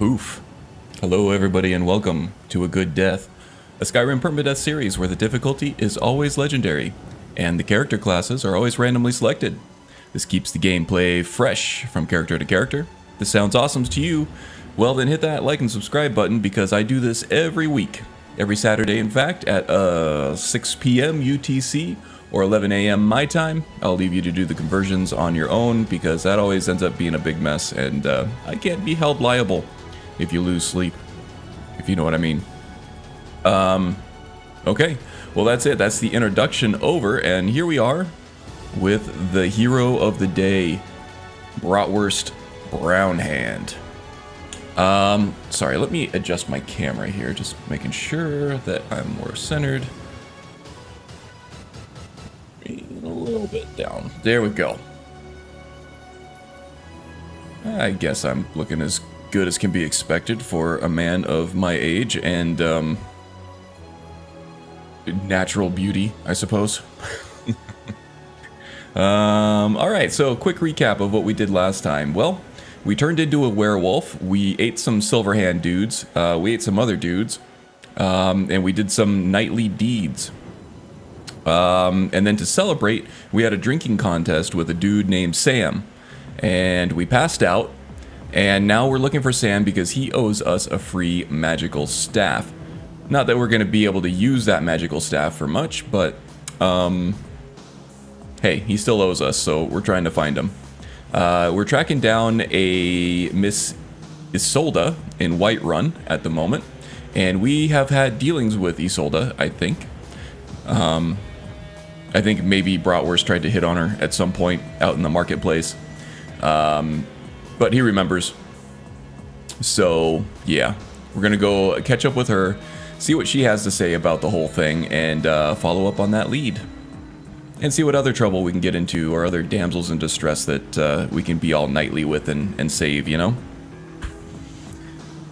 Oof. Hello everybody and welcome to A Good Death, a Skyrim Permadeath series where the difficulty is always legendary, and the character classes are always randomly selected. This keeps the gameplay fresh from character to character. If this sounds awesome to you, well then hit that like and subscribe button because I do this every week. Every Saturday in fact at 6 p.m. UTC or 11 a.m. my time. I'll leave you to do the conversions on your own because that always ends up being a big mess and I can't be held liable if you lose sleep, if you know what I mean. Okay, well that's it. That's the introduction over, and here we are with the hero of the day, Bratwurst Brownhand. Sorry, let me adjust my camera here, just making sure that I'm more centered. A little bit down. There we go. I guess I'm looking as good as can be expected for a man of my age and natural beauty, I suppose. Alright, so quick recap of what we did last time. Well, we turned into a werewolf, we ate some Silverhand dudes, we ate some other dudes, and we did some knightly deeds. And then to celebrate, we had a drinking contest with a dude named Sam, and we passed out. And now we're looking for Sam because he owes us a free magical staff. Not that we're going to be able to use that magical staff for much, but hey, he still owes us, so we're trying to find him. We're tracking down a Miss Isolde in Whiterun at the moment, and we have had dealings with Isolde, I think. I think maybe Bratwurst tried to hit on her at some point out in the marketplace. But he remembers. So, yeah. We're going to go catch up with her, see what she has to say about the whole thing, and follow up on that lead. And see what other trouble we can get into, or other damsels in distress that we can be all knightly with and save, you know?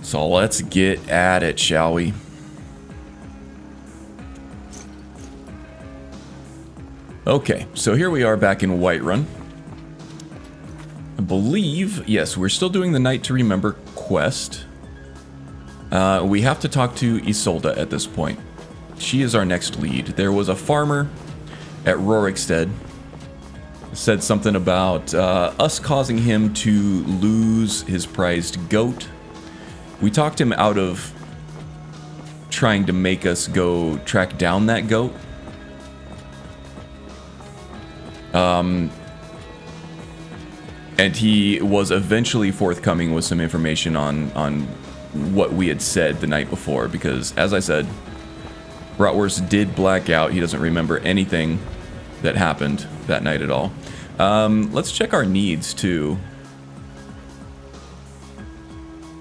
So let's get at it, shall we? Okay, so here we are back in Whiterun. I believe, yes, we're still doing the Night to Remember quest. We have to talk to Isolde at this point. She is our next lead. There was a farmer at Rorikstead. Said something about us causing him to lose his prized goat. We talked him out of trying to make us go track down that goat. And he was eventually forthcoming with some information on what we had said the night before, because, as I said, Bratwurst did black out. He doesn't remember anything that happened that night at all. Let's check our needs, too.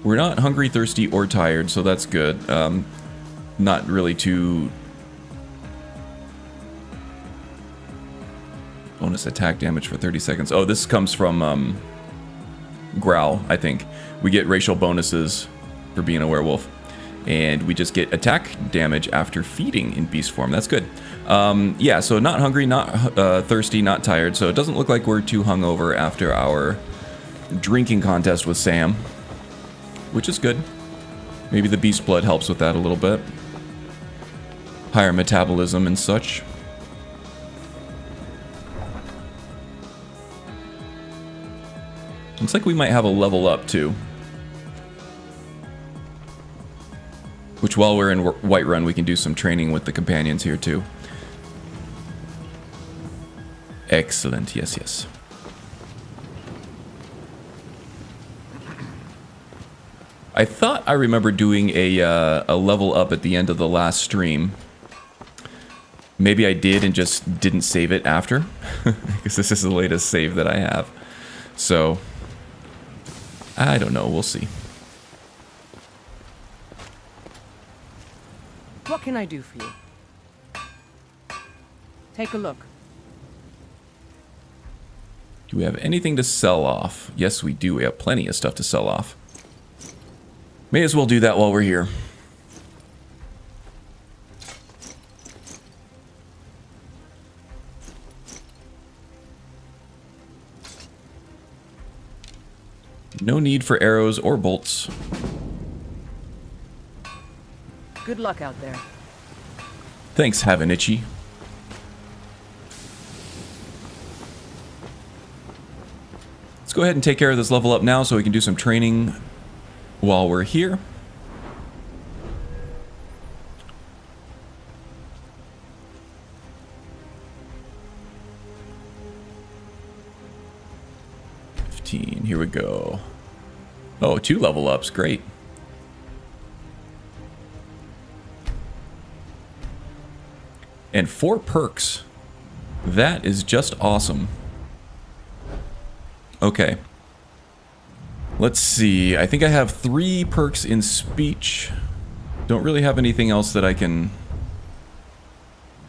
We're not hungry, thirsty, or tired, so that's good. Not really too... Bonus attack damage for 30 seconds. Oh, this comes from Growl, I think. We get racial bonuses for being a werewolf. And we just get attack damage after feeding in beast form. That's good. Yeah, so not hungry, not thirsty, not tired. So it doesn't look like we're too hungover after our drinking contest with Sam. Which is good. Maybe the beast blood helps with that a little bit. Higher metabolism and such. Looks like we might have a level up, too. Which, while we're in Whiterun, we can do some training with the companions here, too. Excellent. Yes, yes. I thought I remember doing a level up at the end of the last stream. Maybe I did and just didn't save it after. Because this is the latest save that I have. So... I don't know, we'll see. What can I do for you? Take a look. Do we have anything to sell off? Yes, we do. We have plenty of stuff to sell off. May as well do that while we're here. No need for arrows or bolts. Good luck out there. Thanks, Havanichi. Let's go ahead and take care of this level up now so we can do some training while we're here. Here we go. Oh, 2 level ups. Great. And 4 perks. That is just awesome. Okay. Let's see. I think I have 3 perks in speech. Don't really have anything else that I can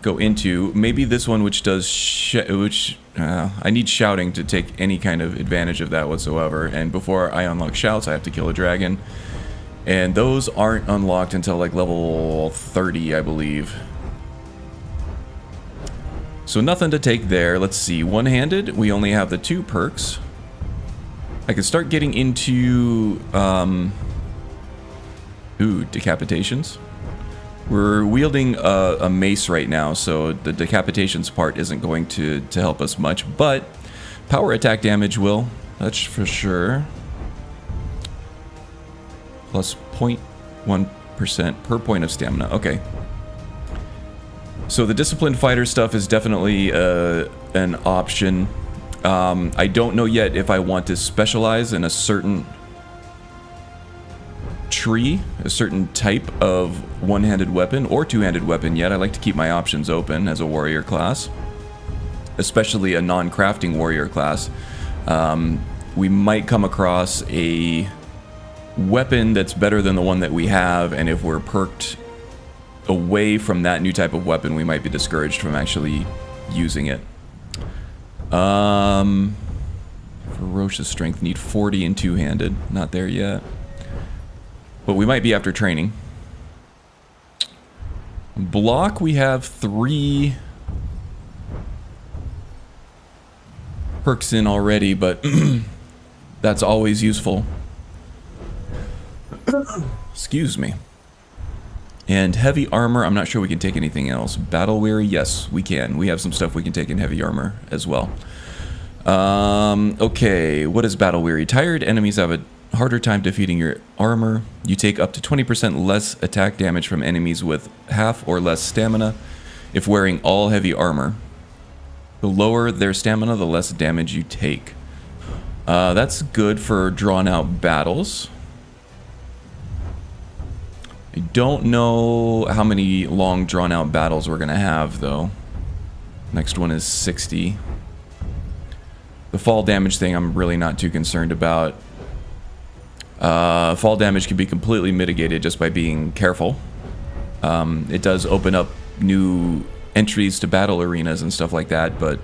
go into. Maybe this one, which does I need shouting to take any kind of advantage of that whatsoever. And before I unlock shouts, I have to kill a dragon. And those aren't unlocked until like level 30, I believe. So nothing to take there. Let's see. One-handed, we only have the 2 perks. I can start getting into decapitations. We're wielding a mace right now, so the decapitations part isn't going to help us much, but power attack damage will, that's for sure. Plus 0.1% per point of stamina. Okay. So the disciplined fighter stuff is definitely an option. I don't know yet if I want to specialize in a certain tree, a certain type of one-handed weapon or two-handed weapon yet. I like to keep my options open as a warrior class, especially a non-crafting warrior class. We might come across a weapon that's better than the one that we have, and if we're perked away from that new type of weapon, we might be discouraged from actually using it. Ferocious strength, need 40 in two-handed. Not there yet. But we might be after training. Block, we have 3 perks in already, but that's always useful. Excuse me. And heavy armor, I'm not sure we can take anything else. Battle weary, yes, we can. We have some stuff we can take in heavy armor as well. Okay, what is battle weary? Tired enemies have a harder time defeating your armor. You take up to 20% less attack damage from enemies with half or less stamina if wearing all heavy armor. The lower their stamina, the less damage you take. That's good for drawn out battles. I don't know how many long drawn out battles we're gonna have though. Next one is 60. The fall damage thing I'm really not too concerned about. Fall damage can be completely mitigated just by being careful. It does open up new entries to battle arenas and stuff like that, but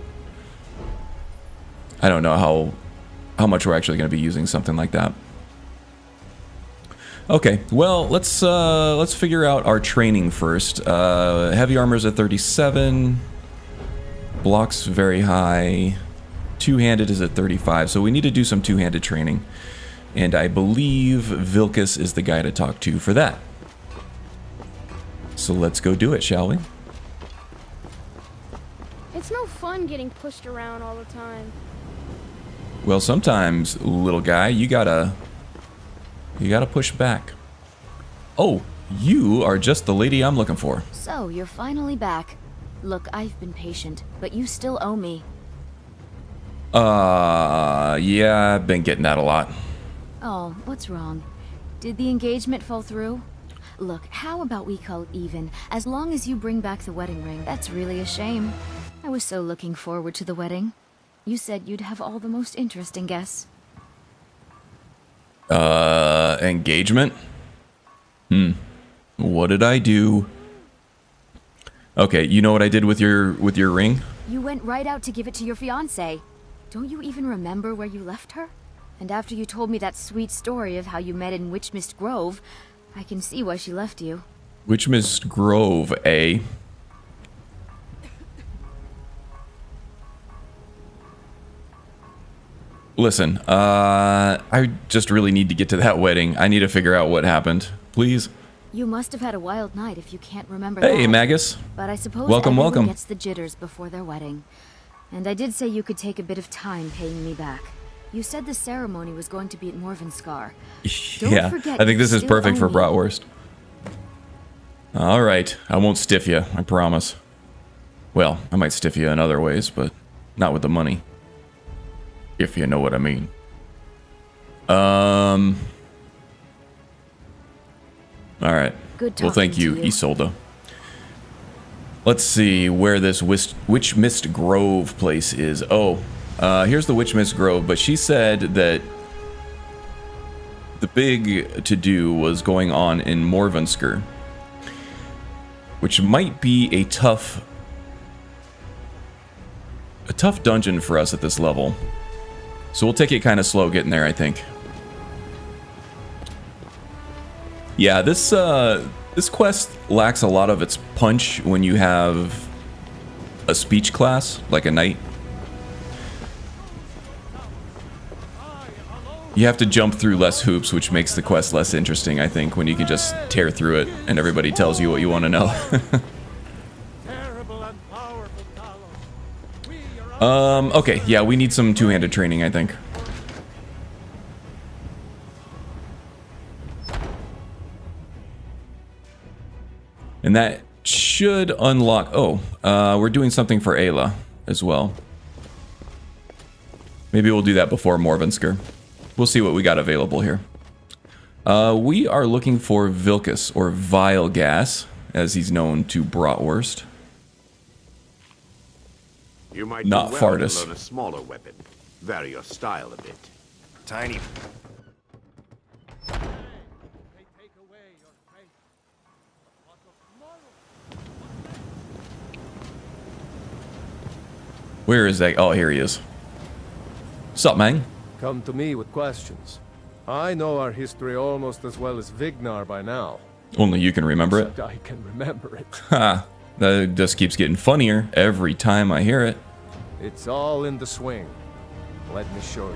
I don't know how much we're actually going to be using something like that. Okay, well, let's figure out our training first. Heavy armor's at 37. Block's very high. Two-handed is at 35, so we need to do some two-handed training. And I believe Vilcus is the guy to talk to for that. So let's go do it, shall we? It's no fun getting pushed around all the time. Well, sometimes, little guy, you gotta push back. Oh, you are just the lady I'm looking for. So, you're finally back. Look, I've been patient, but you still owe me. Yeah, I've been getting that a lot. Oh, what's wrong? Did the engagement fall through? Look, how about we call it even, as long as you bring back the wedding ring? That's really a shame. I was so looking forward to the wedding. You said you'd have all the most interesting guests. Engagement? What did I do? Okay, you know what I did with your ring? You went right out to give it to your fiancée. Don't you even remember where you left her? And after you told me that sweet story of how you met in Witchmist Grove, I can see why she left you. Witchmist Grove, eh? Listen, I just really need to get to that wedding. I need to figure out what happened. Please? You must have had a wild night if you can't remember Hey, that. Magus. But I suppose Welcome, everyone welcome. gets the jitters before their wedding. And I did say you could take a bit of time paying me back. You said the ceremony was going to be at Morvenskar. Yeah, forget I think you this is still perfect for owe me. bratwurst. All right, I won't stiff you, I promise. Well, I might stiff you in other ways, but not with the money. If you know what I mean. All right. Good Well, thank talking you, to you. Isolde. Let's see where this Witch Mist Grove place is. Oh, here's the Witch Mist Grove, but she said that the big to-do was going on in Morvenskar, which might be a tough dungeon for us at this level. So we'll take it kind of slow getting there, I think. Yeah, this quest lacks a lot of its punch when you have a speech class, like a knight. You have to jump through less hoops, which makes the quest less interesting, I think, when you can just tear through it and everybody tells you what you want to know. Okay, yeah, we need some two-handed training, I think. And that should unlock... Oh, we're doing something for Ayla as well. Maybe we'll do that before Morvenskar. We'll see what we got available here. We are looking for Vilkas, or Vile Gas, as he's known to Bratwurst. You might Not do well to Fartus. learn a smaller weapon. Vary your style a bit. Tiny. Where is that? Oh, here he is. Sup, man? Come to me with questions. I know our history almost as well as Vignar by now. Only you can remember it. Except I can remember it. Ha! That just keeps getting funnier every time I hear it. It's all in the swing. Let me show you.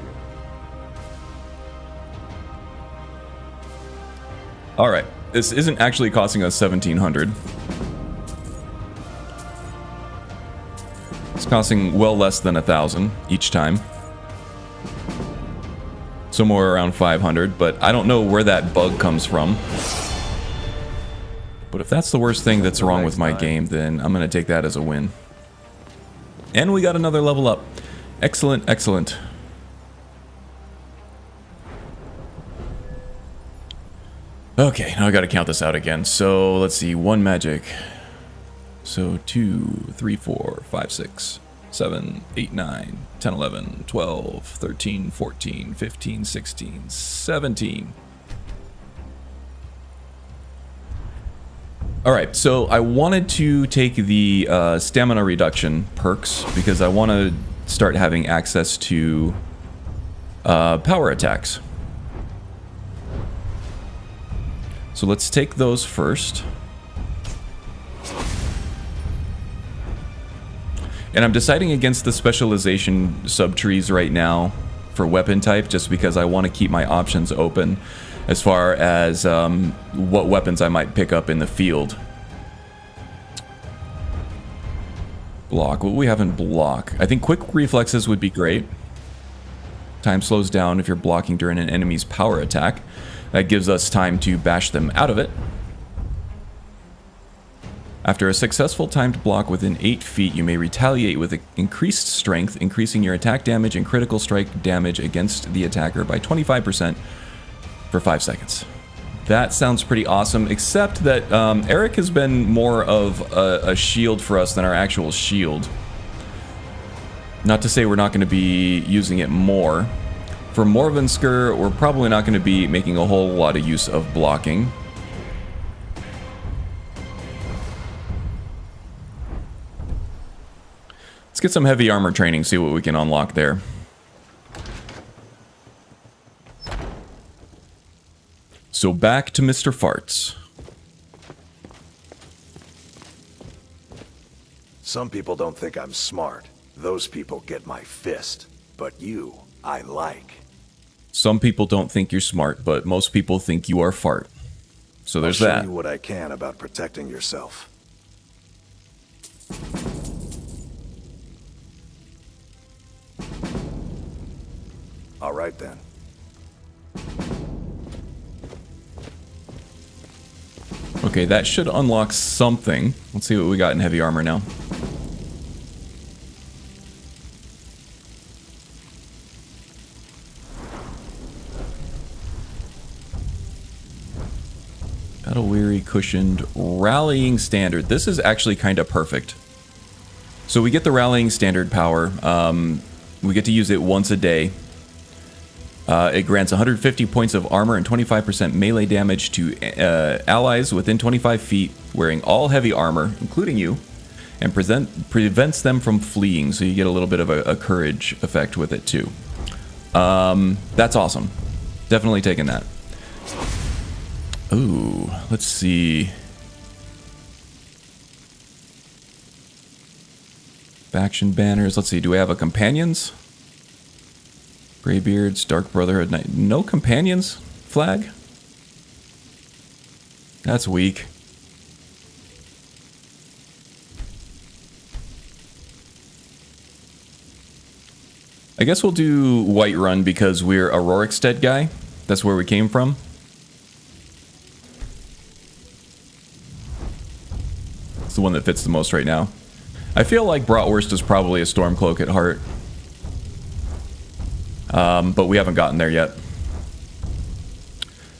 Alright, this isn't actually costing us 1,700. It's costing well less than 1,000 each time. Somewhere around 500, but I don't know where that bug comes from. But if that's the worst thing that's wrong with my game, then I'm going to take that as a win. And we got another level up. Excellent, excellent. Okay, now I got to count this out again. So let's see, 1 magic. So 2, 3, 4, 5, 6, 7, 8, 9, 10, 11, 12, 13, 14, 15, 16, 17. Alright, so I wanted to take the stamina reduction perks because I want to start having access to power attacks. So let's take those first. And I'm deciding against the specialization subtrees right now for weapon type just because I want to keep my options open as far as what weapons I might pick up in the field. Block. What we have in block? I think quick reflexes would be great. Time slows down if you're blocking during an enemy's power attack. That gives us time to bash them out of it. After a successful timed block within 8 feet, you may retaliate with increased strength, increasing your attack damage and critical strike damage against the attacker by 25% for 5 seconds. That sounds pretty awesome, except that Eric has been more of a shield for us than our actual shield. Not to say we're not going to be using it more. For Morvenskar, we're probably not going to be making a whole lot of use of blocking. Let's get some heavy armor training, see what we can unlock there. So back to Mr. Farts. Some people don't think I'm smart. Those people get my fist. But you, I like. Some people don't think you're smart, but most people think you are fart. So there's I'll show that. you what I can about protecting yourself. All right then. Okay, that should unlock something. Let's see what we got in heavy armor now. Battle weary, cushioned, rallying standard. This is actually kind of perfect. So we get the rallying standard power. We get to use it once a day. It grants 150 points of armor and 25% melee damage to allies within 25 feet wearing all heavy armor, including you, and prevents them from fleeing, so you get a little bit of a courage effect with it too. That's awesome. Definitely taking that. Ooh, let's see. Faction banners. Let's see, do we have a companions? Greybeards, Dark Brotherhood, Knight. No companions flag? That's weak. I guess we'll do Whiterun because we're a Rorikstead guy. That's where we came from. It's the one that fits the most right now. I feel like Bratwurst is probably a Stormcloak at heart. But we haven't gotten there yet.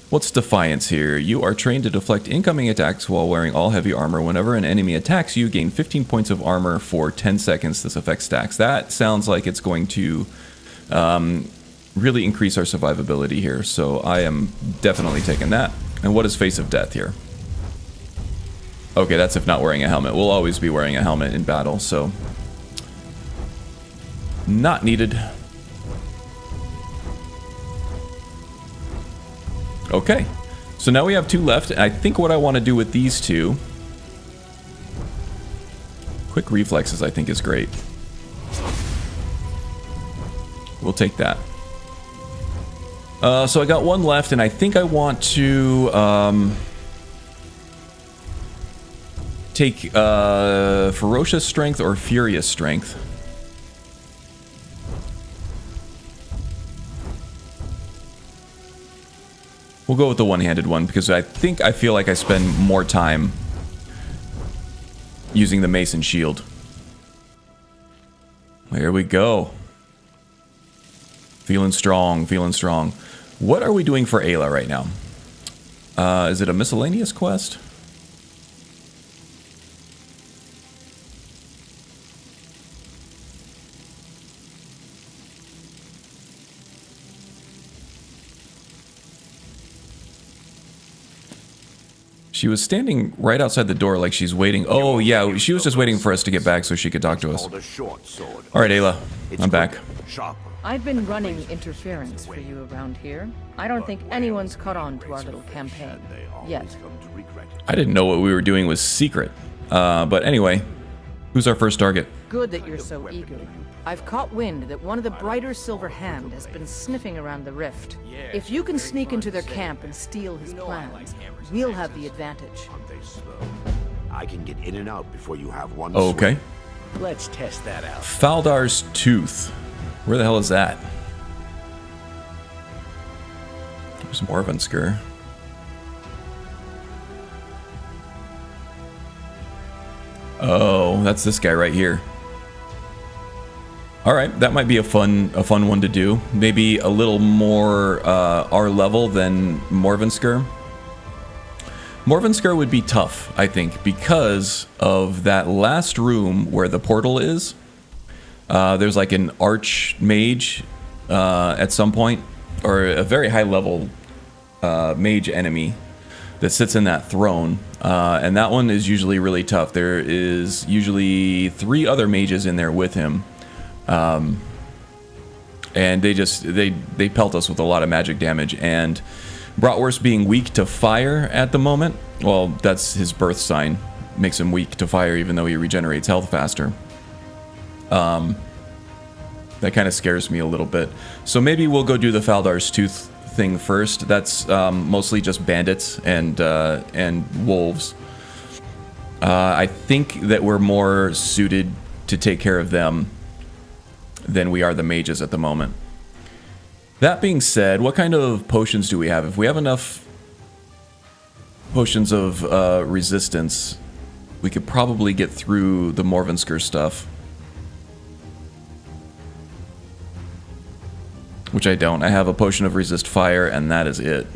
What's Defiance here? You are trained to deflect incoming attacks while wearing all heavy armor. Whenever an enemy attacks you, gain 15 points of armor for 10 seconds. This effect stacks. That sounds like it's going to really increase our survivability here. So I am definitely taking that. And what is Face of Death here? Okay, that's if not wearing a helmet. We'll always be wearing a helmet in battle, so not needed. Okay, so now we have 2 left. I think what I want to do with these 2... Quick reflexes, I think, is great. We'll take that. So I got 1 left, and I think I want to... take Ferocious Strength or Furious Strength. We'll go with the one-handed one because I feel like I spend more time using the mace and shield. There we go. Feeling strong, feeling strong. What are we doing for Ayla right now? Is it a miscellaneous quest? She was standing right outside the door like she's waiting. Oh, yeah, she was just waiting for us to get back so she could talk to us. All right, Ayla, I'm back. I've been running interference for you around here. I don't think anyone's caught on to our little campaign yet. I didn't know what we were doing was secret. But anyway, who's our first target? Good that you're so eager. I've caught wind that one of the Brighter Silver Hand has been sniffing around the rift. If you can sneak into their camp and steal his plans, we'll have the advantage. I can get in and out before you have one. Okay. Let's test that out. Faldar's Tooth. Where the hell is that? There's Morvensker. Oh, that's this guy right here. All right, that might be a fun one to do. Maybe a little more our level than Morvensker. Morvensker would be tough, I think, because of that last room where the portal is. There's like an archmage at some point, or a very high level mage enemy that sits in that throne, and that one is usually really tough. There is usually 3 other mages in there with him. And they pelt us with a lot of magic damage, and Bratwurst being weak to fire at the moment, well, that's his birth sign, makes him weak to fire even though he regenerates health faster. That kind of scares me a little bit. So maybe we'll go do the Faldar's Tooth thing first. That's mostly just bandits and wolves. I think that we're more suited to take care of them than we are the mages at the moment. That being said, what kind of potions do we have? If we have enough potions of resistance, we could probably get through the Morvensker stuff. Which I don't. I have a potion of resist fire, and that is it.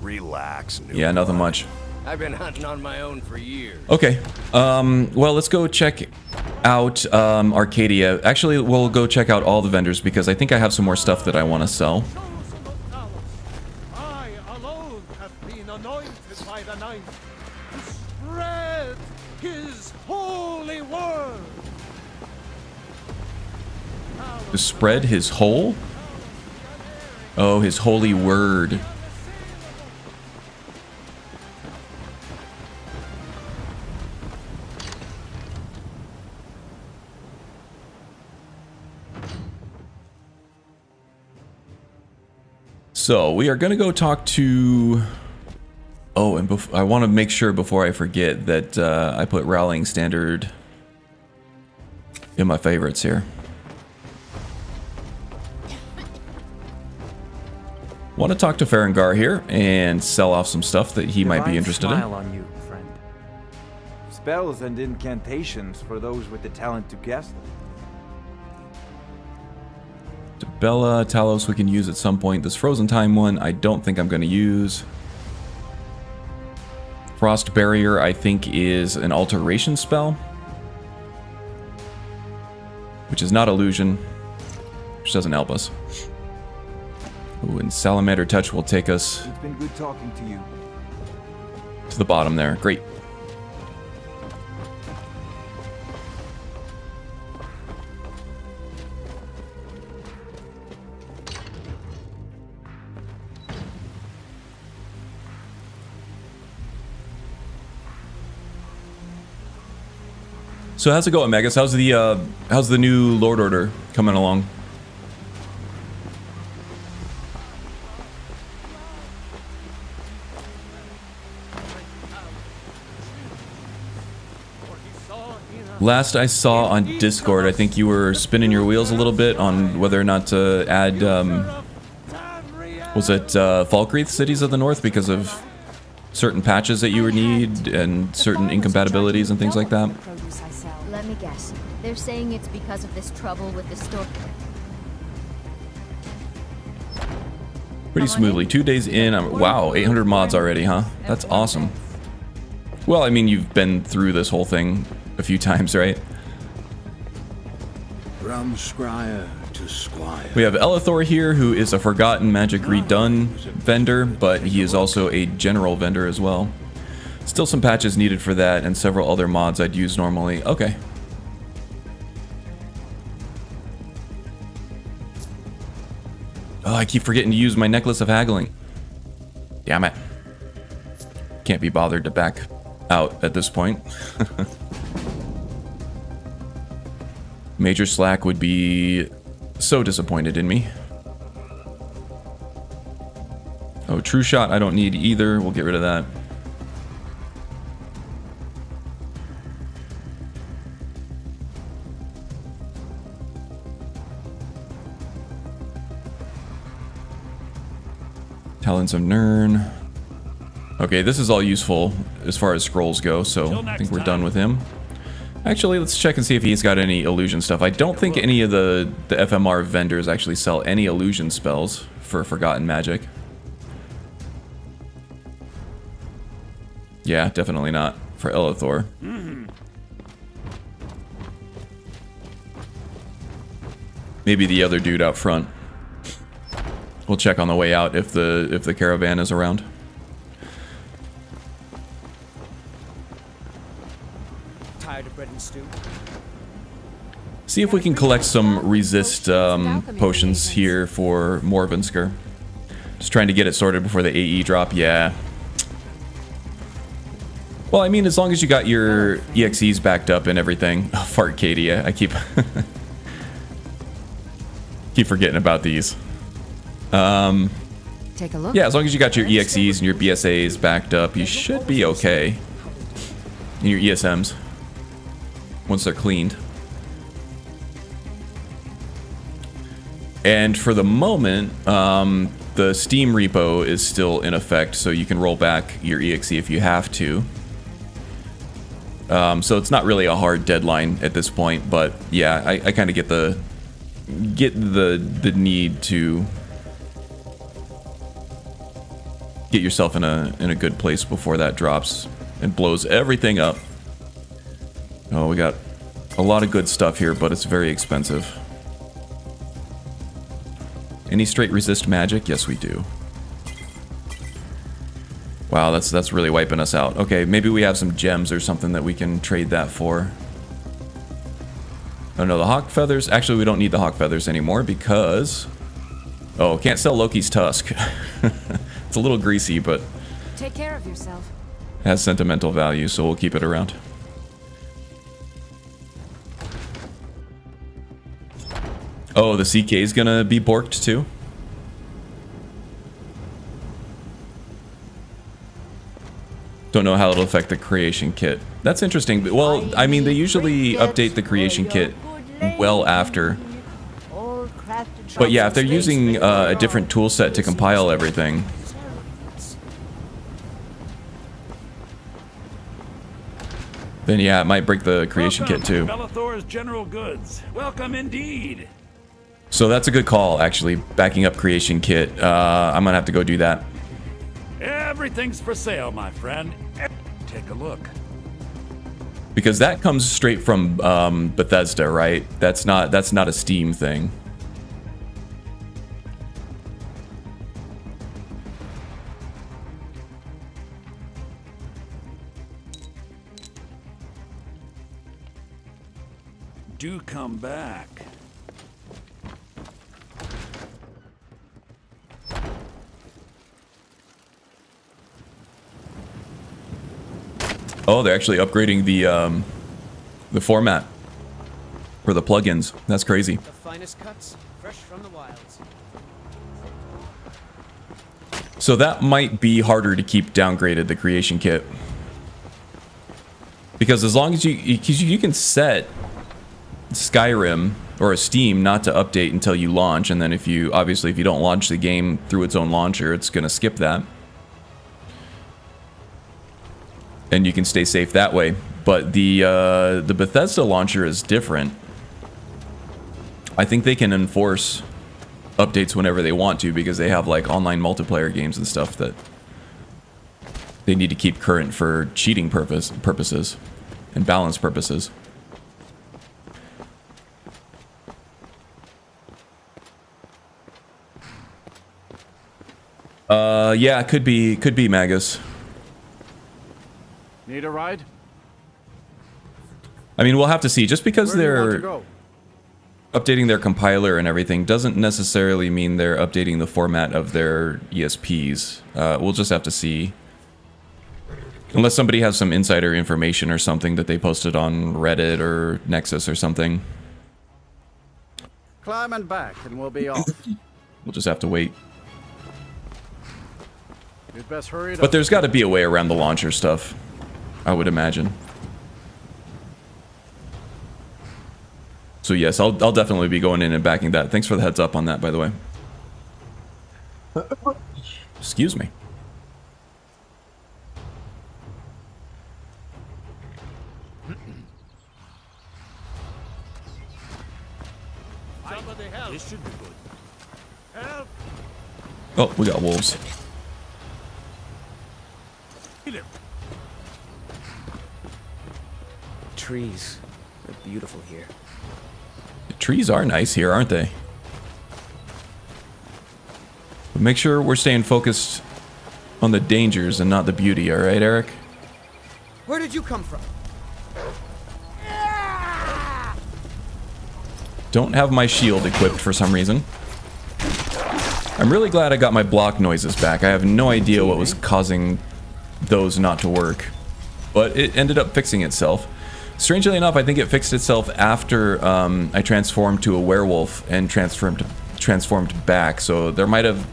Relax, new Yeah, nothing blood. much. I've been hunting on my own for years. Okay. Well, let's go check out Arcadia. Actually, we'll go check out all the vendors because I think I have some more stuff that I want to sell. I alone have been anointed by the Ninth to spread his holy word. To spread his whole? Oh, his holy word. So, we are going to go talk to... Oh, and I want to make sure before I forget that I put Rallying Standard in my favorites here. Want to talk to Farengar here and sell off some stuff that he might be interested in. Smile on you, friend. Spells and incantations for those with the talent to cast them. Bella, Talos we can use at some point. This Frozen Time one I don't think I'm going to use. Frost Barrier I think is an alteration spell, which is not illusion, which doesn't help us. Ooh, and Salamander Touch will take us It's been good talking to you. to the bottom there. Great. So how's it going, Magus? How's the new Lord Order coming along? Last I saw on Discord, I think you were spinning your wheels a little bit on whether or not to add, was it Falkreath Cities of the North because of certain patches that you would need and certain incompatibilities and things like that? Let me guess. They're saying it's because of this trouble with the store. Pretty smoothly. 2 days in. Wow, 800 mods already, huh? That's awesome. Well, I mean, you've been through this whole thing a few times, right? From Scryer to Squire. We have Elithor here, who is a Forgotten Magic Redone vendor, but he is also a general vendor as well. Still some patches needed for that, and several other mods I'd use normally. Okay. Oh, I keep forgetting to use my Necklace of Haggling. Damn it. Can't be bothered to back out at this point. Major Slack would be so disappointed in me. Oh, True Shot I don't need either. We'll get rid of that. Talons of Nirn. Okay, this is all useful as far as scrolls go, so I think we're done with him. Actually, let's check and see if he's got any illusion stuff. I don't think any of the FMR vendors actually sell any illusion spells for Forgotten Magic. Yeah, definitely not for Elithor. Maybe the other dude out front. We'll check on the way out if the caravan is around. Tired of bread and stew? See if we can collect some resist potions here for Morvensker. Just trying to get it sorted before the AE drop. Yeah. Well, I mean, as long as you got your EXEs backed up and everything. Oh, for Arcadia, I keep Keep forgetting about these. Take a look. Yeah, as long as you got your EXEs and your BSAs backed up, you should be okay. And your ESMs. Once they're cleaned. And for the moment, the Steam repo is still in effect, so you can roll back your EXE if you have to. So it's not really a hard deadline at this point, but yeah, I kind of get the need to get yourself in a good place before that drops and blows everything up. Oh, we got a lot of good stuff here, but it's very expensive. Any straight resist magic? Yes, we do. Wow, that's really wiping us out. Okay, maybe we have some gems or something that we can trade that for. Oh no, the hawk feathers. Actually, we don't need the hawk feathers anymore because... Oh, can't sell Loki's tusk. It's a little greasy, but... Take care of yourself. Has sentimental value, so we'll keep it around. Oh, the CK is gonna be borked too? Don't know how it'll affect the creation kit. That's interesting. Well, I mean, they usually update the creation kit well after. But yeah, if they're using a different tool set to compile everything... Then yeah, it might break the creation kit too. Bellathor's General Goods. Welcome indeed. So that's a good call, actually. Backing up creation kit. I'm gonna have to go do that. Everything's for sale, my friend. Take a look. Because that comes straight from Bethesda, right? That's not a Steam thing. Do come back. Oh, they're actually upgrading the format for the plugins. That's crazy. The finest cuts, fresh from the wilds. So that might be harder to keep downgraded, the creation kit. Because as long as you can set Skyrim or a Steam not to update until you launch, and then if you don't launch the game through its own launcher, it's gonna skip that. And you can stay safe that way. But the Bethesda launcher is different. I think they can enforce updates whenever they want to because they have like online multiplayer games and stuff that they need to keep current for cheating purposes and balance purposes. Yeah, it could be Magus. Need a ride? I mean, we'll have to see. Just because they're updating their compiler and everything doesn't necessarily mean they're updating the format of their ESPs. We'll just have to see. Unless somebody has some insider information or something that they posted on Reddit or Nexus or something. Climb and back and we'll be off. We'll just have to wait. You'd best hurry it But up. there's got to be a way around the launcher stuff, I would imagine. So yes, I'll definitely be going in and backing that. Thanks for the heads up on that, by the way. Excuse me. Somebody help. This should be good. Help! Oh, we got wolves. Trees. They're beautiful here. The trees are nice here, aren't they? But make sure we're staying focused on the dangers and not the beauty, alright, Eric? Where did you come from? Don't have my shield equipped for some reason. I'm really glad I got my block noises back. I have no idea what was causing those not to work. But it ended up fixing itself. Strangely enough, I think it fixed itself after I transformed to a werewolf and transformed transformed back, so there might have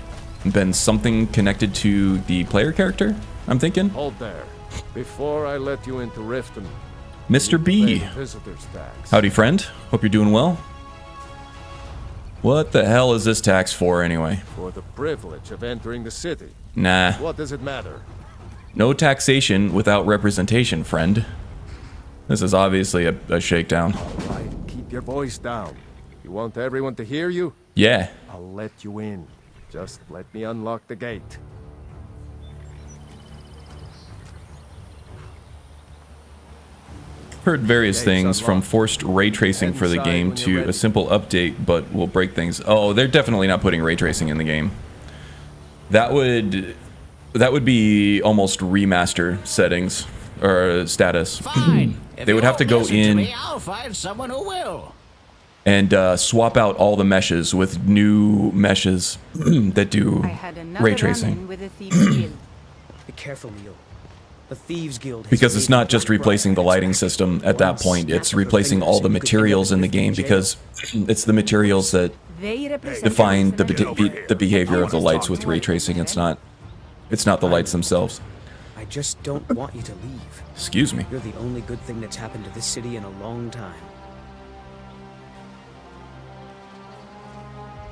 been something connected to the player character, I'm thinking. Hold there. Before I let you into Riften, Mr. B. visitor's tax. Howdy, friend. Hope you're doing well. What the hell is this tax for, anyway? For the privilege of entering the city. Nah. What does it matter? No taxation without representation, friend. This is obviously a shakedown. All right, keep your voice down. You want everyone to hear you? Yeah. I'll let you in. Just let me unlock the gate. Heard various things from forced ray tracing for the game to a simple update, but will break things. Oh, they're definitely not putting ray tracing in the game. That would be almost remaster settings or status. Fine. They would have to go in. I'll find someone who will. And swap out all the meshes with new meshes that do ray tracing. With a thieves guild. Be careful, Neil. The Thieves Guild. Because it's not just replacing the lighting system at that point, it's replacing all the materials in the game, because it's the materials that define the behavior of the lights with ray tracing. It's not the lights themselves. I just don't want you to leave. Excuse me. You're the only good thing that's happened to this city in a long time.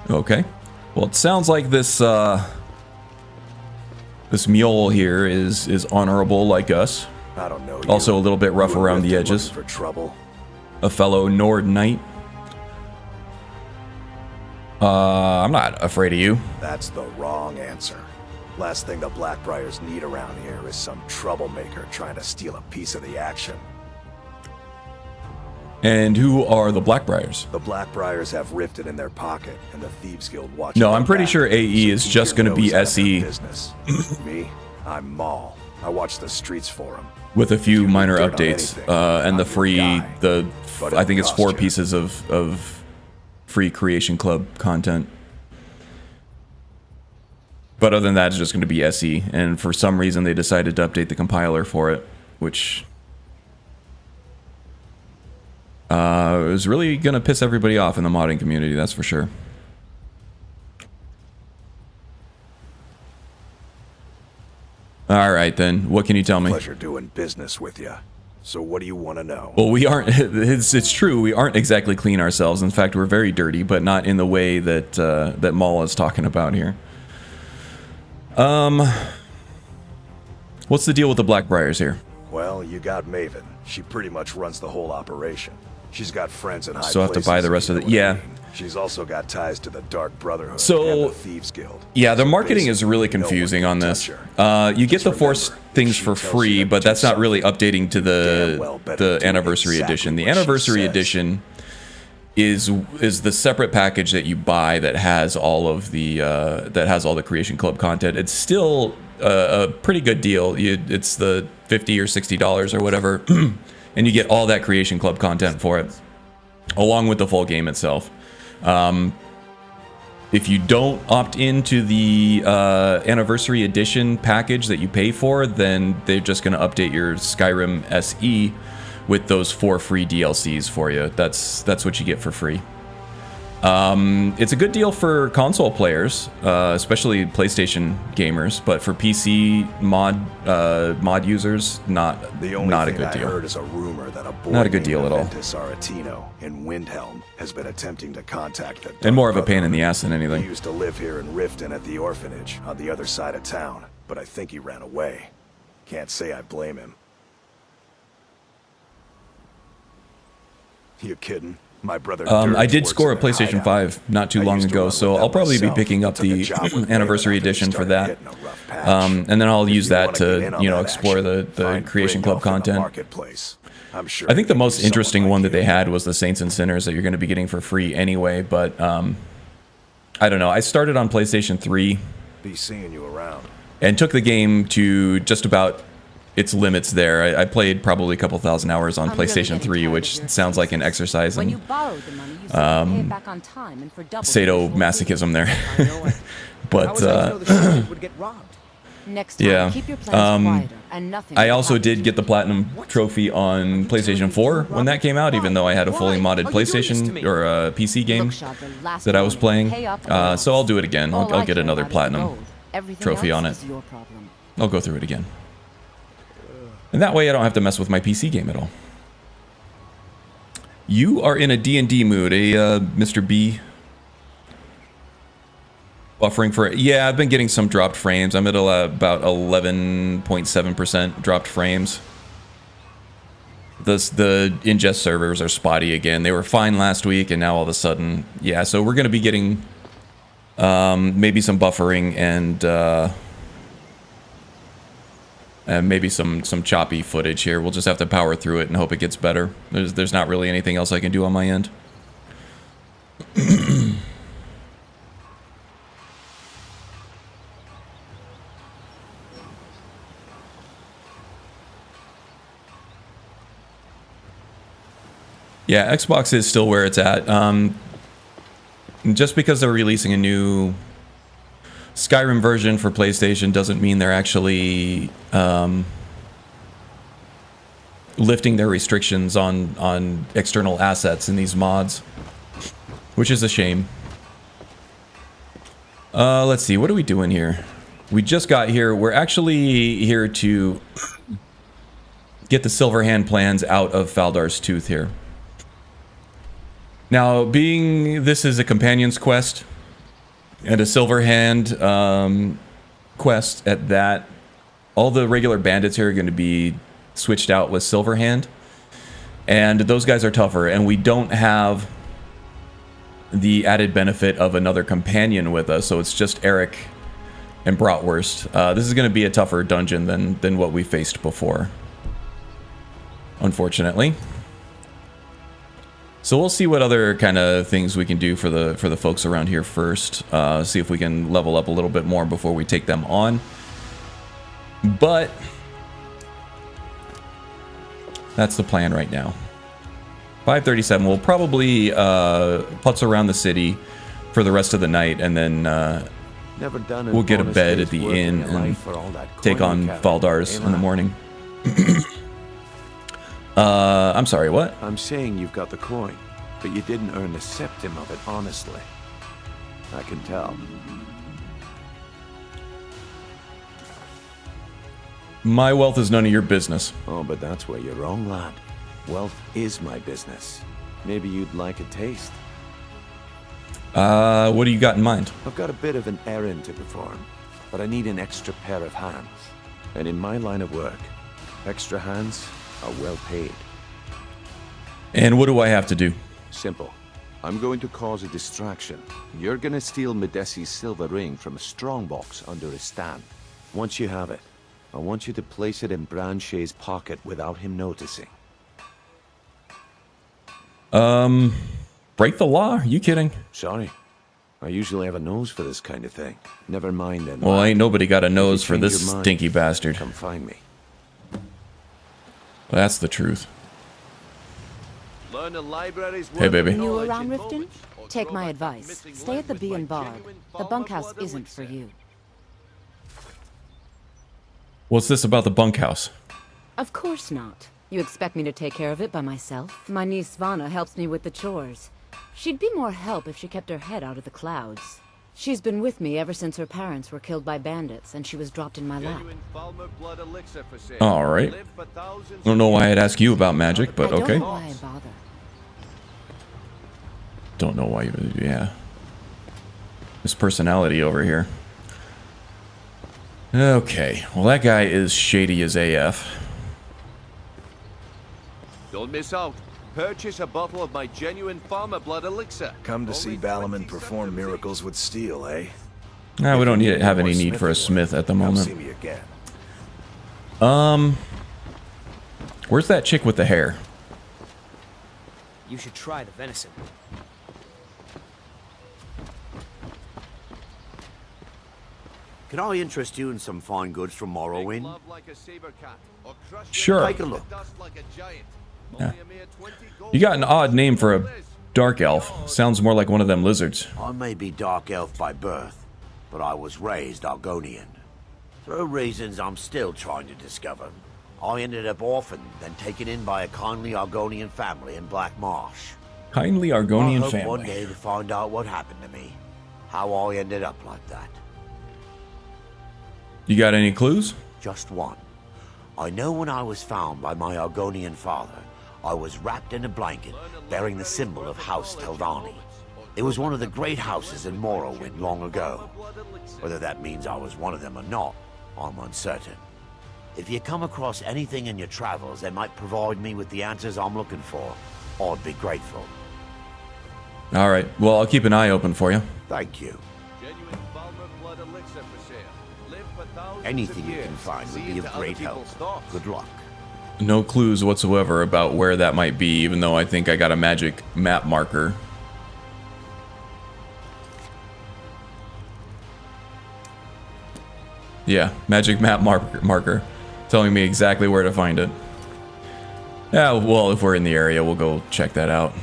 Okay. Well, it sounds like this this mule here is honorable like us. I don't know. Also a little bit rough around the edges. For trouble. A fellow Nord Knight. I'm not afraid of you. That's the wrong answer. Last thing the Blackbriars need around here is some troublemaker trying to steal a piece of the action. And who are the Blackbriars? The Blackbriars have Riften in their pocket, and the Thieves Guild watches. No, I'm pretty sure AE is just going to be SE. Me, I'm Maul. I watch the streets for him. With a few minor updates, and the free, I think it's 4 pieces of free Creation Club content. But other than that, it's just going to be SE, and for some reason they decided to update the compiler for it, which is really going to piss everybody off in the modding community, that's for sure. All right, then. What can you tell me? Pleasure doing business with you. So what do you want to know? Well, we aren't. It's true. We aren't exactly clean ourselves. In fact, we're very dirty, but not in the way that that Maul is talking about here. What's the deal with the Blackbriars here? Well, you got Maven. She pretty much runs the whole operation. She's got friends in high places. So I have to buy the rest of it. Yeah. She's also got ties to the Dark Brotherhood and the Thieves Guild. Yeah, the marketing is really confusing on this. You get the Force things for free, but that's not really updating to the Anniversary Edition. The Anniversary Edition is the separate package that you buy that has all of the Creation Club content. It's still a pretty good deal. It's the $50 or $60 or whatever, and you get all that Creation Club content for it, along with the full game itself. If you don't opt into the Anniversary Edition package that you pay for, then they're just going to update your Skyrim SE with those 4 free DLCs for you. That's what you get for free. It's a good deal for console players, especially PlayStation gamers, but for PC mod users, not a good deal. I heard is a rumor that a boy not a good deal at all. Aretino in Windhelm has been attempting to contact the Dark and more of a pain in the ass than anything. He used to live here in Riften at the orphanage on the other side of town, but I think he ran away. Can't say I blame him. You kidding? My brother I did score a PlayStation 5 not too long ago, so I'll probably be picking up the Anniversary Edition for that. And then I'll use that to, explore the Creation Club content. I think the most interesting one that they had was the Saints and Sinners that you're going to be getting for free anyway, but I don't know. I started on PlayStation 3 be seeing you around and took the game to just about its limits there. I played probably a couple thousand hours on PlayStation 3, which sounds like an exercise in sadomasochism there. But Next time, Yeah. keep your plans quieter and nothing. I will also happen did to get the you. platinum trophy on PlayStation 4 when that came out, even though I had a fully modded PlayStation or a PC game Lookshot, the last that I was warning. playing. Pay up or So I'll do it again. All I'll I get care another about is the platinum gold. Everything trophy else on it. is your problem. I'll go through it again. And that way I don't have to mess with my PC game at all. You are in a D&D mood, Mr. B? Buffering for it. Yeah, I've been getting some dropped frames. I'm at about 11.7% dropped frames. The ingest servers are spotty again. They were fine last week, and now all of a sudden, yeah. So we're going to be getting maybe some buffering and maybe some choppy footage here. We'll just have to power through it and hope it gets better. There's not really anything else I can do on my end. Yeah, Xbox is still where it's at. Just because they're releasing a new Skyrim version for PlayStation doesn't mean they're actually lifting their restrictions on external assets in these mods, which is a shame. Let's see, what are we doing here? We just got here. We're actually here to get the Silverhand plans out of Faldar's Tooth here. Now, being this is a companion's quest and a Silverhand quest at that, all the regular bandits here are going to be switched out with Silverhand, and those guys are tougher, and we don't have the added benefit of another companion with us, so it's just Eric and Bratwurst. This is going to be a tougher dungeon than what we faced before, unfortunately. So we'll see what other kind of things we can do for the folks around here first. See if we can level up a little bit more before we take them on. But that's the plan right now. 5:37. We'll probably putz around the city for the rest of the night, and then we'll get a bed at the inn and take on Faldar's in the morning. I'm sorry, what? I'm saying you've got the coin, but you didn't earn the septim of it honestly. I can tell. My wealth is none of your business. Oh, but that's where you're wrong, lad. Wealth is my business. Maybe you'd like a taste. What do you got in mind? I've got a bit of an errand to perform, but I need an extra pair of hands. And in my line of work, extra hands are well paid. And what do I have to do? Simple. I'm going to cause a distraction. You're gonna steal Medesi's silver ring from a strongbox under his stand. Once you have it, I want you to place it in Branche's pocket without him noticing. Break the law? Are you kidding? Sorry. I usually have a nose for this kind of thing. Never mind then. Well, ain't nobody got a nose for change this your mind, stinky bastard. Come find me. Well, that's the truth. Learn a library's Hey, baby. New around Riften? Take my advice. Stay at the Bee and Bog. The bunkhouse isn't for you. What's this about the bunkhouse? Of course not. You expect me to take care of it by myself? My niece Svana helps me with the chores. She'd be more help if she kept her head out of the clouds. She's been with me ever since her parents were killed by bandits and she was dropped in my lap. Alright. Don't know why I'd ask you about magic, but okay. I don't know why I bother. Don't know why you... yeah. This personality over here. Okay. Well, that guy is shady as AF. Don't miss out. Purchase a bottle of my genuine farmer blood elixir. Come to see Balaman perform miracles with steel, eh? Nah, we don't have any need for a smith at the Come moment. see me again. Where's that chick with the hair? You should try the venison. Can I interest you in some fine goods from Morrowind? Sure. Take a look. Yeah. You got an odd name for a dark elf. Sounds more like one of them lizards. I may be dark elf by birth, but I was raised Argonian. Through reasons I'm still trying to discover, I ended up orphaned, then taken in by a kindly Argonian family in Black Marsh. Kindly Argonian I hope family. one day to find out what happened to me. How I ended up like that. You got any clues? Just one. I know when I was found by my Argonian father, I was wrapped in a blanket bearing the symbol of House Teldani. It was one of the great houses in Morrowind long ago. Whether that means I was one of them or not, I'm uncertain. If you come across anything in your travels that might provide me with the answers I'm looking for, I'd be grateful. All right. Well, I'll keep an eye open for you. Thank you. Anything you can find would be of great help. Good luck. No clues whatsoever about where that might be, even though I think I got a magic map marker. Yeah, magic map marker telling me exactly where to find it. Yeah, well, if we're in the area, we'll go check that out.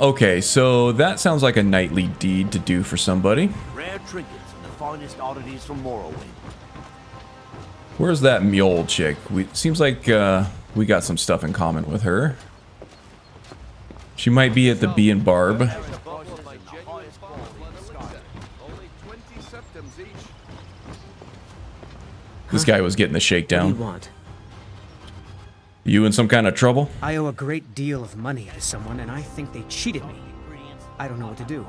Okay, so that sounds like a knightly deed to do for somebody. Rare trinkets and the finest oddities from Morrowind. Where's that mule chick? Seems like we got some stuff in common with her. She might be at the Bee and Barb. This guy was getting the shakedown. What do you want? You in some kind of trouble? I owe a great deal of money to someone, and I think they cheated me. I don't know what to do.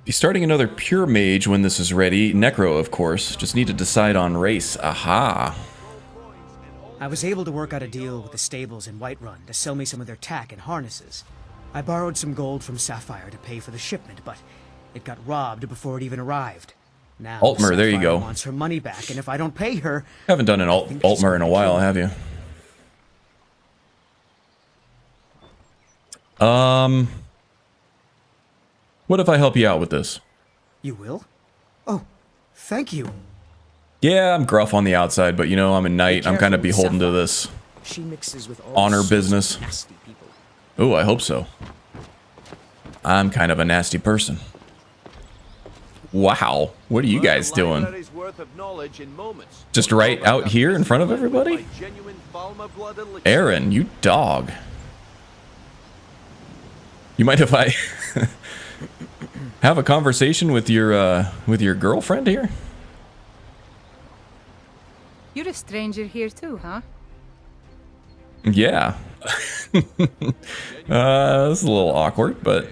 Be starting another pure mage when this is ready. Necro, of course. Just need to decide on race. Aha. I was able to work out a deal with the stables in Whiterun to sell me some of their tack and harnesses. I borrowed some gold from Sapphire to pay for the shipment, but it got robbed before it even arrived. Now Altmer, there you Sapphire go. wants her money back, and if I don't pay her... Haven't done an Altmer in a while, have you? What if I help you out with this? You will? Oh, thank you. Yeah, I'm gruff on the outside, but you know, I'm a knight. I'm kind of beholden to this She mixes with all honor sorts of business. nasty people. Oh, I hope so. I'm kind of a nasty person. Wow, what are you guys doing? Just right out here in front of everybody? Aaron, you dog. You mind if I have a conversation with your girlfriend here? You're a stranger here too, huh? Yeah. That's a little awkward, but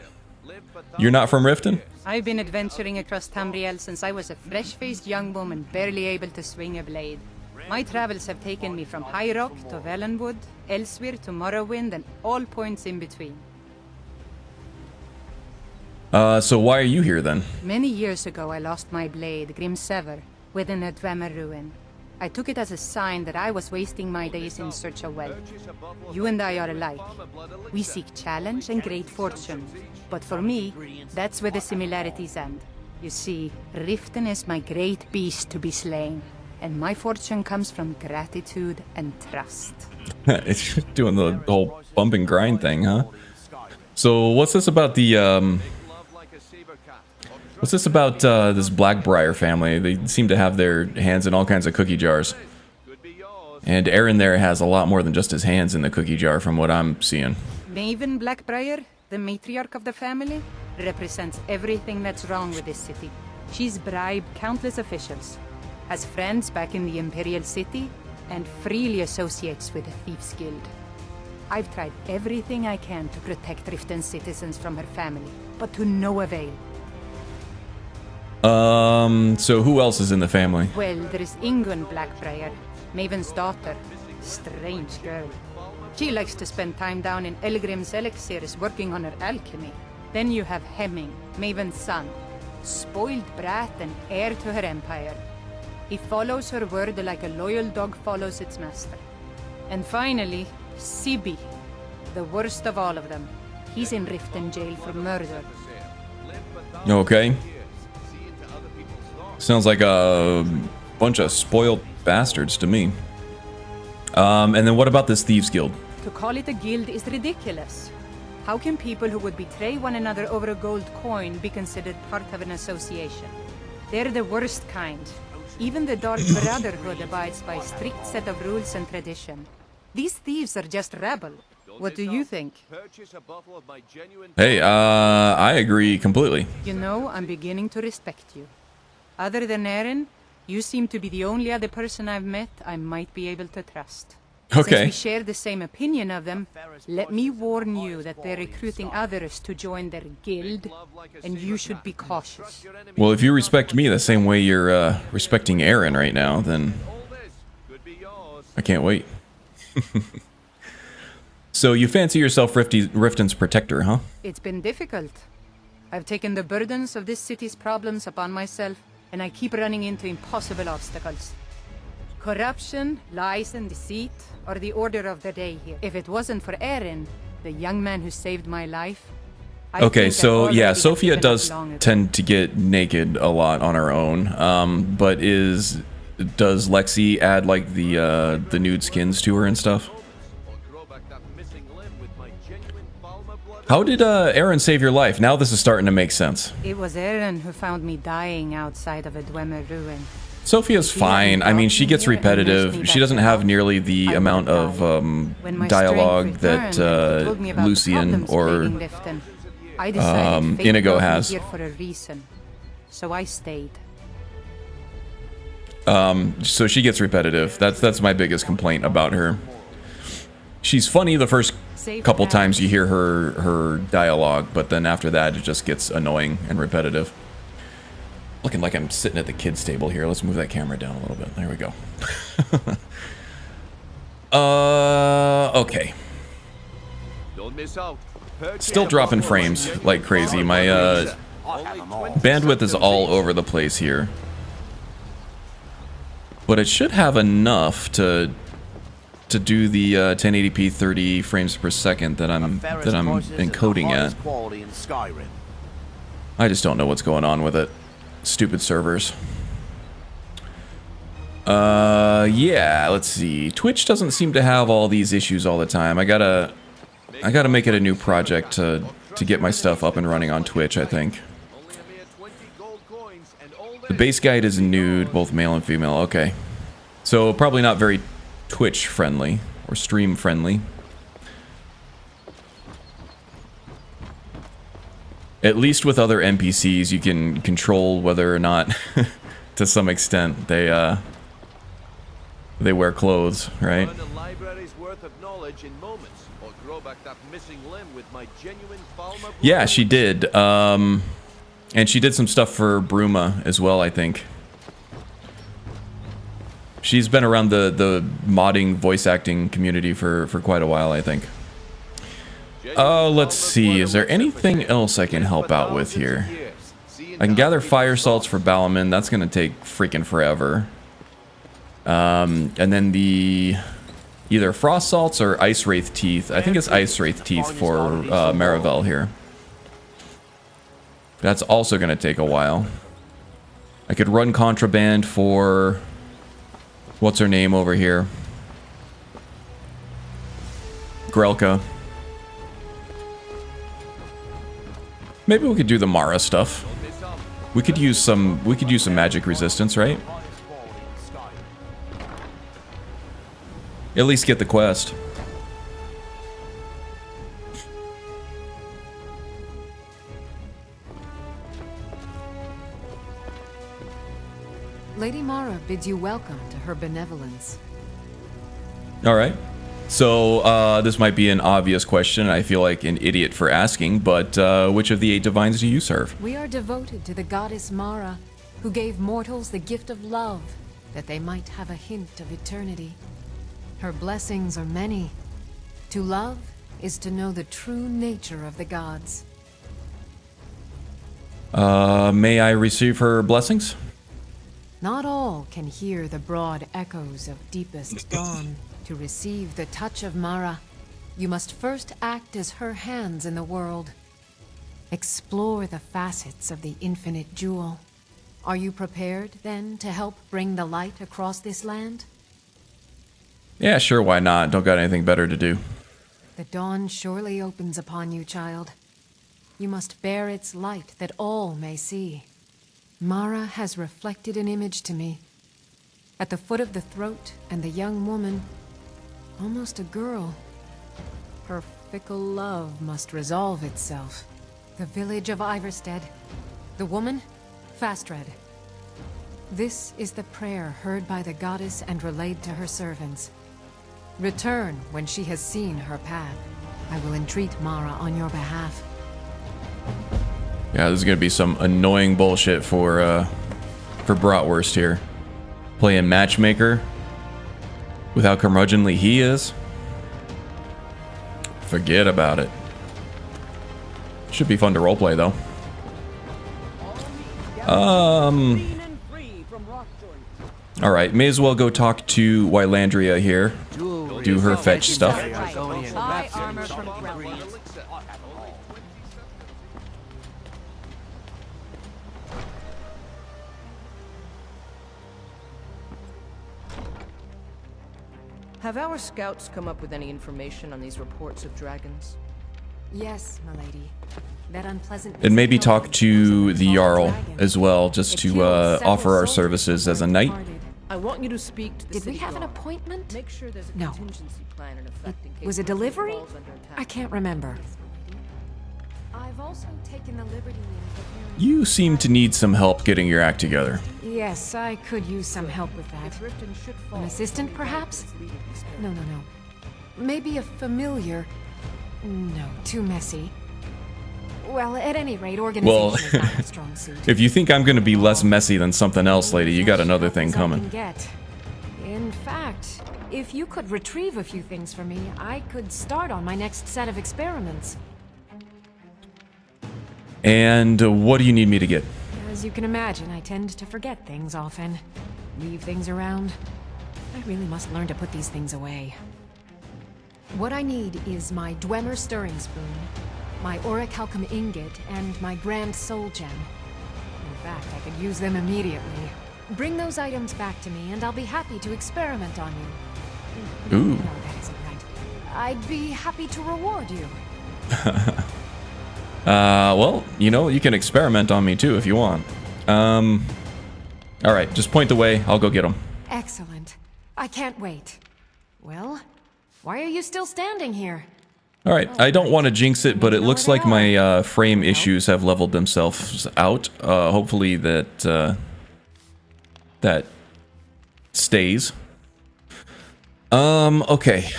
you're not from Riften? I've been adventuring across Tamriel since I was a fresh-faced young woman barely able to swing a blade. My travels have taken me from High Rock to Valenwood, Elsewhere to Morrowind, and all points in between. So why are you here then? Many years ago, I lost my blade, Grimsever, within a Dwemer ruin. I took it as a sign that I was wasting my days in search of wealth. You and I are alike. We seek challenge and great fortune. But for me, that's where the similarities end. You see, Riften is my great beast to be slain, and my fortune comes from gratitude and trust. It's doing the whole bump and grind thing, huh? So what's this about the What's this about this Blackbriar family? They seem to have their hands in all kinds of cookie jars. And Aaron there has a lot more than just his hands in the cookie jar from what I'm seeing. Maven Blackbriar, the matriarch of the family, represents everything that's wrong with this city. She's bribed countless officials, has friends back in the Imperial City, and freely associates with the Thieves Guild. I've tried everything I can to protect Riften's citizens from her family, but to no avail. So who else is in the family? Well, there is Ingun Blackbriar, Maven's daughter. Strange girl. She likes to spend time down in Elgrim's elixirs working on her alchemy. Then you have Hemming, Maven's son. Spoiled brat and heir to her empire. He follows her word like a loyal dog follows its master. And finally, Sibi, the worst of all of them. He's in Riften jail for murder. Okay. Sounds like a bunch of spoiled bastards to me. And then what about this Thieves Guild? To call it a guild is ridiculous. How can people who would betray one another over a gold coin be considered part of an association? They're the worst kind. Even the Dark Brotherhood abides by a strict set of rules and tradition. These thieves are just rabble. What do you think? Hey, I agree completely. You know, I'm beginning to respect you. Other than Aaron, you seem to be the only other person I've met I might be able to trust. Okay. Since we share the same opinion of them, let me warn you that they're recruiting others to join their guild, and you should be cautious. Well, if you respect me the same way you're respecting Aaron right now, then I can't wait. So you fancy yourself Riften's protector, huh? It's been difficult. I've taken the burdens of this city's problems upon myself, and I keep running into impossible obstacles. Corruption, lies, and deceit are the order of the day here. If it wasn't for Aaron, the young man who saved my life... Okay, so yeah, Sophia does tend to get naked a lot on her own, but does Lexi add like the nude skins to her and stuff? How did Aaron save your life? Now this is starting to make sense. It was Aaron who found me dying outside of a Dwemer ruin. Sophia's fine. I mean, she gets repetitive. She doesn't have nearly the amount of dialogue that Lucian or Inigo has. Here for a reason, so I stayed. So she gets repetitive. That's my biggest complaint about her. She's funny the first couple times you hear her dialogue, but then after that it just gets annoying and repetitive. Looking like I'm sitting at the kids table here. Let's move that camera down a little bit. There we go. Okay. Don't miss out. Still dropping frames like crazy. My bandwidth is all over the place here. But it should have enough to do the 1080p 30 frames per second that I'm encoding at. I just don't know what's going on with it. Stupid servers. Yeah, let's see. Twitch doesn't seem to have all these issues all the time. I gotta make it a new project to get my stuff up and running on Twitch, I think. The base guide is nude, both male and female. Okay. So probably not very Twitch friendly or stream friendly. At least with other NPCs you can control whether or not to some extent they wear clothes, right? Yeah, she did. And she did some stuff for Bruma as well, I think. She's been around the modding voice acting community for quite a while, I think. Let's see. Is there anything else I can help out with here? I can gather fire salts for Balaman. That's going to take freaking forever. And then the either frost salts or ice wraith teeth. I think it's ice wraith teeth for Marivel here. That's also going to take a while. I could run contraband for... what's her name over here? Grelka. Maybe we could do the Mara stuff. We could use some magic resistance, right? At least get the quest. Lady Mara bids you welcome to her benevolence. All right. So this might be an obvious question. I feel like an idiot for asking, but which of the 8 divines do you serve? We are devoted to the goddess Mara, who gave mortals the gift of love, that they might have a hint of eternity. Her blessings are many. To love is to know the true nature of the gods. May I receive her blessings? Not all can hear the broad echoes of deepest dawn. To receive the touch of Mara, you must first act as her hands in the world. Explore the facets of the infinite jewel. Are you prepared, then, to help bring the light across this land? Yeah, sure, why not? Don't got anything better to do. The dawn surely opens upon you, child. You must bear its light that all may see. Mara has reflected an image to me. At the foot of the throat, and the young woman, almost a girl. Her fickle love must resolve itself. The village of Iverstead. The woman, Fastred. This is the prayer heard by the goddess and relayed to her servants. Return when she has seen her path. I will entreat Mara on your behalf. Yeah, this is gonna be some annoying bullshit for Bratwurst here. Playing matchmaker with how curmudgeonly he is. Forget about it. Should be fun to roleplay though. Alright, may as well go talk to Wylandria here. Do her fetch stuff. Have our scouts come up with any information on these reports of dragons? Yes, milady. That unpleasant... And maybe talk to the Jarl as well, just to offer our services as a knight. I want you to speak to the Did we city have an guard. appointment? Make sure there's a No. contingency plan in effect in case Was a the city delivery? falls under attack. I can't remember. I've also taken the liberty in preparing... You seem to need some help getting your act together. Yes, I could use some help with that. An assistant, perhaps? No. Maybe a familiar... No, too messy. Well, at any rate, organization is not a strong suit. If you think I'm gonna be less messy than something else, lady, you got another thing coming. In fact, if you could retrieve a few things for me, I could start on my next set of experiments. And what do you need me to get? As you can imagine, I tend to forget things often. Leave things around. I really must learn to put these things away. What I need is my Dwemer stirring spoon, my orichalcum ingot, and my grand soul gem. In fact, I could use them immediately. Bring those items back to me, and I'll be happy to experiment on you. Ooh. No, that isn't right. I'd be happy to reward you. Well, you know, you can experiment on me too if you want. Alright, just point the way, I'll go get them. Excellent. I can't wait. Well, why are you still standing here? Alright, I don't want to jinx it, but it looks like my frame issues have leveled themselves out. Hopefully that that stays. Okay. I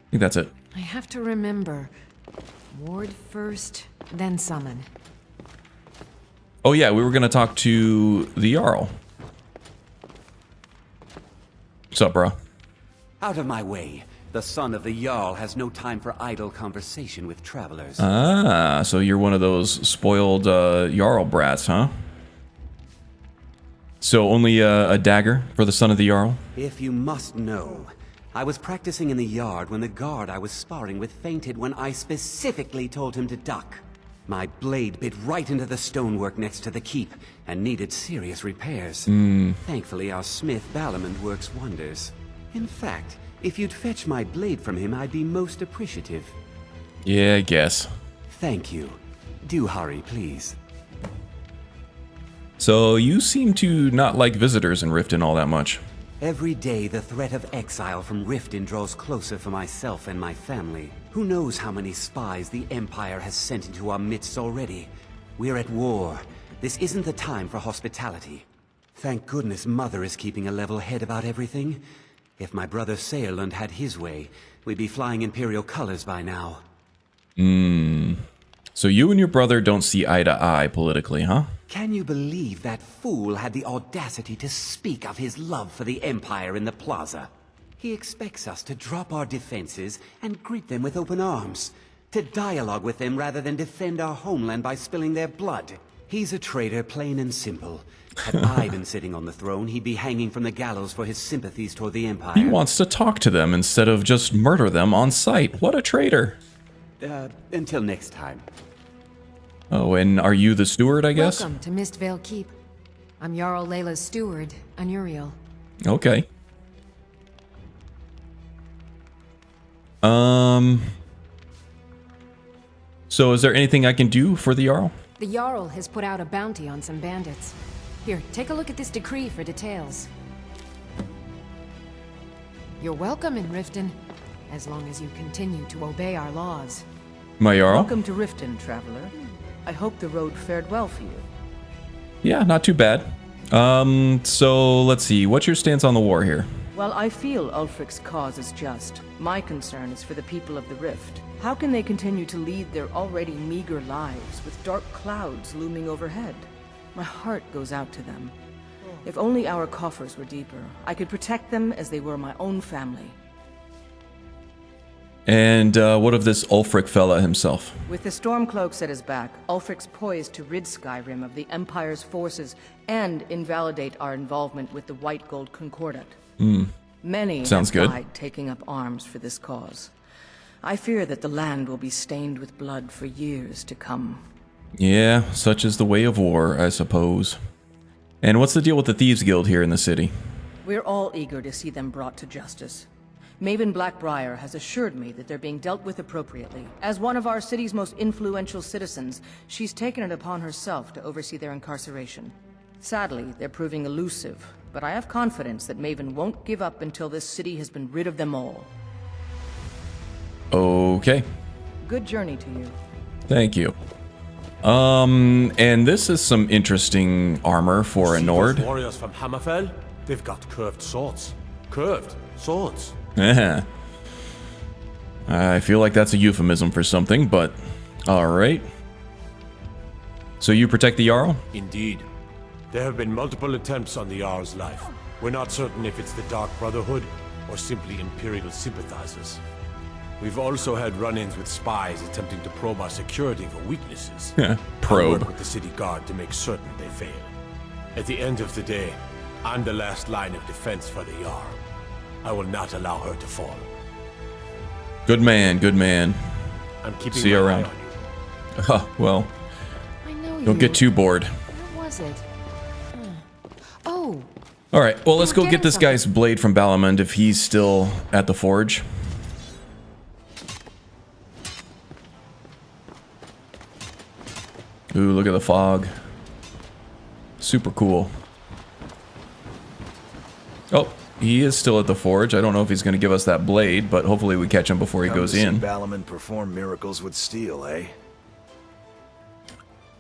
think that's it. I have to remember. Ward first, then summon. Oh yeah, we were gonna talk to the Jarl. What's up, bro? Out of my way. The son of the Jarl has no time for idle conversation with travelers. Ah, so you're one of those spoiled Jarl brats, huh? So only a dagger for the son of the Jarl? If you must know, I was practicing in the yard when the guard I was sparring with fainted when I specifically told him to duck. My blade bit right into the stonework next to the keep and needed serious repairs. Thankfully, our smith Balamond works wonders. In fact, if you'd fetch my blade from him, I'd be most appreciative. Yeah, I guess. Thank you. Do hurry, please. So you seem to not like visitors in Riften all that much. Every day, the threat of exile from Riften draws closer for myself and my family. Who knows how many spies the Empire has sent into our midst already? We're at war. This isn't the time for hospitality. Thank goodness Mother is keeping a level head about everything. If my brother Saerlund had his way, we'd be flying Imperial colors by now. So you and your brother don't see eye to eye politically, huh? Can you believe that fool had the audacity to speak of his love for the Empire in the plaza? He expects us to drop our defenses and greet them with open arms, to dialogue with them rather than defend our homeland by spilling their blood. He's a traitor, plain and simple. Had I been sitting on the throne, he'd be hanging from the gallows for his sympathies toward the Empire. He wants to talk to them instead of just murder them on sight. What a traitor. Until next time. Oh, and are you the steward, I guess? Welcome to Mistvale Keep. I'm Jarl Layla's steward, Anuriel. Okay. So is there anything I can do for the Jarl? The Jarl has put out a bounty on some bandits. Here, take a look at this decree for details. You're welcome in Riften, as long as you continue to obey our laws. My Jarl? Welcome to Riften, traveler. I hope the road fared well for you. Yeah, not too bad. So let's see. What's your stance on the war here? Well, I feel Ulfric's cause is just. My concern is for the people of the Rift. How can they continue to lead their already meager lives with dark clouds looming overhead? My heart goes out to them. If only our coffers were deeper, I could protect them as they were my own family. And what of this Ulfric fella himself? With the Stormcloaks at his back, Ulfric's poised to rid Skyrim of the Empire's forces and invalidate our involvement with the White Gold Concordat. Many Sounds have good. died taking up arms for this cause. I fear that the land will be stained with blood for years to come. Yeah, such is the way of war, I suppose. And what's the deal with the Thieves Guild here in the city? We're all eager to see them brought to justice. Maven Blackbriar has assured me that they're being dealt with appropriately. As one of our city's most influential citizens, she's taken it upon herself to oversee their incarceration. Sadly, they're proving elusive, but I have confidence that Maven won't give up until this city has been rid of them all. Okay. Good journey to you. Thank you. And this is some interesting armor for a Nord. Those warriors from Hammerfell? They've got curved swords. Curved swords. I feel like that's a euphemism for something, but alright. So you protect the Jarl? Indeed. There have been multiple attempts on the Jarl's life. We're not certain if it's the Dark Brotherhood or simply Imperial sympathizers. We've also had run-ins with spies attempting to probe our security for weaknesses. I Probe. work with the city guard to make certain they fail. At the end of the day, I'm the last line of defense for the Jarl. I will not allow her to fall. Good man, good man. I'm keeping See you my around. eye on you. Oh, well, I know don't get too bored. Where was it? Oh, Alright, well, let's go You're get this getting guy's blade from Balamund if he's still at the forge. Ooh, look at the fog. Super cool. Oh, he is still at the forge. I don't know if he's going to give us that blade, but hopefully we catch him before he Come goes to see in. Balamund perform miracles with steel, eh?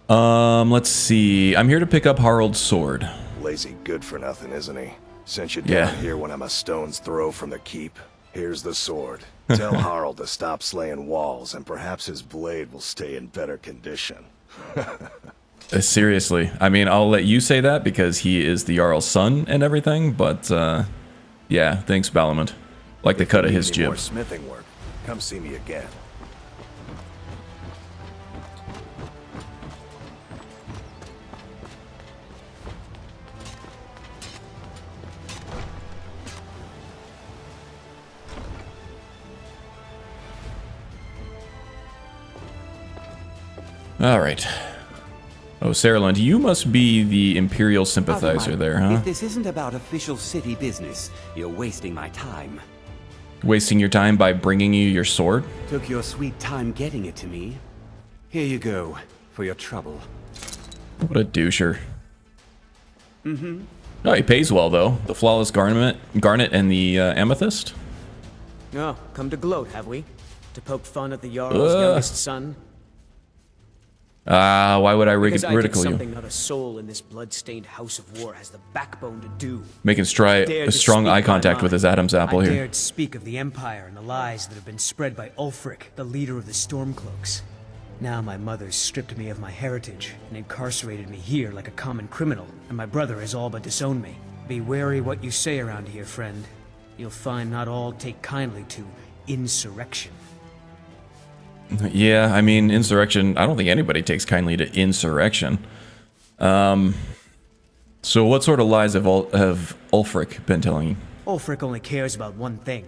Let's see. I'm here to pick up Harald's sword. Lazy good for nothing, isn't he? Sent you down here when I'm a stone's throw from the keep. Here's the sword. Tell Harald to stop slaying walls, and perhaps his blade will stay in better condition. Seriously. I mean, I'll let you say that because he is the Jarl's son and everything, but, yeah, thanks, Balamund. Like the cut of his Need more jib. smithing work. Come see me again. Alright. Oh, Sarahland, you must be the Imperial sympathizer Out of there, my- huh? If this isn't about official city business, you're wasting my time. Wasting your time by bringing you your sword? Took your sweet time getting it to me. Here you go, for your trouble. What a doucher. Oh, he pays well, though. The flawless garnet and the amethyst? Oh, come to gloat, have we? To poke fun at the Jarl's youngest son? Why would I Because I did ridicule something you? not a soul in this blood-stained house of war has the backbone to do. Making Dared a to strong speak eye my contact with mind. his Adam's apple I here. dared speak of the Empire and the lies that have been spread by Ulfric, the leader of the Stormcloaks. Now my mother's stripped me of my heritage and incarcerated me here like a common criminal, and my brother has all but disowned me. Be wary what you say around here, friend. You'll find not all take kindly to insurrection. Yeah, I mean, insurrection, I don't think anybody takes kindly to insurrection. So what sort of lies have Ulfric been telling you? Ulfric only cares about one thing.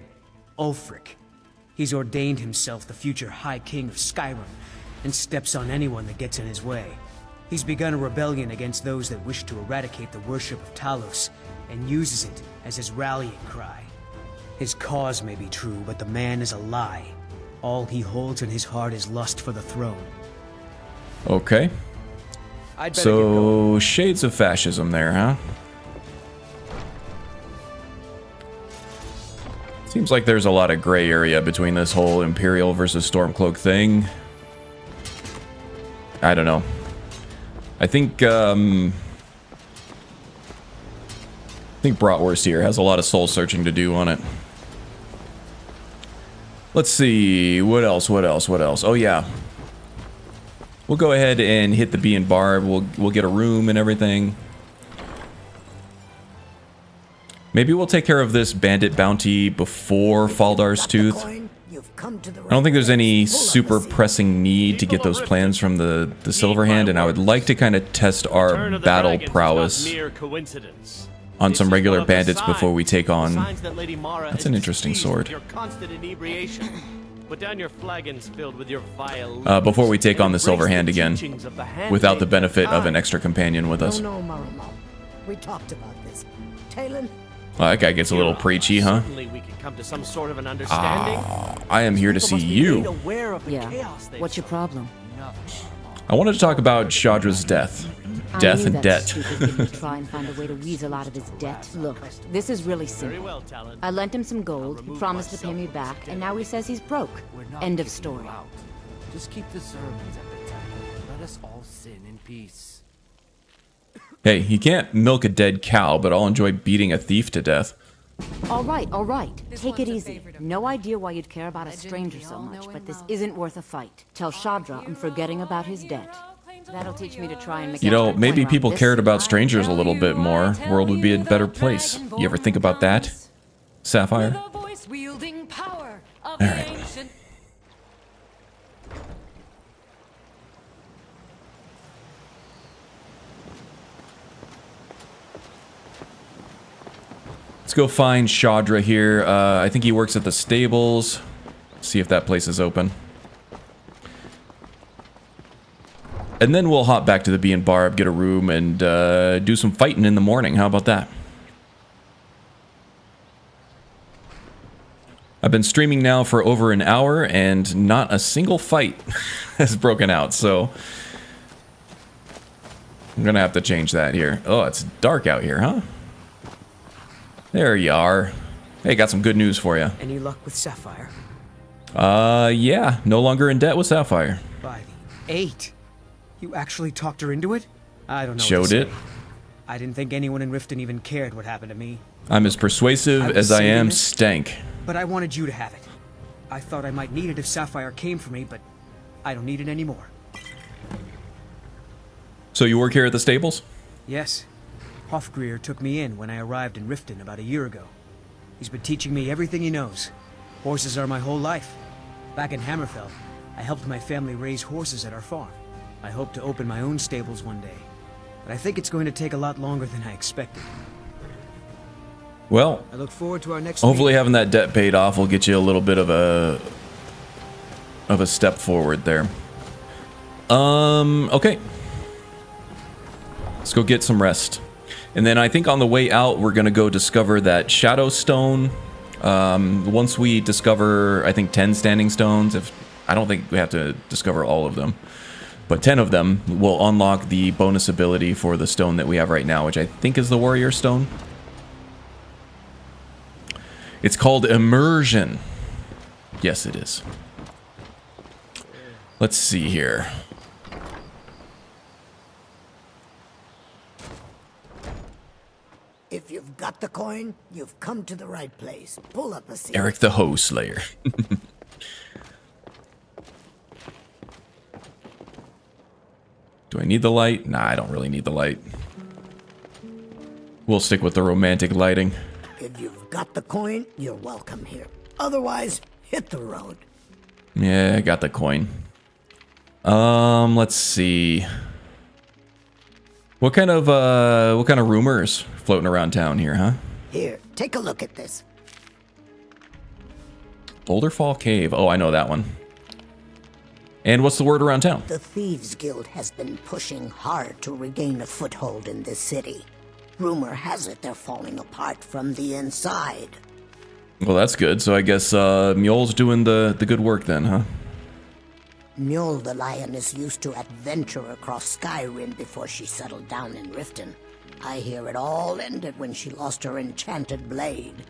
Ulfric. He's ordained himself the future High King of Skyrim, and steps on anyone that gets in his way. He's begun a rebellion against those that wish to eradicate the worship of Talos, and uses it as his rallying cry. His cause may be true, but the man is a lie. All he holds in his heart is lust for the throne. Okay. So, shades of fascism there, huh? Seems like there's a lot of gray area between this whole Imperial versus Stormcloak thing. I don't know. I think Bratwurst here has a lot of soul searching to do on it. Let's see, what else? Oh yeah. We'll go ahead and hit the Bee and Barb. We'll get a room and everything. Maybe we'll take care of this bandit bounty before Faldar's Tooth. I don't think there's any super pressing need to get those plans from the Silverhand, and I would like to kind of test our battle prowess on some regular bandits before we take on... That's an interesting sword. Before we take on the Silverhand again, without the benefit of an extra companion with us. We talked about this. Talon. Oh, that guy gets a little preachy, huh? I am here to see you. Yeah. What's your problem? I wanted to talk about Shadra's death. Death and debt. Try and find a way to weasel out of his debt. Look, this is really simple. I lent him some gold, he promised to pay me back, and now he says he's broke. End of story. Just keep the sermons at the temple. Let us all sin in peace. Hey, you can't milk a dead cow, but I'll enjoy beating a thief to death. All right. Take it easy. No idea why you'd care about a stranger so much, but this isn't worth a fight. Tell Shadra I'm forgetting about his debt. That'll teach me to try and make... You know, maybe people cared about strangers a little bit more. World would be a better place. You ever think about that, Sapphire? All right. Let's go find Shadra here. I think he works at the stables. See if that place is open. And then we'll hop back to the Bee and Barb, get a room, and do some fighting in the morning. How about that? I've been streaming now for over an hour, and not a single fight has broken out, so... I'm gonna have to change that here. Oh, it's dark out here, huh? There you are. Hey, got some good news for you. Any luck with Sapphire? Yeah. No longer in debt with Sapphire. By the 8. You actually talked her into it? I don't know. Showed it. I didn't think anyone in Riften even cared what happened to me. I'm as persuasive as I am stank. But I wanted you to have it. I thought I might need it if Sapphire came for me, but I don't need it anymore. So you work here at the stables? Yes. Hofgreer took me in when I arrived in Riften about a year ago. He's been teaching me everything he knows. Horses are my whole life. Back in Hammerfell, I helped my family raise horses at our farm. I hope to open my own stables one day, but I think it's going to take a lot longer than I expected. Well, I look forward to our next hopefully having that debt paid off will get you a little bit of a step forward there. Okay. Let's go get some rest. And then I think on the way out, we're going to go discover that Shadowstone. Once we discover, I think, 10 standing stones, I don't think we have to discover all of them, but 10 of them will unlock the bonus ability for the stone that we have right now, which I think is the Warrior Stone. It's called Immersion. Yes, it is. Let's see here. If you've got the coin, you've come to the right place. Pull up a seat. Eric the Hoe Slayer. Do I need the light? Nah, I don't really need the light. We'll stick with the romantic lighting. If you've got the coin, you're welcome here. Otherwise, hit the road. Yeah, I got the coin. Let's see. What kind of rumors floating around town here, huh? Here, take a look at this. Boulderfall Cave. Oh, I know that one. And what's the word around town? The Thieves Guild has been pushing hard to regain a foothold in this city. Rumor has it they're falling apart from the inside. Well, that's good. So I guess Mjoll's doing the good work then, huh? Mjol the lioness used to adventure across Skyrim before she settled down in Riften. I hear it all ended when she lost her enchanted blade.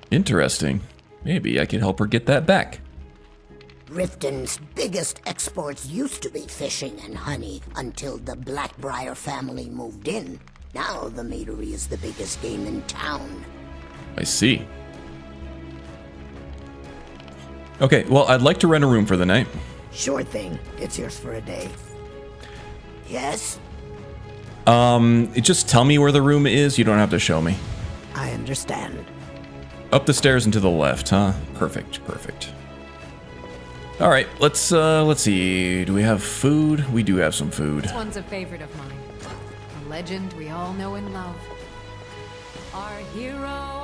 Interesting. Maybe I can help her get that back. Riften's biggest exports used to be fishing and honey until the Blackbriar family moved in. Now the meadery is the biggest game in town. I see. Okay, well, I'd like to rent a room for the night. Sure thing. It's yours for a day. Yes? Just tell me where the room is. You don't have to show me. I understand. Up the stairs and to the left, huh? Perfect, perfect. All right, let's see. Do we have food? We do have some food. This one's a favorite of mine. A legend we all know and love. Our hero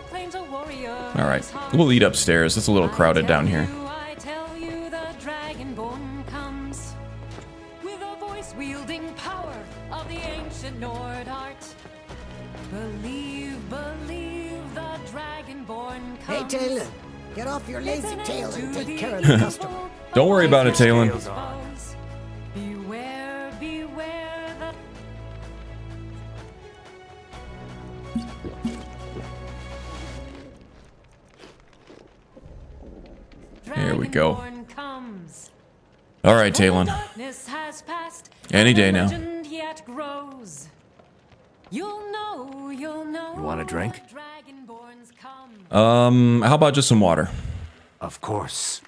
claims a warrior. All right, we'll eat upstairs. It's a little crowded down here. I tell you the dragonborn comes with a voice wielding power of the ancient Nord art. Believe the dragonborn comes. Hey, Taylor, get off your lazy tail and take care of the customer. Don't worry about it, Talon. Beware the... There we go. All right, Talon. Any day now. You want a drink? How about just some water? Of course.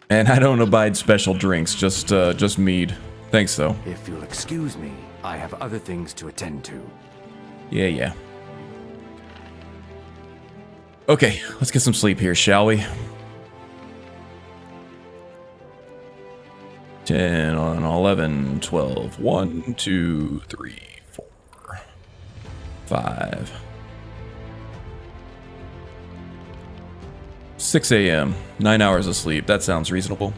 And I don't abide special drinks, just mead. Thanks, though. If you'll excuse me, I have other things to attend to. Yeah. Okay, let's get some sleep here, shall we? 10, 11, 12, 1, 2, 3, 4, 5. 6 a.m. 9 hours of sleep. That sounds reasonable.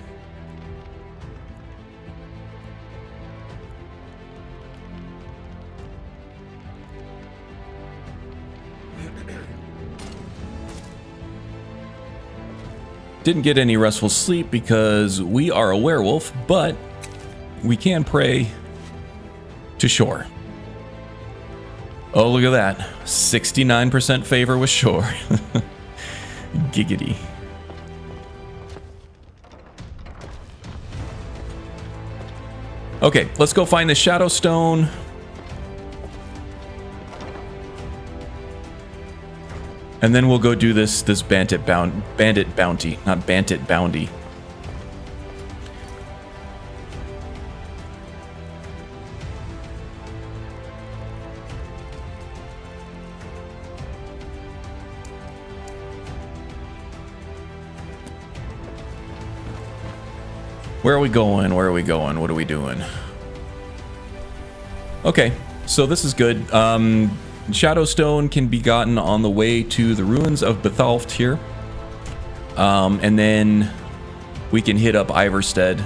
Didn't get any restful sleep because we are a werewolf, but we can pray to shore. Oh, look at that. 69% favor with shore. Giggity. Okay, let's go find the Shadowstone. And then we'll go do this bandit bounty, not bandit bounty. Where are we going? Where are we going? What are we doing? Okay, so this is good. Shadowstone can be gotten on the way to the ruins of Bethalft here. And then we can hit up Iverstead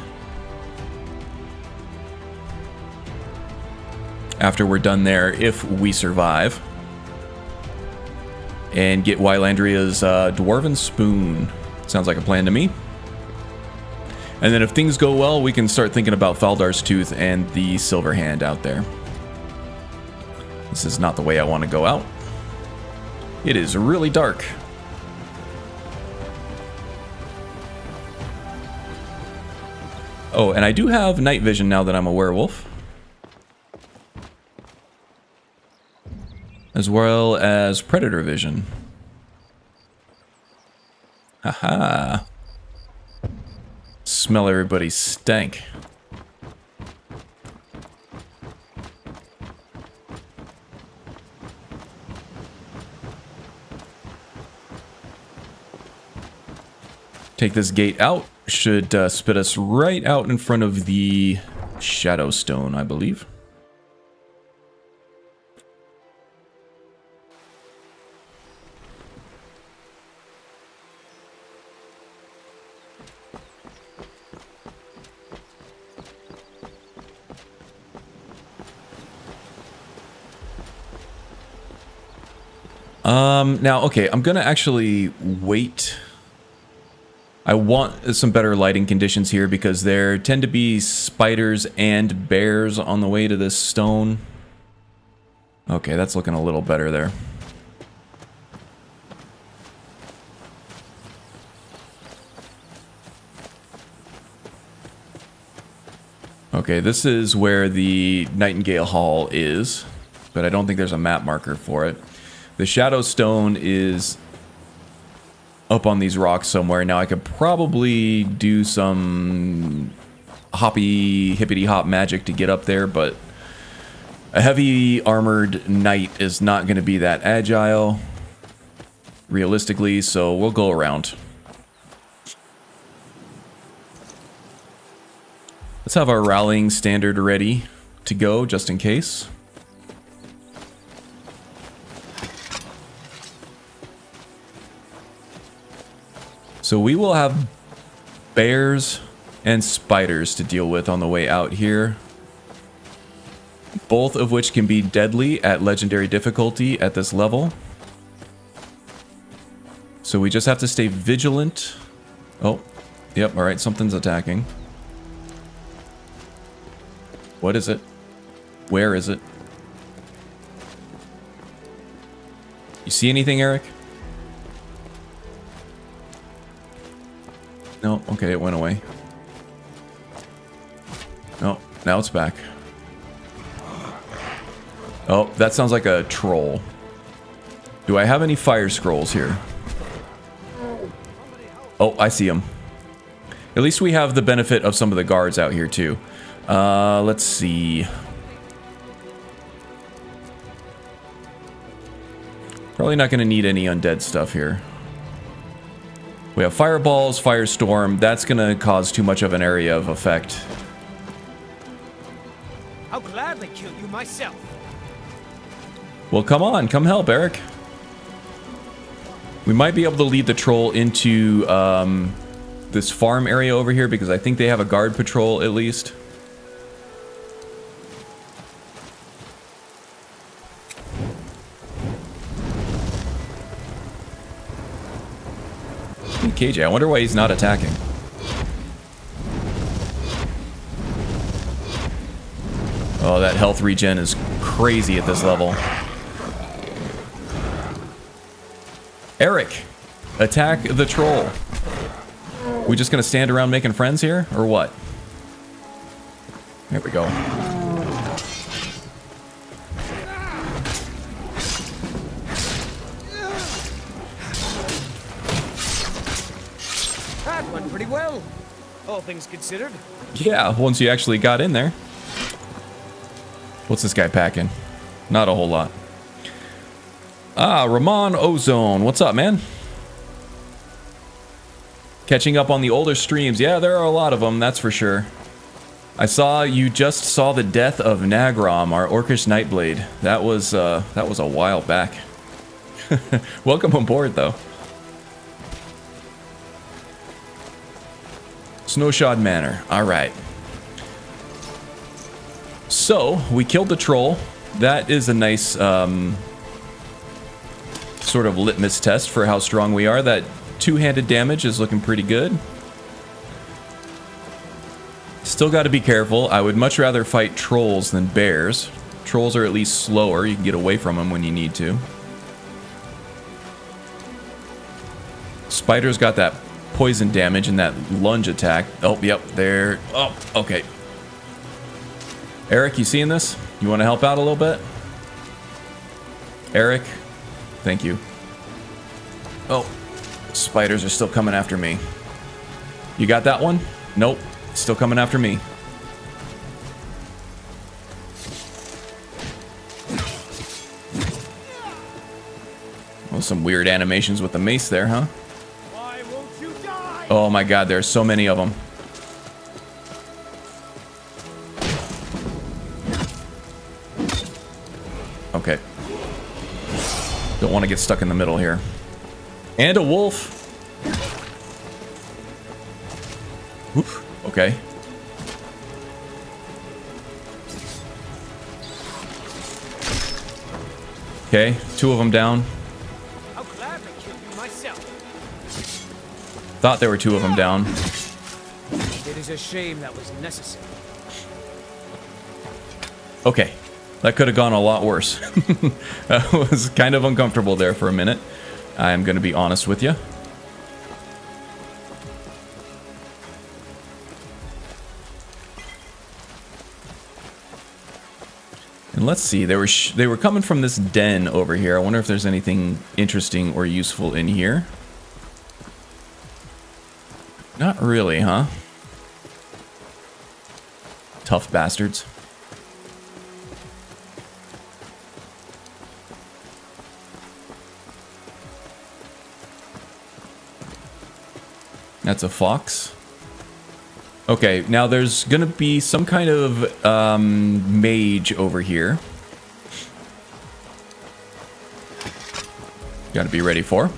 after we're done there, if we survive. And get Wylandria's Dwarven Spoon. Sounds like a plan to me. And then if things go well, we can start thinking about Faldar's Tooth and the Silver Hand out there. This is not the way I want to go out. It is really dark. Oh, and I do have night vision now that I'm a werewolf. As well as predator vision. Haha. Smell everybody's stank. Take this gate out. Should spit us right out in front of the Shadowstone, I believe. Now, okay, I'm gonna actually wait. I want some better lighting conditions here because there tend to be spiders and bears on the way to this stone. Okay, that's looking a little better there. Okay, this is where the Nightingale Hall is, but I don't think there's a map marker for it. The Shadowstone is up on these rocks somewhere. Now I could probably do some hippity hop magic to get up there, but a heavy armored knight is not going to be that agile, realistically, so we'll go around. Let's have our rallying standard ready to go, just in case. So we will have bears and spiders to deal with on the way out here. Both of which can be deadly at legendary difficulty at this level. So we just have to stay vigilant. Oh, yep, alright, something's attacking. What is it? Where is it? You see anything, Eric? No, okay, it went away. No, now it's back. Oh, that sounds like a troll. Do I have any fire scrolls here? Oh, I see them. At least we have the benefit of some of the guards out here too. Let's see. Probably not going to need any undead stuff here. We have fireballs, firestorm. That's going to cause too much of an area of effect. I'll gladly kill you myself. Well, come on, come help, Eric. We might be able to lead the troll into this farm area over here because I think they have a guard patrol at least. KJ, I wonder why he's not attacking. Oh, that health regen is crazy at this level. Eric, attack the troll. We just gonna stand around making friends here, or what? There we go. That went pretty well, all things considered. Yeah, once you actually got in there. What's this guy packing? Not a whole lot. Ah, Ramon Ozone. What's up, man? Catching up on the older streams. Yeah, there are a lot of them, that's for sure. I saw you just saw the death of Nagrom, our Orcish Nightblade. That was a while back. Welcome aboard, though. Snowshod Manor. All right. So, we killed the troll. That is a nice sort of litmus test for how strong we are. That two-handed damage is looking pretty good. Still got to be careful. I would much rather fight trolls than bears. Trolls are at least slower. You can get away from them when you need to. Spider's got that poison damage and that lunge attack. Oh, yep, there. Oh, okay. Eric, you seeing this? You want to help out a little bit? Eric, thank you. Oh, spiders are still coming after me. You got that one? Nope, still coming after me. Well, some weird animations with the mace there, huh? Oh my god, there's so many of them. Okay. Don't want to get stuck in the middle here. And a wolf. Oof. Okay. Okay, two of them down. Thought there were 2 of them down. It is a shame that was necessary. Okay, that could have gone a lot worse. I was kind of uncomfortable there for a minute. I'm going to be honest with you. And let's see, they were coming from this den over here. I wonder if there's anything interesting or useful in here. Not really, huh? Tough bastards. That's a fox. Okay, now there's gonna be some kind of mage over here. Gotta be ready for.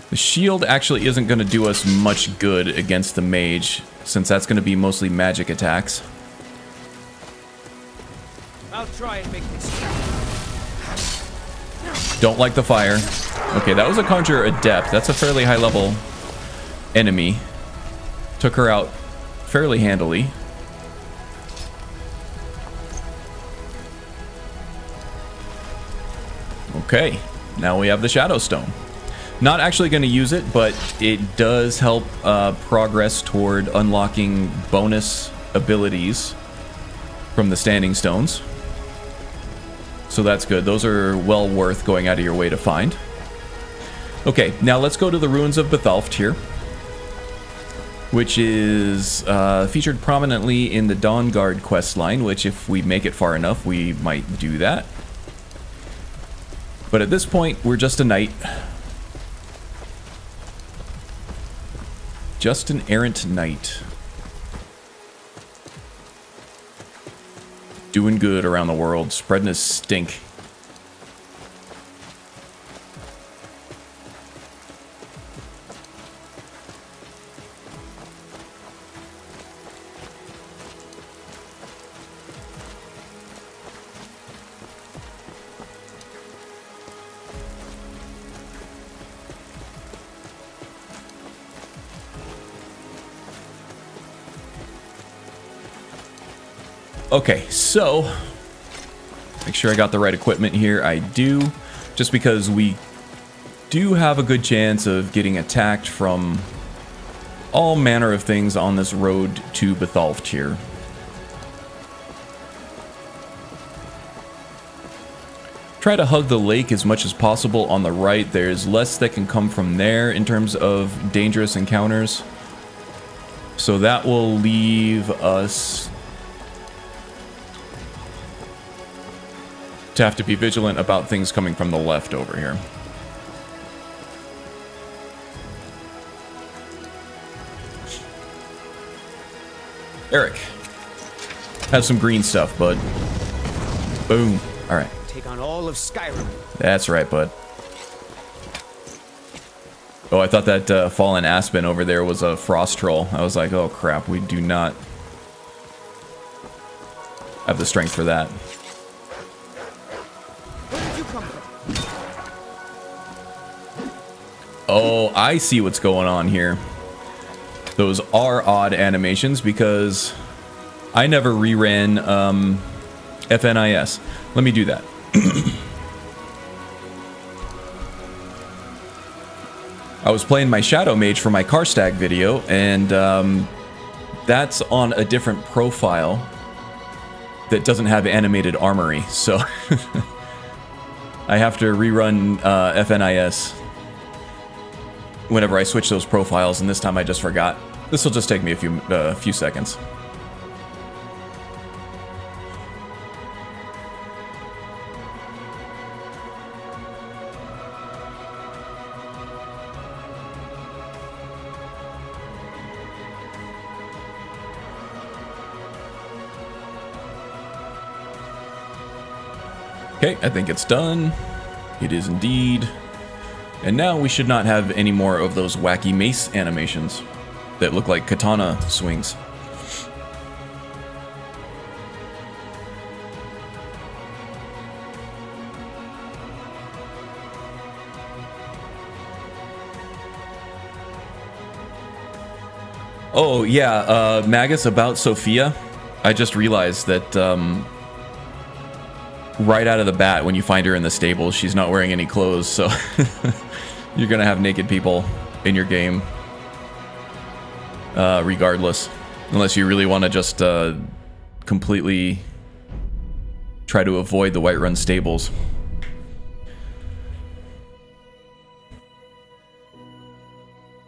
The shield actually isn't gonna do us much good against the mage, since that's gonna be mostly magic attacks. I'll try and make this. Don't like the fire. Okay, that was a Conjurer Adept. That's a fairly high level enemy. Took her out fairly handily. Okay, now we have the Shadowstone. Not actually going to use it, but it does help progress toward unlocking bonus abilities from the Standing Stones. So that's good. Those are well worth going out of your way to find. Okay, now let's go to the Ruins of Bethalft here, which is featured prominently in the Dawnguard questline, which if we make it far enough, we might do that. But at this point, we're just a knight. Just an errant knight. Doing good around the world, spreading his stink. Okay, so make sure I got the right equipment here. I do, just because we do have a good chance of getting attacked from all manner of things on this road to Bethalft here. Try to hug the lake as much as possible on the right. There's less that can come from there in terms of dangerous encounters. So that will leave us to have to be vigilant about things coming from the left over here. Eric, have some green stuff, bud. Boom. All right. Take on all of Skyrim. That's right, bud. Oh, I thought that fallen aspen over there was a frost troll. I was like, oh crap, we do not have the strength for that. Oh, I see what's going on here. Those are odd animations because I never reran FNIS. Let me do that. I was playing my Shadow Mage for my Karstag video, and that's on a different profile that doesn't have animated armory, so I have to rerun FNIS whenever I switch those profiles, and this time I just forgot. This will just take me a few seconds. Okay, I think it's done. It is indeed. And now we should not have any more of those wacky mace animations that look like katana swings. Oh, yeah, Magus, about Sophia. I just realized that right out of the bat, when you find her in the stable, she's not wearing any clothes, so you're gonna have naked people in your game. Regardless. Unless you really want to just completely try to avoid the Whiterun stables.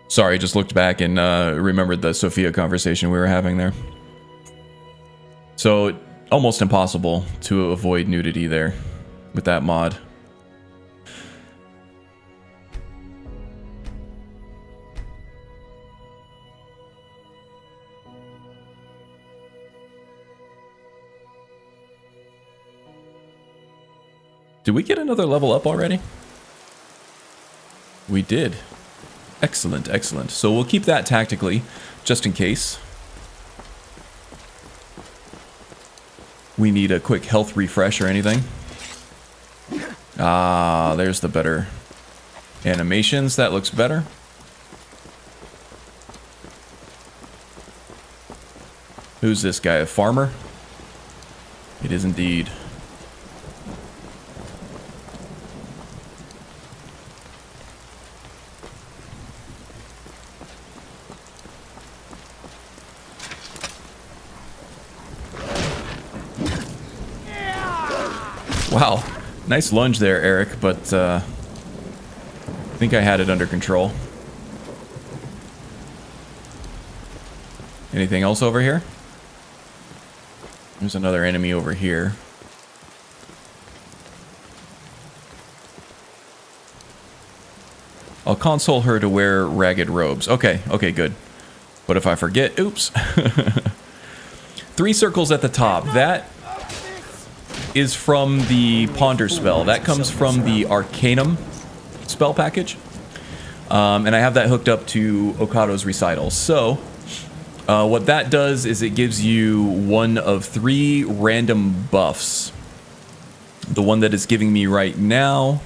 Sorry, just looked back and remembered the Sophia conversation we were having there. So, almost impossible to avoid nudity there with that mod. Did we get another level up already? We did. Excellent, excellent. So we'll keep that tactically, just in case. We need a quick health refresh or anything. Ah, there's the better animations. That looks better. Who's this guy? A farmer? It is indeed. Wow, nice lunge there, Eric, but I think I had it under control. Anything else over here? There's another enemy over here. I'll console her to wear ragged robes. Okay, okay, good. But if I forget, oops. 3 circles at the top. That is from the Ponder spell. That comes from the Arcanum spell package. And I have that hooked up to Okado's Recital. So, what that does is it gives you 1 of 3 random buffs. The one that it's giving me right now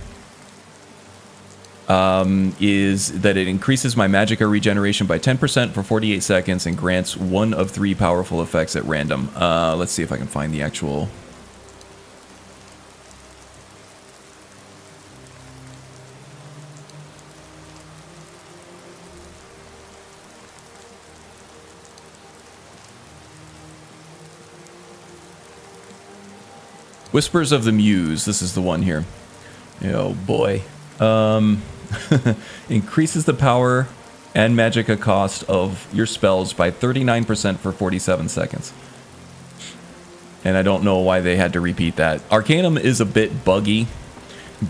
is that it increases my magicka regeneration by 10% for 48 seconds and grants 1 of 3 powerful effects at random. Let's see if I can find the actual... Whispers of the Muse. This is the one here. Oh boy. Increases the power and magicka cost of your spells by 39% for 47 seconds. And I don't know why they had to repeat that. Arcanum is a bit buggy,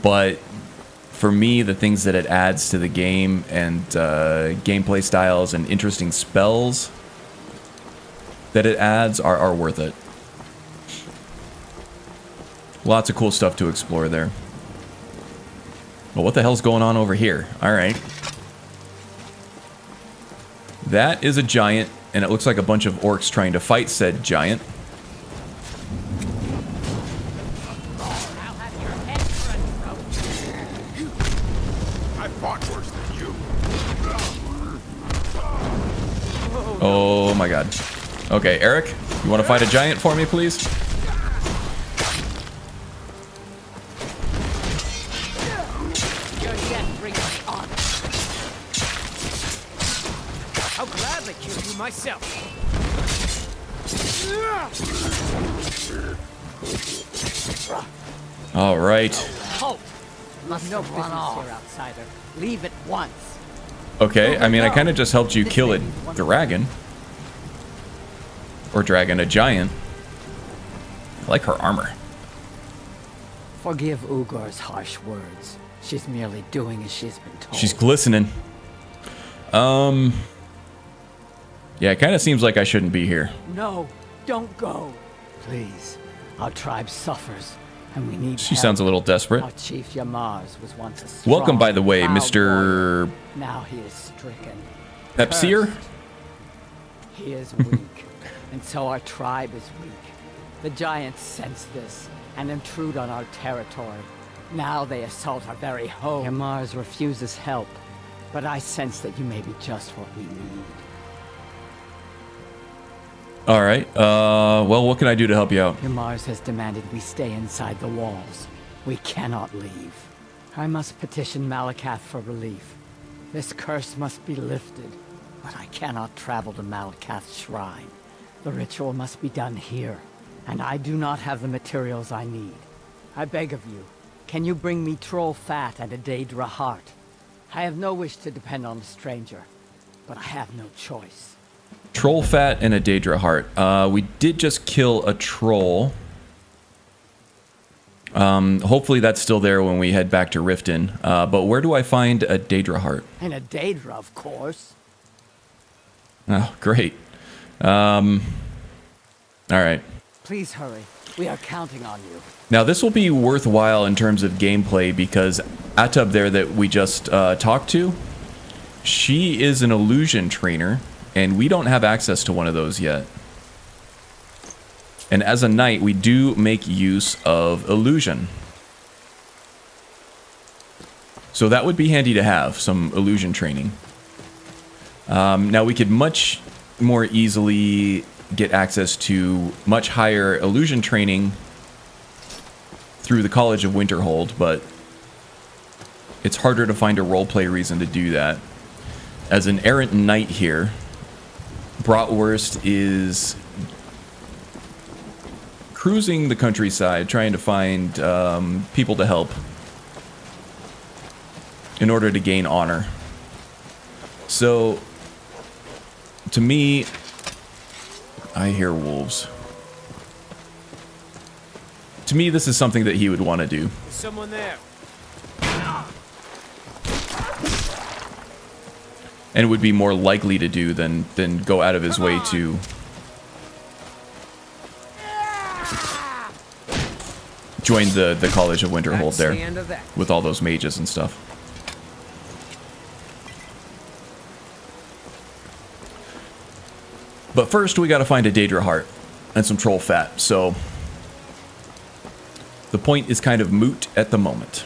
but for me, the things that it adds to the game and gameplay styles and interesting spells that it adds are worth it. Lots of cool stuff to explore there. Well, what the hell's going on over here? Alright. That is a giant, and it looks like a bunch of orcs trying to fight said giant. I fought worse than you. Oh my god. Okay, Eric, you want to fight a giant for me, please? Myself. All right. Halt! Must no business here, outsider. Leave at once. Okay, I mean, I kind of just helped you kill a dragon. Or dragon, a giant. I like her armor. Forgive Ugor's harsh words. She's merely doing as she's been told. She's glistening. Yeah, it kind of seems like I shouldn't be here. No, don't go. Please. Our tribe suffers, and we need She help. sounds a little desperate. Our chief Yamars was once a strong, Welcome, by the way, proud Mr. warrior. Now he is stricken. Pepsier? Cursed. He is weak, and so our tribe is weak. The giants sense this and intrude on our territory. Now they assault our very home. Yamars refuses help, but I sense that you may be just what we need. All right. Well, what can I do to help you out? Mars has demanded we stay inside the walls. We cannot leave. I must petition Malakath for relief. This curse must be lifted, but I cannot travel to Malakath's shrine. The ritual must be done here, and I do not have the materials I need. I beg of you, can you bring me troll fat and a Daedra heart? I have no wish to depend on a stranger, but I have no choice. Troll fat and a Daedra heart. We did just kill a troll. Hopefully that's still there when we head back to Riften. But where do I find a Daedra heart? And a Daedra, of course. Oh, great. All right. Please hurry. We are counting on you. Now this will be worthwhile in terms of gameplay because Atub there that we just talked to, she is an illusion trainer, and we don't have access to one of those yet. And as a knight, we do make use of illusion. So that would be handy to have, some illusion training. Now we could much more easily get access to much higher illusion training through the College of Winterhold, but it's harder to find a roleplay reason to do that. As an errant knight here, Bratwurst is cruising the countryside, trying to find people to help in order to gain honor. So, to me, I hear wolves. To me, this is something that he would want to do. Is someone there? And would be more likely to do than go out of his way to join the College of Winterhold there with all those mages and stuff. But first, we got to find a Daedra heart and some troll fat. So the point is kind of moot at the moment.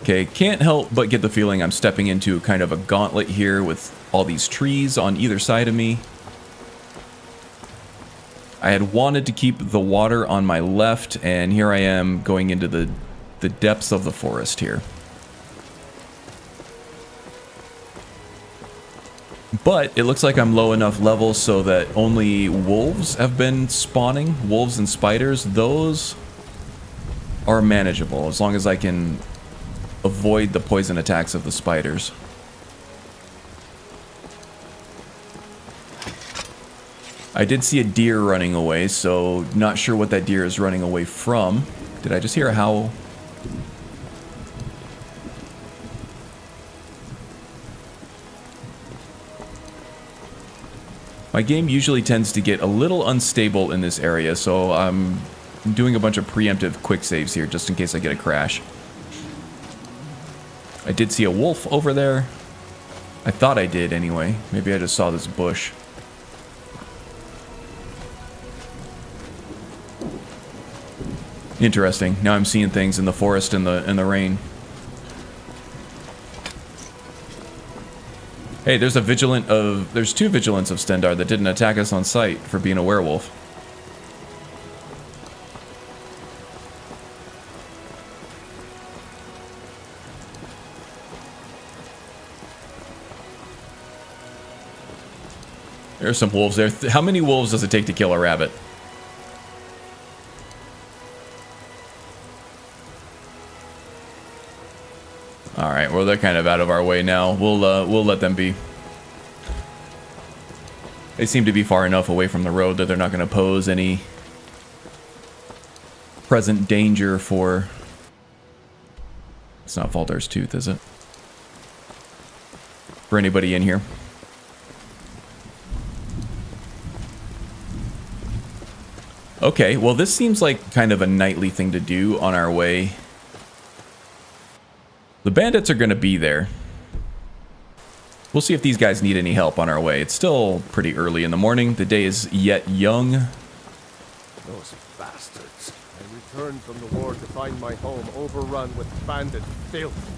Okay, can't help but get the feeling I'm stepping into kind of a gauntlet here with all these trees on either side of me. I had wanted to keep the water on my left, and here I am going into the depths of the forest here. But it looks like I'm low enough level so that only wolves have been spawning. Wolves and spiders, those are manageable as long as I can avoid the poison attacks of the spiders. I did see a deer running away, so not sure what that deer is running away from. Did I just hear a howl? My game usually tends to get a little unstable in this area, so I'm doing a bunch of preemptive quick saves here just in case I get a crash. I did see a wolf over there. I thought I did anyway. Maybe I just saw this bush. Interesting. Now I'm seeing things in the forest in the rain. Hey, there's two vigilants of Stendar that didn't attack us on sight for being a werewolf. There's some wolves there. How many wolves does it take to kill a rabbit? All right, well, they're kind of out of our way now. We'll let them be. They seem to be far enough away from the road that they're not going to pose any present danger for... It's not Valdar's Tooth, is it? For anybody in here. Okay, well, this seems like kind of a nightly thing to do on our way. The bandits are going to be there. We'll see if these guys need any help on our way. It's still pretty early in the morning. The day is yet young. Those bastards. I returned from the war to find my home overrun with bandit filth.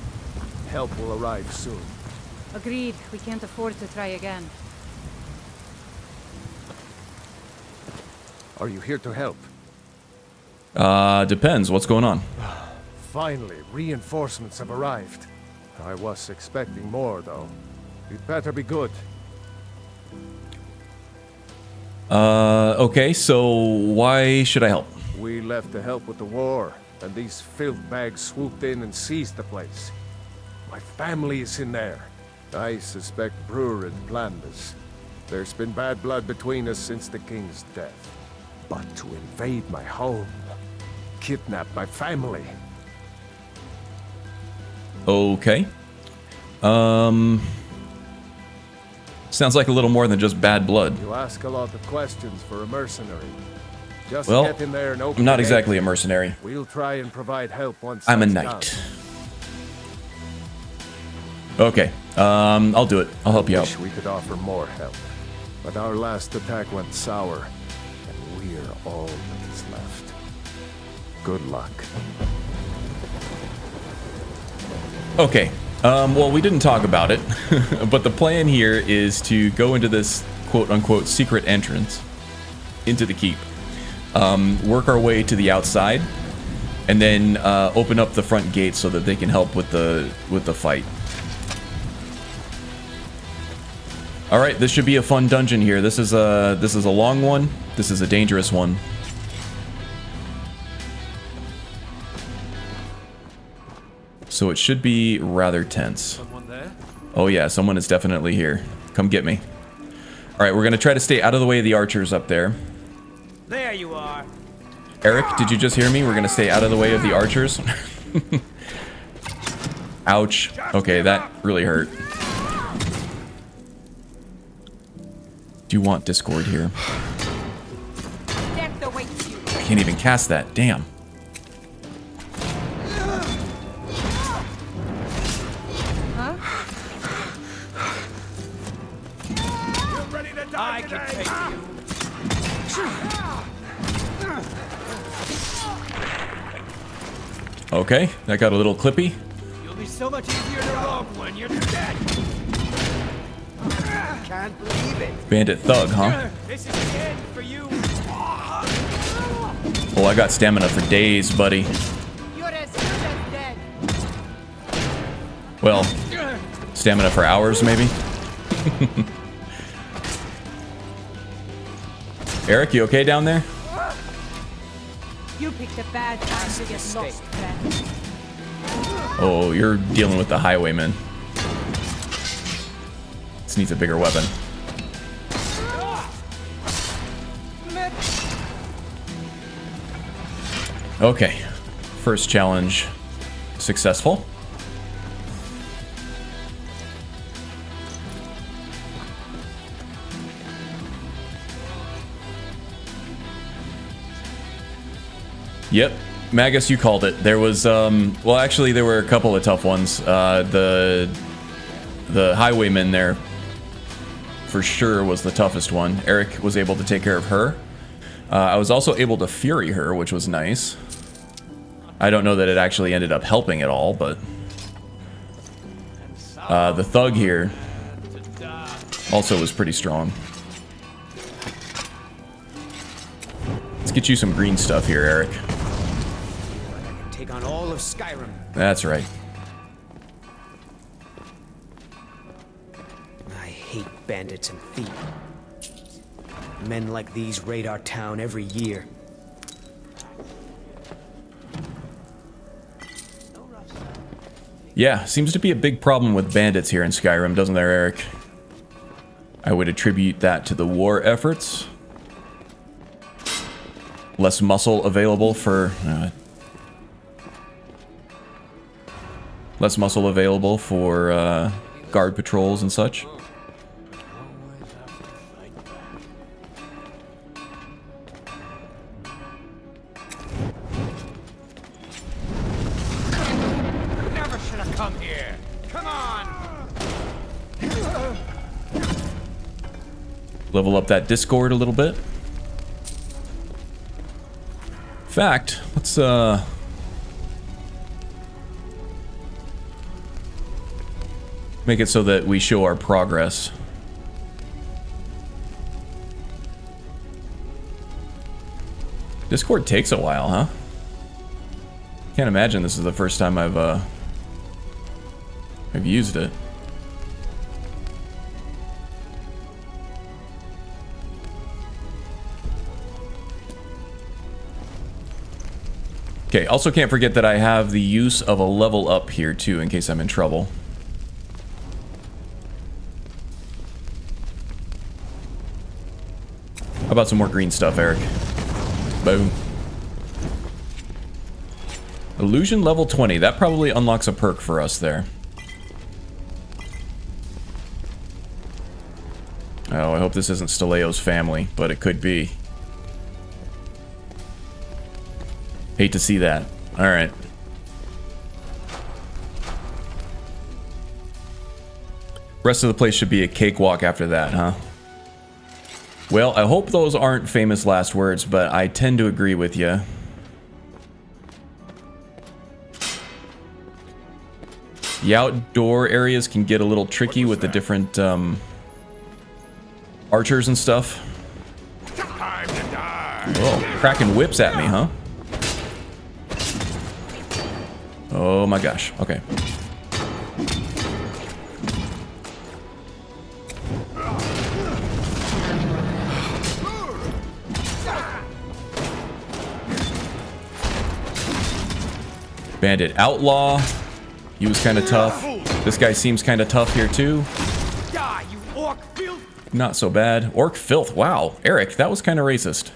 Help will arrive soon. Agreed. We can't afford to try again. Are you here to help? Depends. What's going on? Finally, reinforcements have arrived. I was expecting more, though. You'd better be good. Okay, so why should I help? We left to help with the war, and these filth bags swooped in and seized the place. My family is in there. I suspect Brewer planned this. There's been bad blood between us since the king's death. But to invade my home, kidnap my family. Okay. Sounds like a little more than just bad blood. You ask a lot of questions for a mercenary. Just Well, get in there and open I'm not the exactly gate. a mercenary. We'll try and provide help once I'm a that's knight. done. Okay, I'll do it. I'll help you out. Wish we could offer more help, but our last attack went sour, and we're all that is left. Good luck. Okay, well, we didn't talk about it, but the plan here is to go into this quote-unquote secret entrance into the keep, work our way to the outside, and then open up the front gate so that they can help with the fight. All right, this should be a fun dungeon here. This is a long one. This is a dangerous one. So it should be rather tense. Someone there? Oh yeah, someone is definitely here. Come get me. All right, we're gonna try to stay out of the way of the archers up there. There you are. Eric, did you just hear me? We're gonna stay out of the way of the archers. Ouch. Okay, that really hurt. Do you want Discord here? I can't even cast that. Damn. I can take you. Okay, that got a little clippy. You'll be so much easier to rob when you're dead. Can't believe it. Bandit thug, huh? This is the end for you. Well, I got stamina for days, buddy. You're as good as dead. Well, stamina for hours, maybe? Eric, you okay down there? You picked a bad time to get lost, friend. Oh, you're dealing with the highwayman. This needs a bigger weapon. Okay, first challenge successful. Yep, Magus, you called it. There was, well, actually, there were a couple of tough ones. The highwayman there, for sure, was the toughest one. Eric was able to take care of her. I was also able to fury her, which was nice. I don't know that it actually ended up helping at all, but... the thug here also was pretty strong. Let's get you some green stuff here, Eric. Take on all of Skyrim. That's right. I hate bandits and thieves. Men like these raid our town every year. Yeah, seems to be a big problem with bandits here in Skyrim, doesn't there, Eric? I would attribute that to the war efforts. Less muscle available for... less muscle available for guard patrols and such. Never should have come here. Come on. Level up that Discord a little bit. In fact, let's Make it so that we show our progress. Discord takes a while, huh? Can't imagine this is the first time I've used it. Okay, also can't forget that I have the use of a level up here too, in case I'm in trouble. How about some more green stuff, Eric? Boom. Illusion level 20. That probably unlocks a perk for us there. Oh, I hope this isn't Staleo's family, but it could be. Hate to see that. Alright. Rest of the place should be a cakewalk after that, huh? Well, I hope those aren't famous last words, but I tend to agree with you. The outdoor areas can get a little tricky with the different archers and stuff. Oh, cracking whips at me, huh? Oh my gosh. Okay. Bandit Outlaw. He was kind of tough. This guy seems kind of tough here too. Not so bad. Orc Filth. Wow. Eric, that was kind of racist.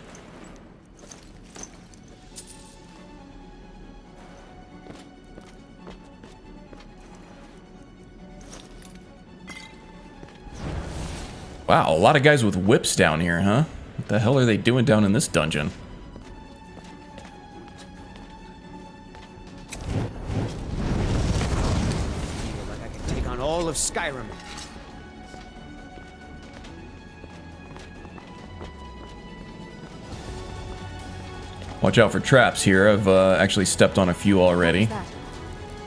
Wow, a lot of guys with whips down here, huh? What the hell are they doing down in this dungeon? Like I can take on all of Skyrim. Watch out for traps here. I've actually stepped on a few already.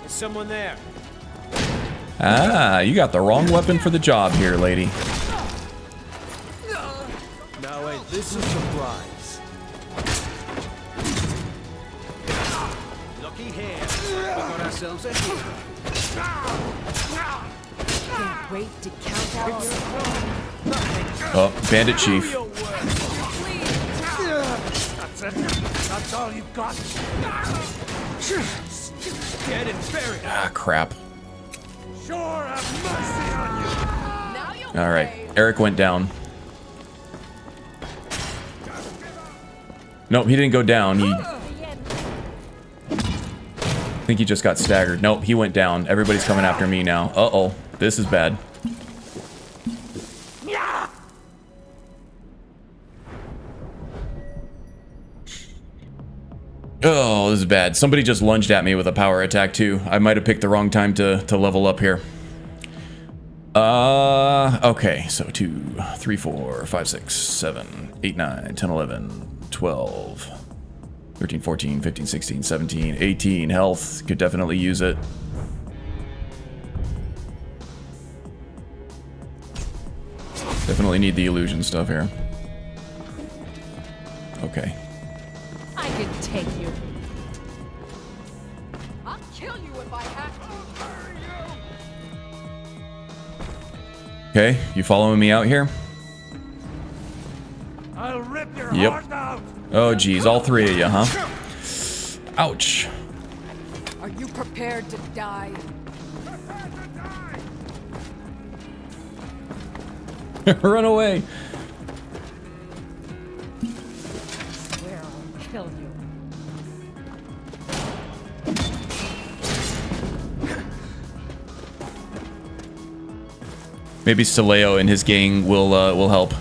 Is someone there? Ah, you got the wrong weapon for the job here, lady. Now wait, this is a surprise. Looky here. We got ourselves a hero. Can't wait to count out your Oh, Bandit Chief. That's it. That's all you've got. Dead and buried. Ah, crap. Sure have mercy on you. All right, Eric went down. Nope, he didn't go down. I think he just got staggered. Nope, he went down. Everybody's coming after me now. Uh-oh, this is bad. Oh, this is bad. Somebody just lunged at me with a power attack too. I might have picked the wrong time to level up here. Okay, so 2, 3, 4, 5, 6, 7, 8, 9, 10, 11, 12, 13, 14, 15, 16, 17, 18. Health, could definitely use it. Definitely need the illusion stuff here. Okay. I could take you. I'll kill you if I have to. Okay, you following me out here? I'll rip your Yep. heart out. Oh geez, all three of you, huh? Ouch. Are you prepared to die? Run away. Swear I'll kill you. Maybe Staleo and his gang will help.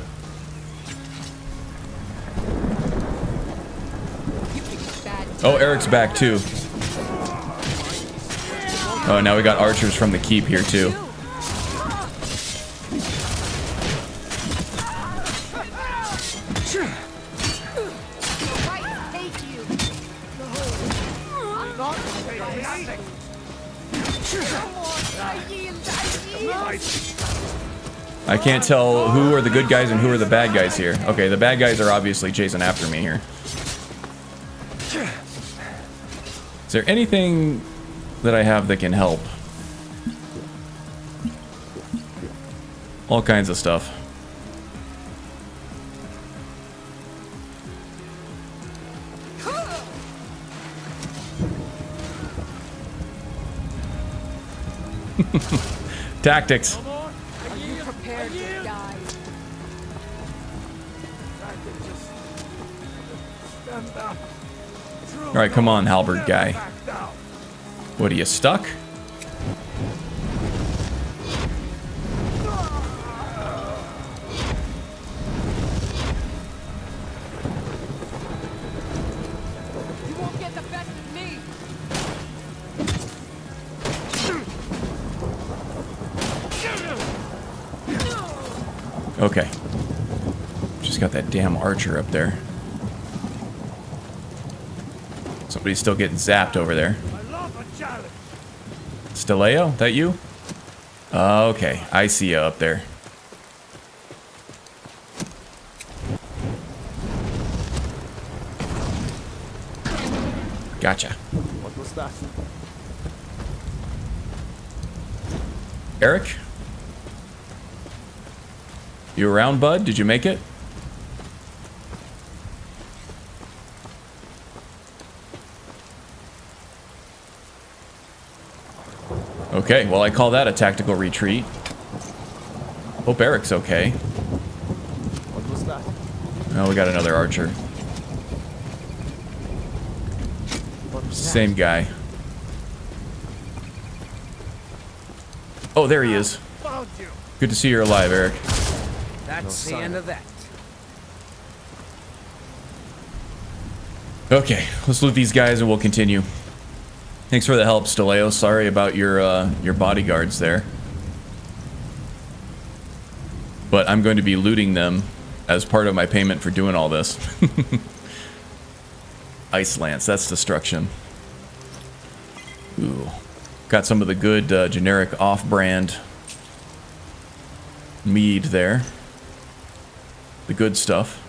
Oh, Eric's back too. Oh, now we got archers from the keep here too. I can't tell who are the good guys and who are the bad guys here. Okay, the bad guys are obviously chasing after me here. Is there anything that I have that can help? All kinds of stuff. Tactics. Are you prepared to die? Alright, come on, halberd guy. What, are you stuck? You won't get the best of me. Okay. Just got that damn archer up there. Somebody's still getting zapped over there. Steleo, that you? Okay, I see you up there. Gotcha. What was that? Eric? You around, bud? Did you make it? Okay, well I call that a tactical retreat. Hope Eric's okay. What was that? Oh, we got another archer. Same guy. Oh, there he is. Good to see you're alive, Eric. That's the end of that. Okay, let's loot these guys and we'll continue. Thanks for the help, Steleo. Sorry about your bodyguards there. But I'm going to be looting them as part of my payment for doing all this. Ice Lance, that's destruction. Ooh. Got some of the good generic off-brand mead there. The good stuff.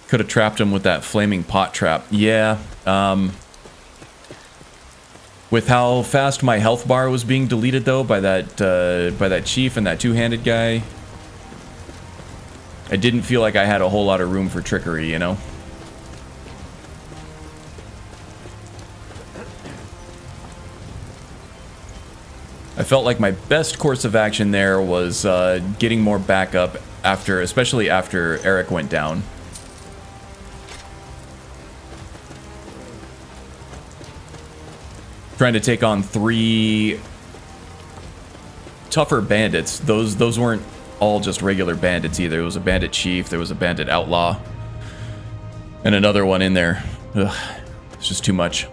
Could have trapped him with that flaming pot trap. Yeah. With how fast my health bar was being deleted, though, by that chief and that two-handed guy, I didn't feel like I had a whole lot of room for trickery, you know? I felt like my best course of action there was getting more backup after, especially after Eric went down. Trying to take on 3 tougher bandits. Those weren't all just regular bandits either. It was a bandit chief, there was a bandit outlaw, and another one in there. Ugh, it's just too much.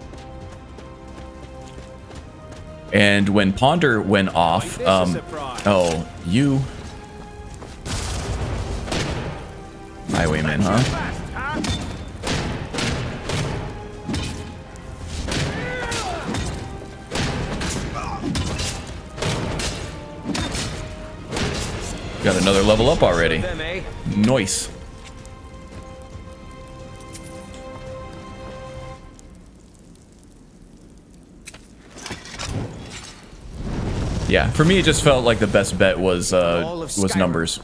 And when Ponder went off, oh, you highwayman, huh? Got another level up already. Nice. Yeah, for me it just felt like the best bet was numbers.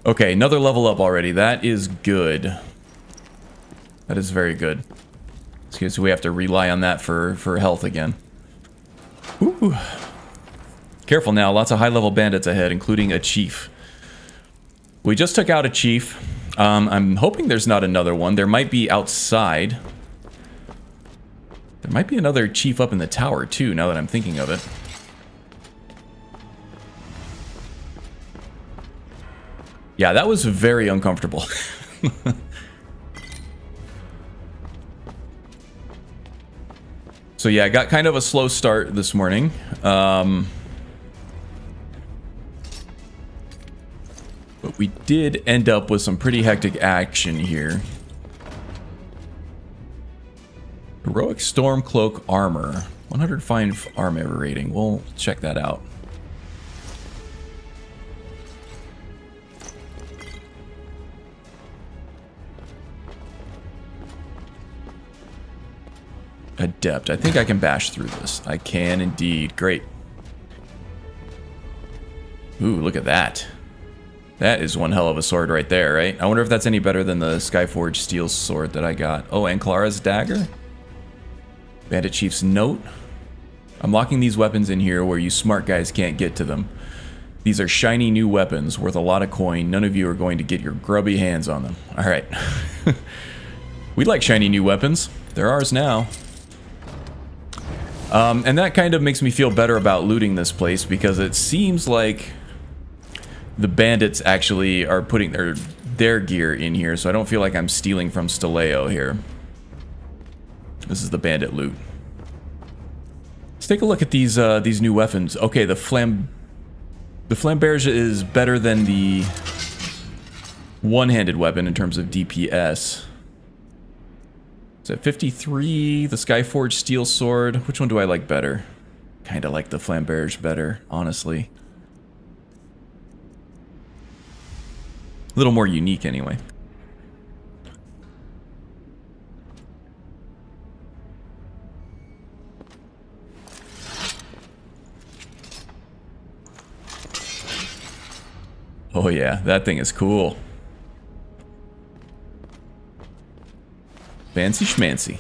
Okay, another level up already. That is good. That is very good. So we have to rely on that for health again. Ooh. Careful now, lots of high-level bandits ahead, including a chief. We just took out a chief. I'm hoping there's not another one. There might be outside. There might be another chief up in the tower, too, now that I'm thinking of it. Yeah, that was very uncomfortable. So yeah, I got kind of a slow start this morning. we did end up with some pretty hectic action here. Heroic Stormcloak Armor. 105 armor rating. We'll check that out. Adept. I think I can bash through this. I can indeed. Great. Ooh, look at that. That is one hell of a sword right there, right? I wonder if that's any better than the Skyforged steel sword that I got. Oh, and Clara's dagger? Bandit Chief's note. I'm locking these weapons in here where you smart guys can't get to them. These are shiny new weapons worth a lot of coin. None of you are going to get your grubby hands on them. Alright. We like shiny new weapons. They're ours now. And that kind of makes me feel better about looting this place because it seems like the bandits actually are putting their gear in here, so I don't feel like I'm stealing from Steleo here. This is the bandit loot. Let's take a look at these new weapons. Okay, the Flamberge is better than the one-handed weapon in terms of DPS. It's at 53, the Skyforged steel sword. Which one do I like better? Kinda like the Flamberge better, honestly. A little more unique anyway. Oh yeah, that thing is cool. Fancy schmancy.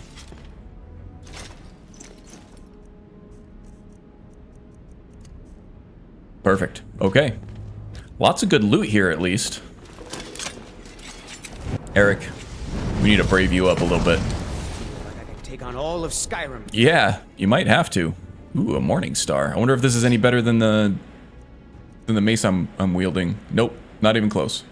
Perfect. Okay. Lots of good loot here, at least. Eric, we need to brave you up a little bit. Like I can take on all of Skyrim. Yeah, you might have to. Ooh, a Morning Star. I wonder if this is any better than the mace I'm wielding. Nope, not even close.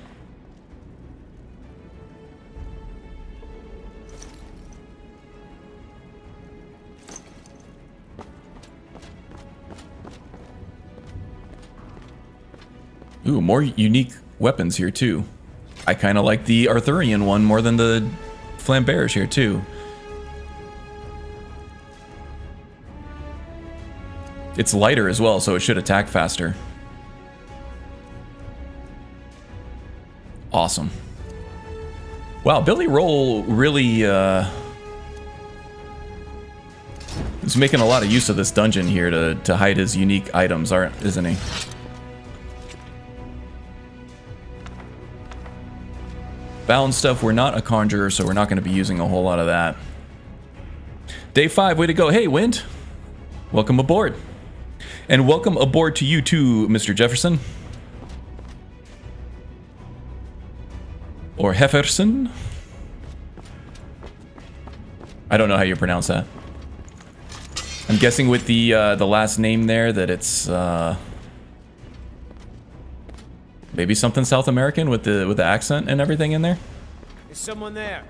Ooh, more unique weapons here too. I kind of like the Arthurian one more than the Flamberge here too. It's lighter as well, so it should attack faster. Awesome. Wow, Billy Roll really is making a lot of use of this dungeon here to hide his unique items, isn't he? Bound stuff, we're not a conjurer, so we're not going to be using a whole lot of that. Day 5, way to go. Hey, Wind. Welcome aboard. And welcome aboard to you too, Mr. Jefferson. Or Hefferson. I don't know how you pronounce that. I'm guessing with the last name there that it's maybe something South American with the accent and everything in there. Is someone there?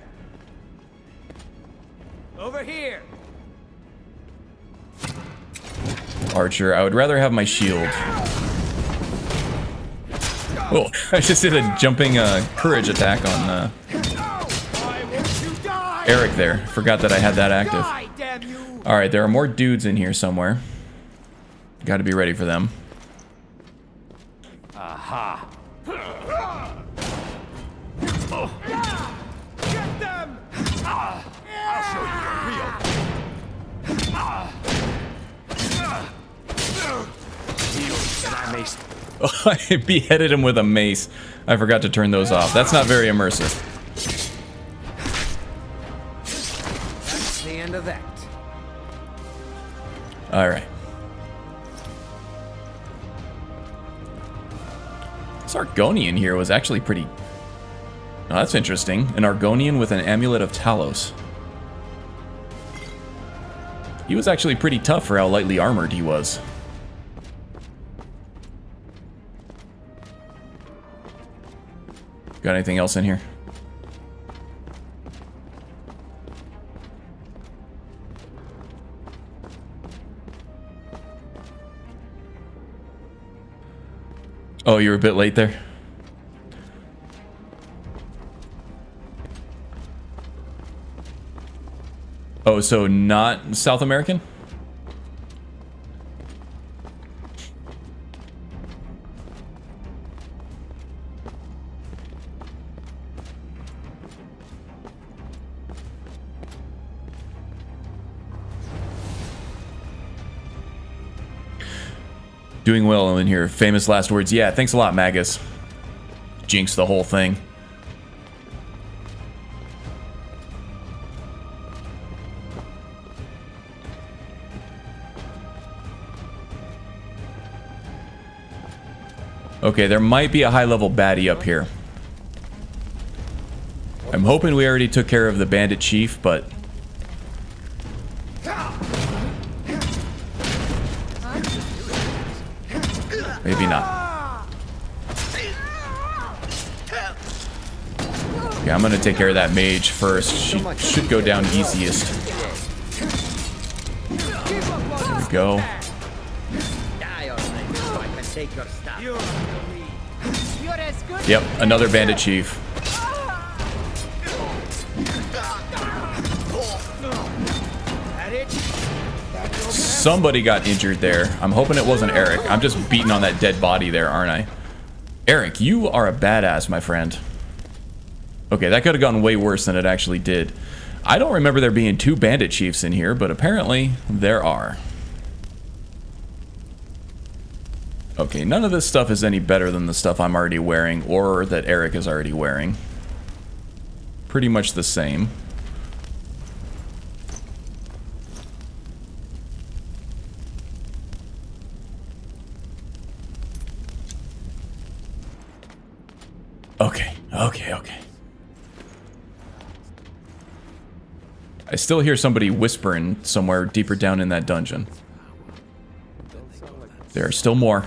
Over here. Archer, I would rather have my shield. Oh, I just did a jumping courage attack on Eric there. Forgot that I had that active. Alright, there are more dudes in here somewhere. Gotta be ready for them. Aha. Get them! I'll show you the real. Oh, I beheaded him with a mace. I forgot to turn those off. That's not very immersive. That's the end of that. Alright. This Argonian here was actually pretty... Oh, that's interesting. An Argonian with an Amulet of Talos. He was actually pretty tough for how lightly armored he was. Got anything else in here? Oh, you were a bit late there? Oh, so not South American? Doing well in here. Famous last words. Yeah, thanks a lot, Magus. Jinx the whole thing. Okay, there might be a high-level baddie up here. I'm hoping we already took care of the bandit chief, but... maybe not. Okay, I'm gonna take care of that mage first. She should go down easiest. There we go. Yep, another bandit chief. Somebody got injured there. I'm hoping it wasn't Eric. I'm just beating on that dead body there, aren't I? Eric, you are a badass, my friend. Okay, that could have gotten way worse than it actually did. I don't remember there being 2 bandit chiefs in here, but apparently there are. Okay, none of this stuff is any better than the stuff I'm already wearing or that Eric is already wearing. Pretty much the same. Okay. I still hear somebody whispering somewhere deeper down in that dungeon. There are still more.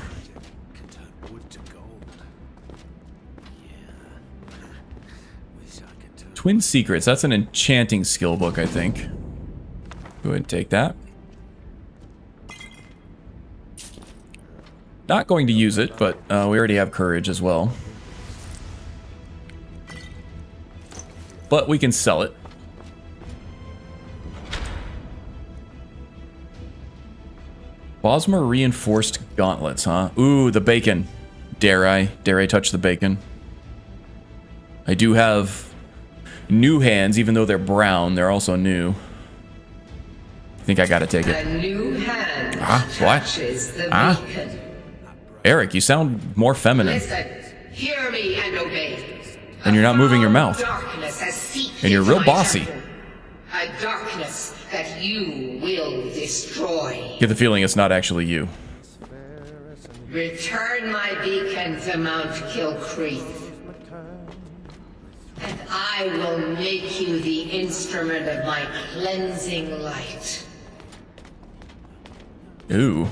Twin Secrets. That's an enchanting skill book, I think. Go ahead and take that. Not going to use it, but we already have courage as well. But we can sell it. Bosmer reinforced gauntlets, huh? Ooh, the bacon. Dare I touch the bacon? I do have new hands, even though they're brown. They're also new. I think I gotta take it. A new hand What? touches the beacon. Eric, you sound more feminine. Listen, hear me and obey. And you're not moving your mouth. Darkness has seeped And you're into real my bossy. temple. A darkness that you will destroy. Get the feeling it's not actually you. Return my beacon to Mount Kilcreath, and I will make you the instrument of my cleansing light. Ooh.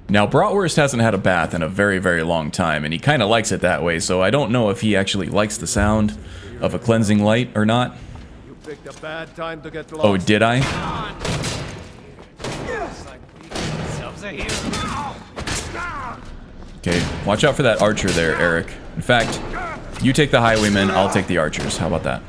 Now, Bratwurst hasn't had a bath in a very, very long time, and he kind of likes it that way, so I don't know if he actually likes the sound of a cleansing light or not. You picked a bad time to get lost. Oh, did I? Okay, watch out for that archer there, Eric. In fact, you take the highwaymen, I'll take the archers. How about that?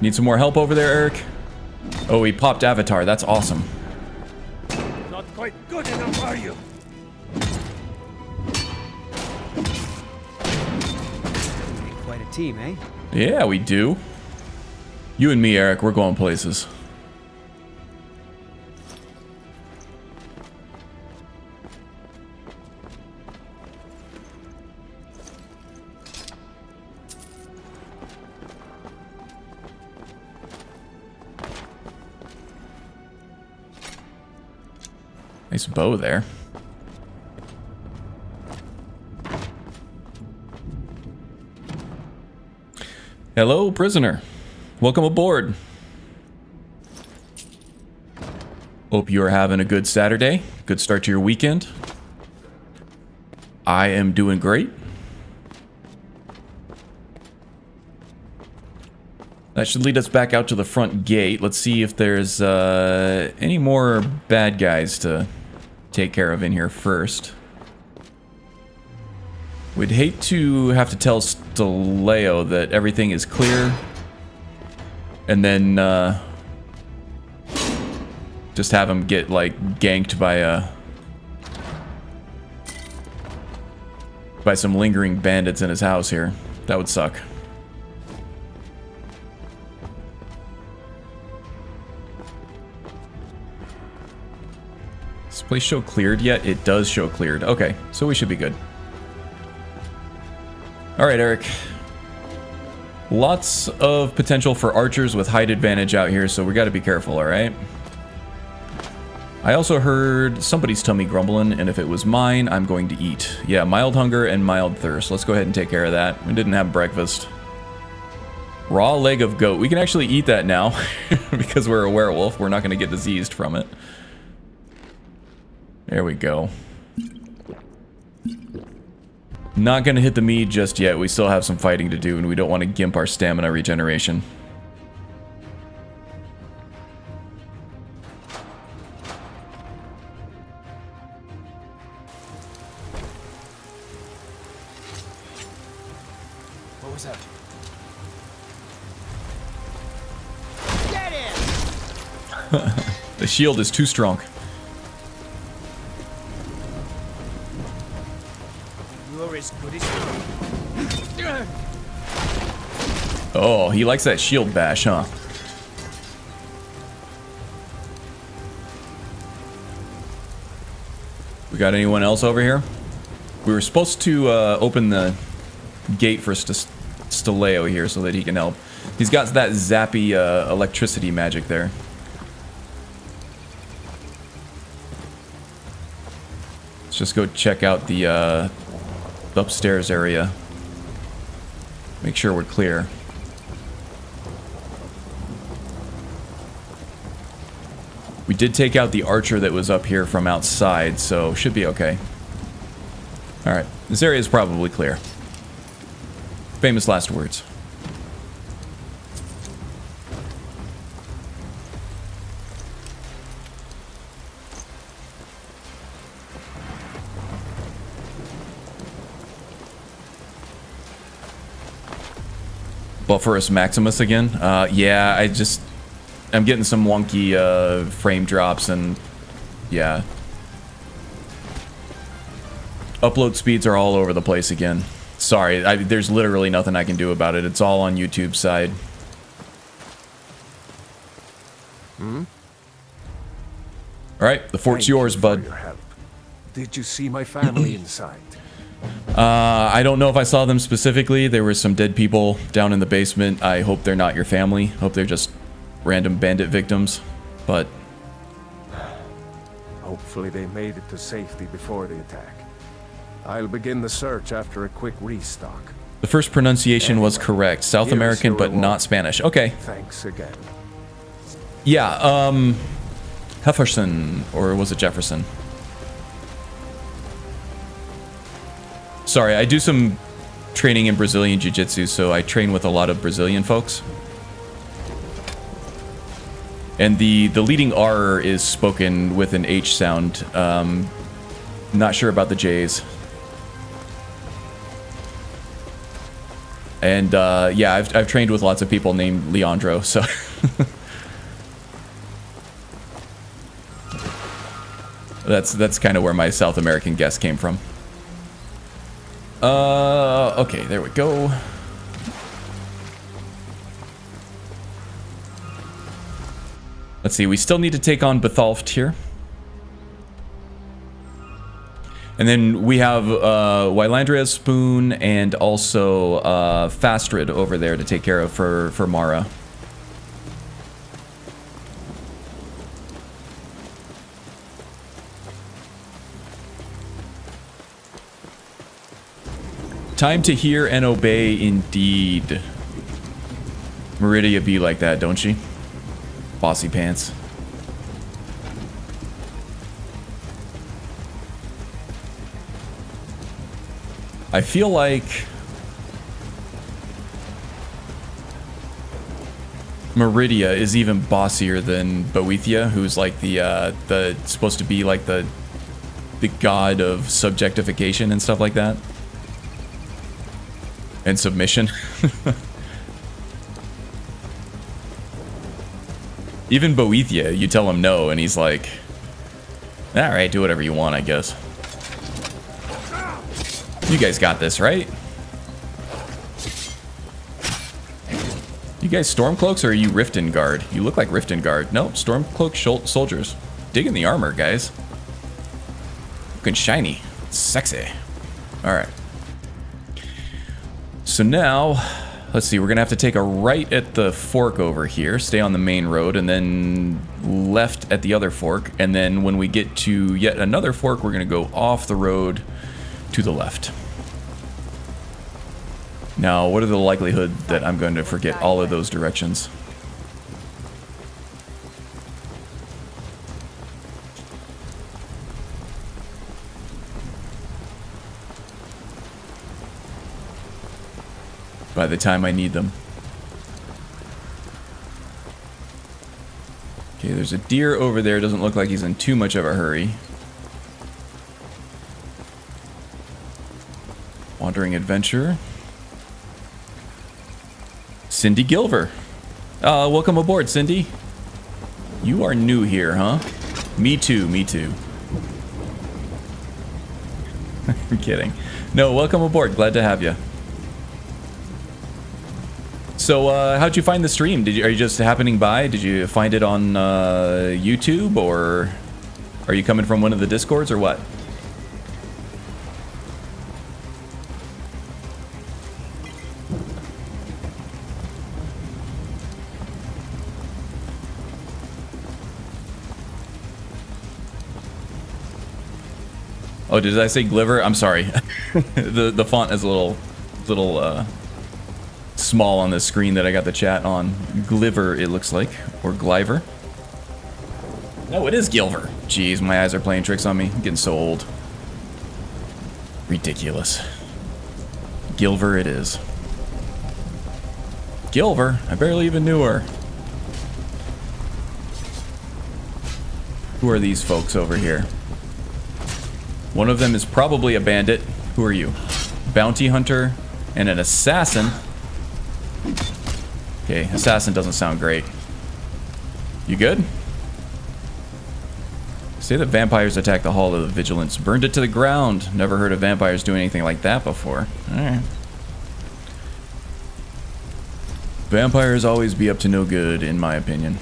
Need some more help over there, Eric? Oh, he popped Avatar. That's awesome. Not quite good enough, are you? Quite a team, eh? Yeah, we do. You and me, Eric, we're going places. Nice bow there. Hello, prisoner. Welcome aboard. Hope you are having a good Saturday. Good start to your weekend. I am doing great. That should lead us back out to the front gate. Let's see if there's any more bad guys to take care of in here first. We'd hate to have to tell Staleo that everything is clear. And then just have him get, like, ganked by some lingering bandits in his house here. That would suck. Does this place show cleared yet? It does show cleared. Okay, so we should be good. Alright, Eric. Lots of potential for archers with height advantage out here, so we gotta be careful, alright? I also heard somebody's tummy grumbling, and if it was mine, I'm going to eat. Yeah, mild hunger and mild thirst. Let's go ahead and take care of that. We didn't have breakfast. Raw leg of goat. We can actually eat that now, because we're a werewolf. We're not going to get diseased from it. There we go. Not going to hit the meat just yet. We still have some fighting to do, and we don't want to gimp our stamina regeneration. What was that? Get him! The shield is too strong. You're as good as Oh, he likes that shield bash, huh? We got anyone else over here? We were supposed to open the gate for Staleo here so that he can help. He's got that zappy electricity magic there. Let's just go check out the upstairs area. Make sure we're clear. We did take out the archer that was up here from outside, so should be okay. Alright, this area is probably clear. Famous last words. Bufferus Maximus again? Yeah, I'm getting some wonky frame drops and yeah. Upload speeds are all over the place again. Sorry, there's literally nothing I can do about it. It's all on YouTube's side. Hmm? Alright, the fort's yours, bud. Did you see my family inside? I don't know if I saw them specifically. There were some dead people down in the basement. I hope they're not your family. Hope they're just random bandit victims. But hopefully they made it to safety before the attack. I'll begin the search after a quick restock. the first pronunciation was correct. South American, but not Spanish. Okay. Thanks again. Yeah, Hefferson, or was it Jefferson? Sorry, I do some training in Brazilian Jiu-Jitsu, so I train with a lot of Brazilian folks. And the leading R is spoken with an H sound. Not sure about the J's. And yeah, I've trained with lots of people named Leandro, so... That's kind of where my South American guess came from. Okay, there we go. Let's see, we still need to take on Bethalft here. And then we have Wylandria's Spoon and also Fastrid over there to take care of for Mara. Time to hear and obey indeed. Meridia be like that, don't she? Bossy pants. I feel like Meridia is even bossier than Boethia, who's like the supposed to be like the god of subjectification and stuff like that. And submission. Even Boethia, you tell him no, and he's like, alright, do whatever you want, I guess. You guys got this, right? You guys Stormcloaks or are you Riften Guard? You look like Riften Guard. Nope, Stormcloak soldiers. Digging the armor, guys. Looking shiny. Sexy. Alright. So now, let's see, we're gonna have to take a right at the fork over here, stay on the main road, and then left at the other fork, and then when we get to yet another fork, we're gonna go off the road to the left. Now, what are the likelihood that I'm going to forget all of those directions? By the time I need them. Okay, there's a deer over there. Doesn't look like he's in too much of a hurry. Wandering adventurer. Cindy Gilver. Welcome aboard, Cindy. You are new here, huh? Me too, me too. I'm kidding. No, welcome aboard. Glad to have you. So, how'd you find the stream? Are you just happening by? Did you find it on YouTube, or are you coming from one of the Discords, or what? Oh, did I say Gliver? I'm sorry. the font is a little small on the screen that I got the chat on. Gliver, it looks like, or Gliver. No, it is Gilver. Jeez, my eyes are playing tricks on me. I'm getting so old. Ridiculous. Gilver it is. Gilver? I barely even knew her. Who are these folks over here? One of them is probably a bandit. Who are you? Bounty hunter and an assassin. Okay, assassin doesn't sound great. You good? Say that vampires attack the Hall of the Vigilance. Burned it to the ground. Never heard of vampires doing anything like that before. Alright. Vampires always be up to no good, in my opinion.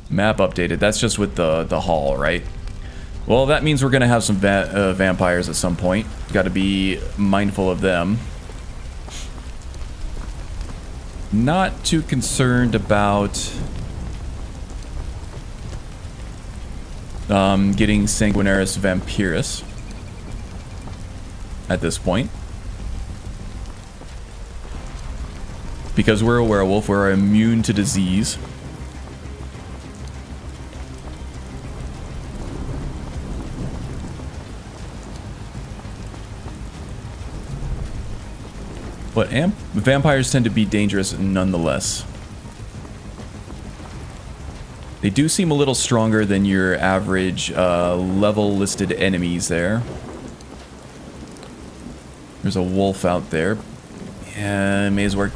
Map updated. That's just with the hall, right? Well, that means we're going to have some vampires at some point. Got to be mindful of them. Not too concerned about getting Sanguinaris Vampirus at this point. Because we're a werewolf, we're immune to disease. But vampires tend to be dangerous nonetheless. They do seem a little stronger than your average level listed enemies there. There's a wolf out there. Yeah, may as well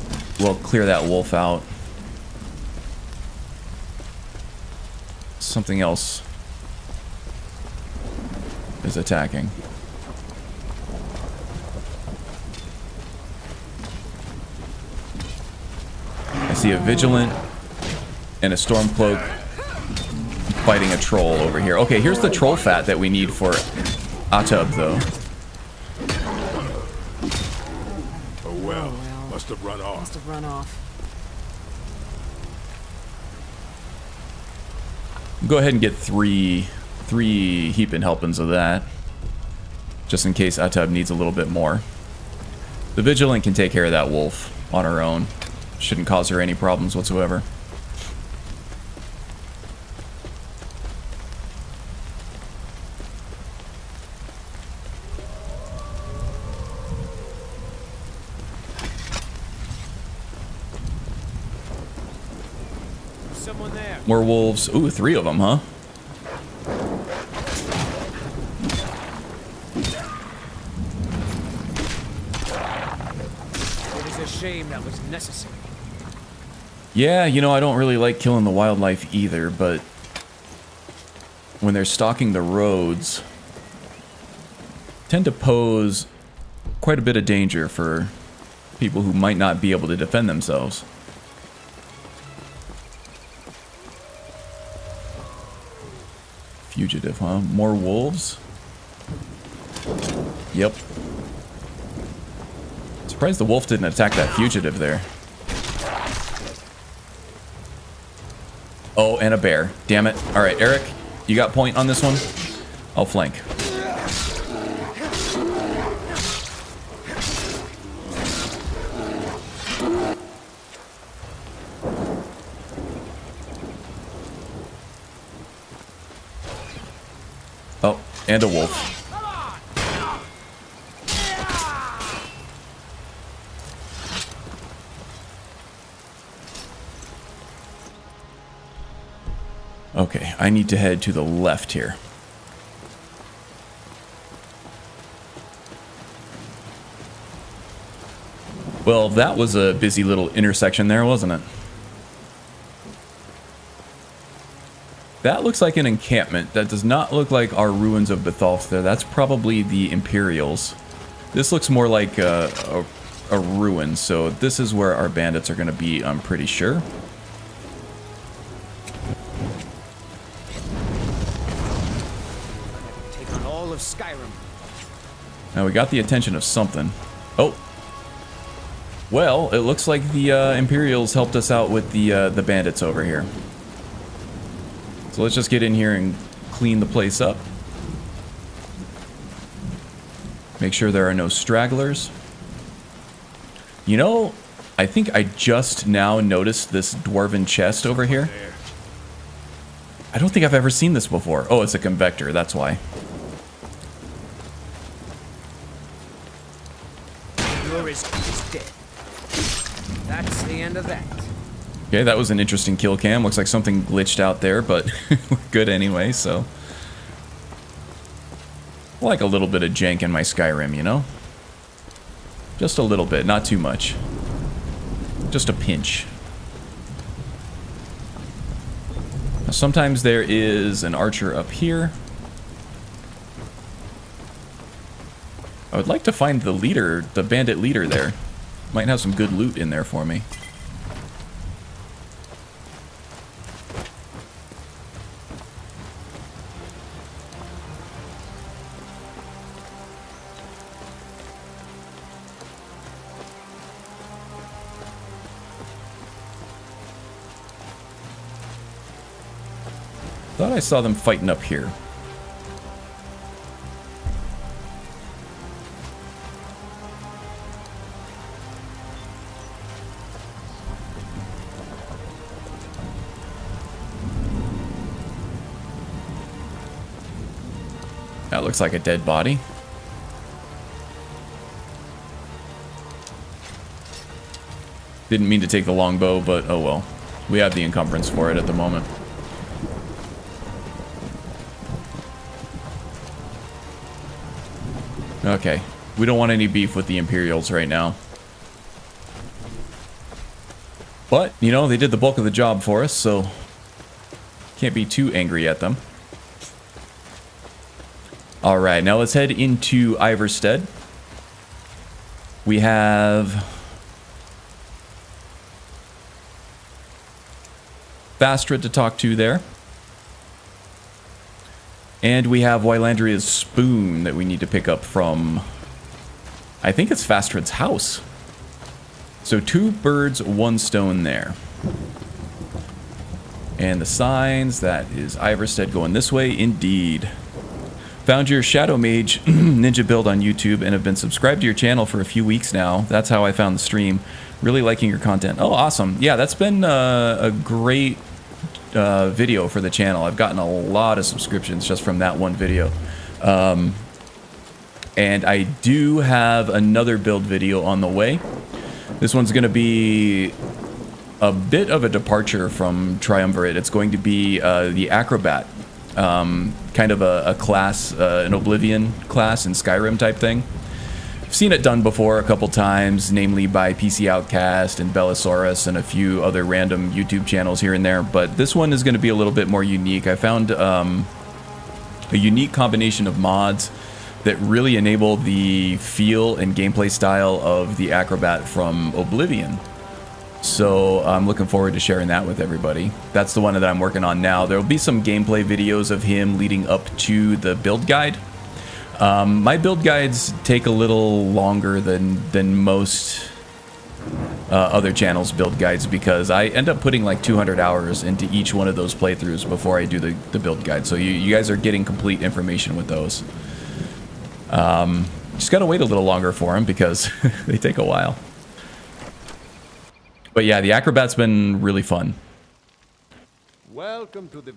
clear that wolf out. Something else is attacking. I see a vigilant and a stormcloak fighting a troll over here. Okay, here's the troll fat that we need for Atub, though. Oh well, must have run off. Must have run off. Go ahead and get three heaping helpings of that, just in case Atub needs a little bit more. The vigilant can take care of that wolf on her own. Shouldn't cause her any problems whatsoever. someone there. More wolves. Ooh, 3 of them, huh? It is a shame that was necessary. Yeah, you know, I don't really like killing the wildlife either, but when they're stalking the roads, tend to pose quite a bit of danger for people who might not be able to defend themselves. Fugitive, huh? More wolves? Yep. Surprised the wolf didn't attack that fugitive there. Oh, and a bear. Damn it. Alright, Eric, you got point on this one? I'll flank. Oh, and a wolf. Okay, I need to head to the left here. Well, that was a busy little intersection there, wasn't it? That looks like an encampment. That does not look like our ruins of Bethalf there. That's probably the Imperials. This looks more like a ruin, so this is where our bandits are going to be, I'm pretty sure. Take on all of Skyrim. Now we got the attention of something. Oh. Well, it looks like the Imperials helped us out with the bandits over here. So let's just get in here and clean the place up. Make sure there are no stragglers. You know, I think I just now noticed this dwarven chest over here. I don't think I've ever seen this before. Oh, it's a convector, that's why. Your is dead. That's the end of that. Okay, that was an interesting kill cam. Looks like something glitched out there, but we're good anyway, so. I like a little bit of jank in my Skyrim, you know? Just a little bit, not too much. Just a pinch. Now, sometimes there is an archer up here. I would like to find the leader, the bandit leader there. Might have some good loot in there for me. Thought I saw them fighting up here. That looks like a dead body. Didn't mean to take the longbow, but oh well. We have the encumbrance for it at the moment. Okay, we don't want any beef with the Imperials right now. But, you know, they did the bulk of the job for us, so can't be too angry at them. Alright, now let's head into Iverstead. We have Fastred to talk to there. And we have Wylandria's spoon that we need to pick up from, I think it's Fastred's house. So 2 birds, 1 stone there. And the signs, that is Iverstead going this way, indeed. Found your Shadow Mage ninja build on YouTube and have been subscribed to your channel for a few weeks now. That's how I found the stream. Really liking your content. Oh, awesome. Yeah, that's been a great video for the channel. I've gotten a lot of subscriptions just from that one video. And I do have another build video on the way. This one's going to be a bit of a departure from Triumvirate. It's going to be the Acrobat, kind of a class, an Oblivion class in Skyrim type thing. I've seen it done before a couple times, namely by PC Outcast and Bellasaurus and a few other random YouTube channels here and there, but this one is going to be a little bit more unique. I found a unique combination of mods that really enable the feel and gameplay style of the Acrobat from Oblivion. So I'm looking forward to sharing that with everybody. That's the one that I'm working on now. There will be some gameplay videos of him leading up to the build guide. My build guides take a little longer than most other channels' build guides because I end up putting like 200 hours into each one of those playthroughs before I do the build guide. So you guys are getting complete information with those. Just gotta wait a little longer for them because they take a while. But yeah, the Acrobat's been really fun.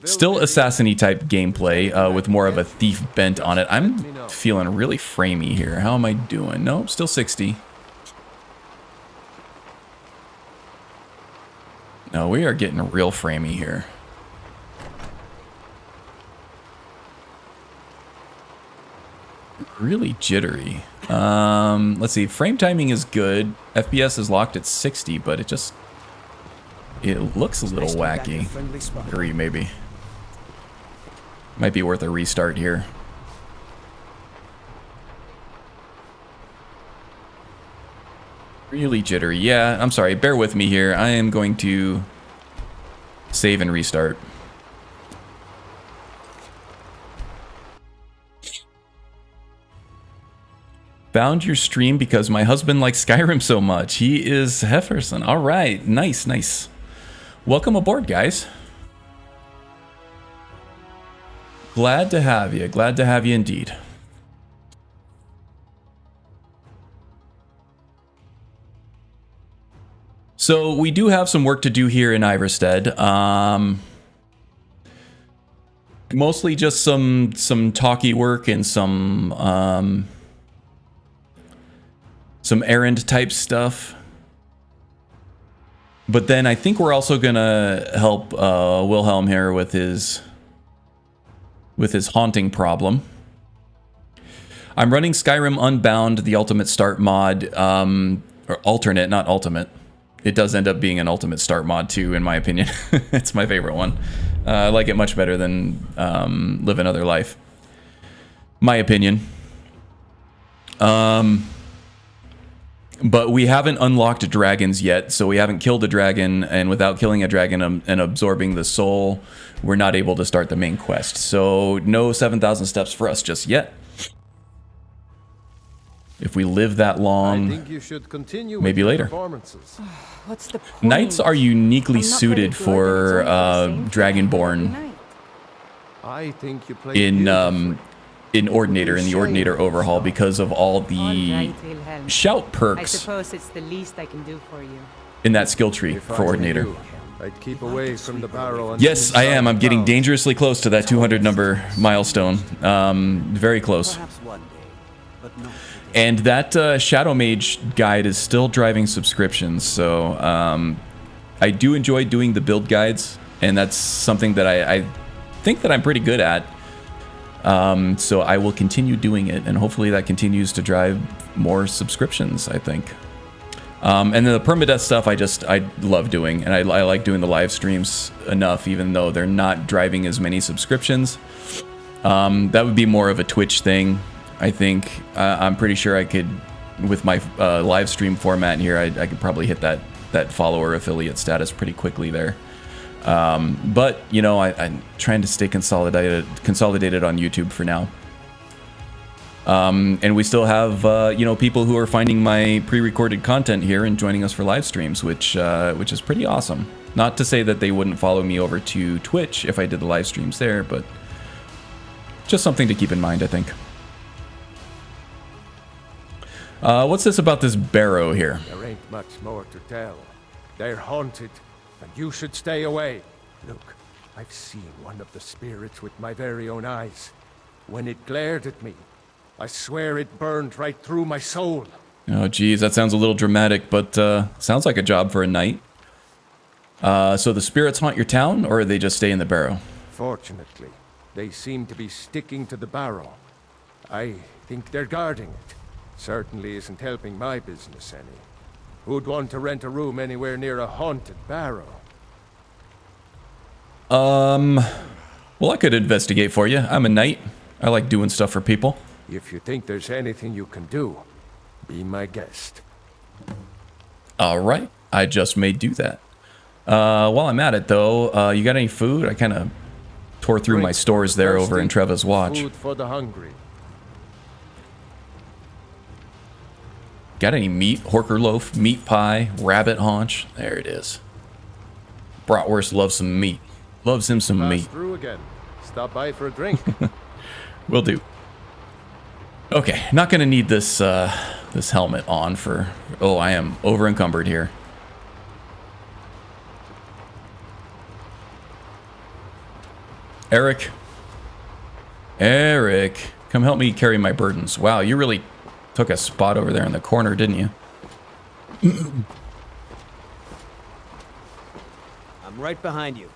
Still assassin-y type gameplay with more of a thief bent on it. I'm feeling really framey here. How am I doing? Nope, still 60. No, we are getting real framey here. Really jittery. Let's see. Frame timing is good. FPS is locked at 60, but it looks a little wacky. 3 maybe. Might be worth a restart here. Really jittery. Yeah, I'm sorry. Bear with me here. I am going to save and restart. Found your stream because my husband likes Skyrim so much. He is Hefferson. All right. Nice, nice. Welcome aboard, guys. Glad to have you. Glad to have you indeed. So we do have some work to do here in Iverstead. Mostly just some talky work and some errand type stuff. But then I think we're also gonna help Wilhelm here with his haunting problem. I'm running Skyrim Unbound, the Ultimate Start mod, or alternate, not ultimate. It does end up being an Ultimate Start mod too, in my opinion. It's my favorite one. I like it much better than Live Another Life. My opinion. But we haven't unlocked dragons yet, so we haven't killed a dragon, and without killing a dragon and absorbing the soul, we're not able to start the main quest. So no 7,000 steps for us just yet. If we live that long, I think you should continue maybe later. What's the point? Knights are uniquely suited for Dragonborn I think you play in Ordinator, in the Ordinator overhaul, because of all the shout perks I suppose it's the least I can do for you. in that skill tree for Ordinator. I'd keep away from the barrel. Yes, I am. I'm getting dangerously close to that 200 number milestone. Very close. And that Shadow Mage guide is still driving subscriptions, so I do enjoy doing the build guides, and that's something that I think that I'm pretty good at. So I will continue doing it, and hopefully that continues to drive more subscriptions, I think. And then the Permadeath stuff I love doing, and I like doing the live streams enough, even though they're not driving as many subscriptions. That would be more of a Twitch thing, I think. I'm pretty sure I could, with my live stream format here, I could probably hit that follower affiliate status pretty quickly there. But you know, I'm trying to stay consolidated on YouTube for now. And we still have you know, people who are finding my pre-recorded content here and joining us for live streams, which is pretty awesome. Not to say that they wouldn't follow me over to Twitch if I did the live streams there, but just something to keep in mind, I think. What's this about this barrow here? There ain't much more to tell. They're haunted, and you should stay away. Look, I've seen one of the spirits with my very own eyes. When it glared at me, I swear it burned right through my soul. Oh geez, that sounds a little dramatic, but sounds like a job for a knight. So the spirits haunt your town, or they just stay in the barrow? Fortunately, they seem to be sticking to the barrow. I think they're guarding it. Certainly isn't helping my business any. Who'd want to rent a room anywhere near a haunted barrow? Well, I could investigate for you. I'm a knight. I like doing stuff for people. If you think there's anything you can do, be my guest. All right. I just may do that. While I'm at it, though, you got any food? I kind of tore through my stores there over in Treva's watch. Food for the hungry. Got any meat? Horker loaf, meat pie, rabbit haunch. There it is. Bratwurst loves some meat. Loves him some meat. Through again. Stop by for a drink. Will do. Okay, not gonna need this this helmet on for. Oh, I am over encumbered here. Eric, come help me carry my burdens. Wow, you really took a spot over there in the corner, didn't you? I'm right behind you.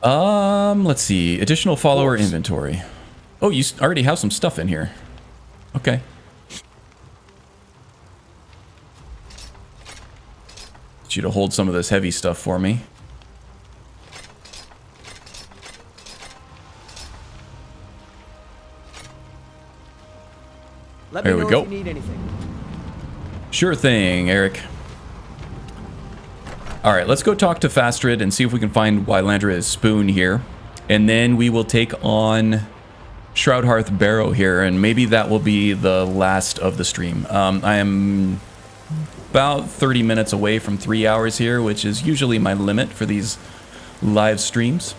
Let's see. Additional follower inventory. Oh, you already have some stuff in here. Okay. Get you to hold some of this heavy stuff for me. There we go. If you need anything. Sure thing, Eric. Alright, let's go talk to Fastrid and see if we can find Wylandria's spoon here. And then we will take on Shroudhearth Barrow here, and maybe that will be the last of the stream. I am about 30 minutes away from 3 hours here, which is usually my limit for these live streams.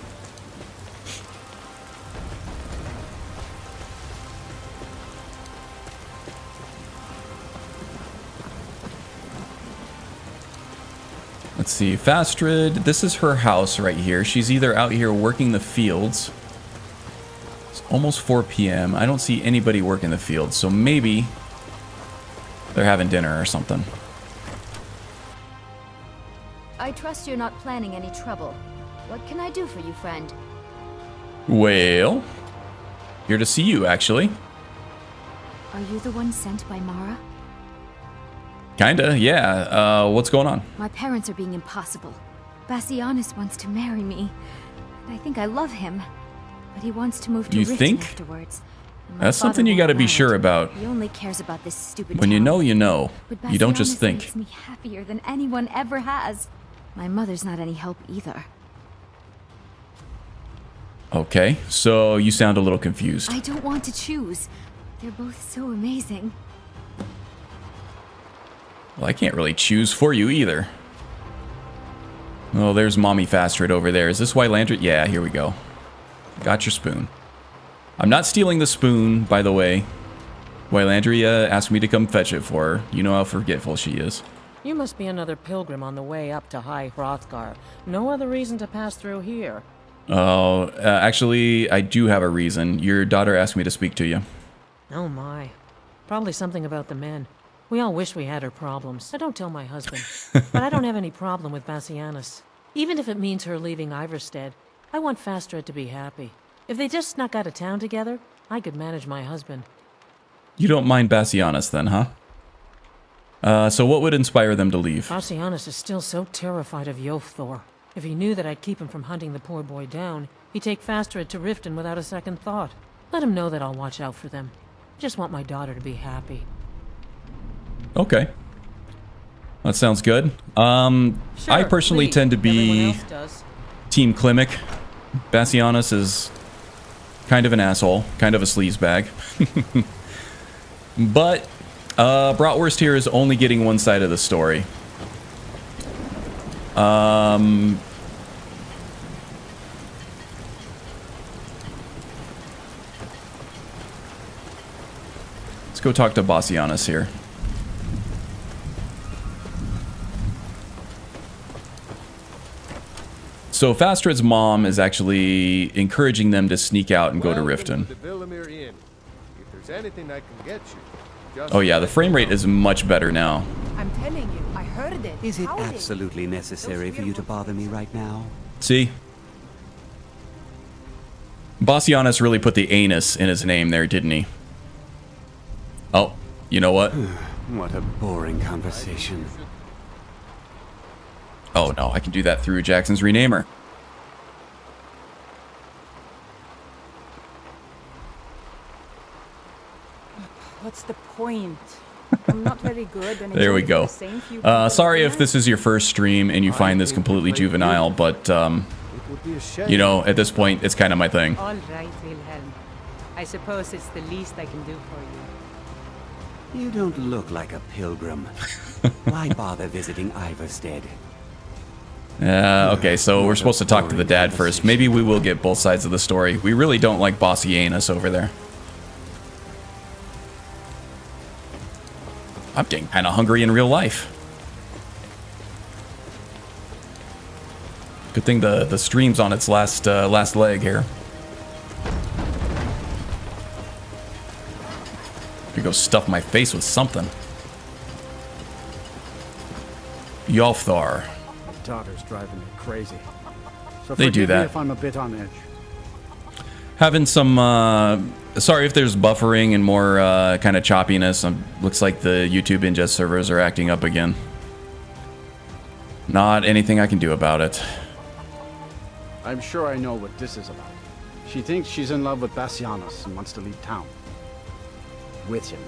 Let's see, Fastrid, this is her house right here. She's either out here working the fields. It's almost 4 p.m. I don't see anybody working the fields, so maybe they're having dinner or something. I trust you're not planning any trouble. What can I do for you, friend? Well, here to see you, actually. Are you the one sent by Mara? Kinda, yeah. What's going on? My parents are being impossible. Bassianus wants to marry me. And I think I love him. But he wants to move to Riften afterwards. That's something you gotta be sure about. He only cares about this stupid When you town. know, you know. But You don't just Bassianus think. makes me happier than anyone ever has. My mother's not any help either. Okay, so you sound a little confused. I don't want to choose. They're both so amazing. Well, I can't really choose for you either. Oh, there's Mommy Fastrid over there. Is this Wylandria? Yeah, here we go. Got your spoon. I'm not stealing the spoon, by the way. Wylandria asked me to come fetch it for her. You know how forgetful she is. You must be another pilgrim on the way up to High Hrothgar. No other reason to pass through here. Oh, actually, I do have a reason. Your daughter asked me to speak to you. Oh my. Probably something about the men. We all wish we had her problems. I don't tell my husband. But I don't have any problem with Bassianus. Even if it means her leaving Iverstead, I want Fastrid to be happy. If they just snuck out of town together, I could manage my husband. You don't mind Bassianus then, huh? So what would inspire them to leave? Bassianus is still so terrified of Yofthor. If he knew that I'd keep him from hunting the poor boy down, he'd take Fastrid to Riften without a second thought. Let him know that I'll watch out for them. I just want my daughter to be happy. Okay. That sounds good. I personally tend to be Team Klimek. Bassianus is kind of an asshole, kind of a sleazebag. But Bratwurst here is only getting one side of the story. Let's go talk to Bassianus here. So Fastrid's mom is actually encouraging them to sneak out and go to Riften. If there's anything I can get you, just Oh yeah, the frame rate is much better now. I'm telling you, I heard it. Is it absolutely necessary for you to bother me right now? See? Bassianus really put the anus in his name there, didn't he? Oh, you know what? What a boring conversation. Oh no, I can do that through Jackson's renamer. What's the point? I'm not very good. And There we go. Sorry if this is your first stream and you find this completely juvenile, but you know, at this point, it's kind of my thing. All right, Wilhelm. I suppose it's the least I can do for you. You don't look like a pilgrim. Why bother visiting Iverstead? Okay, so we're supposed to talk to the dad first. Maybe we will get both sides of the story. We really don't like Bassianus over there. I'm getting kind of hungry in real life. Good thing the stream's on its last leg here. Could go stuff my face with something. Yolthar. My daughter's driving me crazy. So They do forgive me that. if I'm a bit on edge. Having some, sorry if there's buffering and more kind of choppiness. Looks like the YouTube ingest servers are acting up again. Not anything I can do about it. I'm sure I know what this is about. She thinks she's in love with Bassianus and wants to leave town. With him.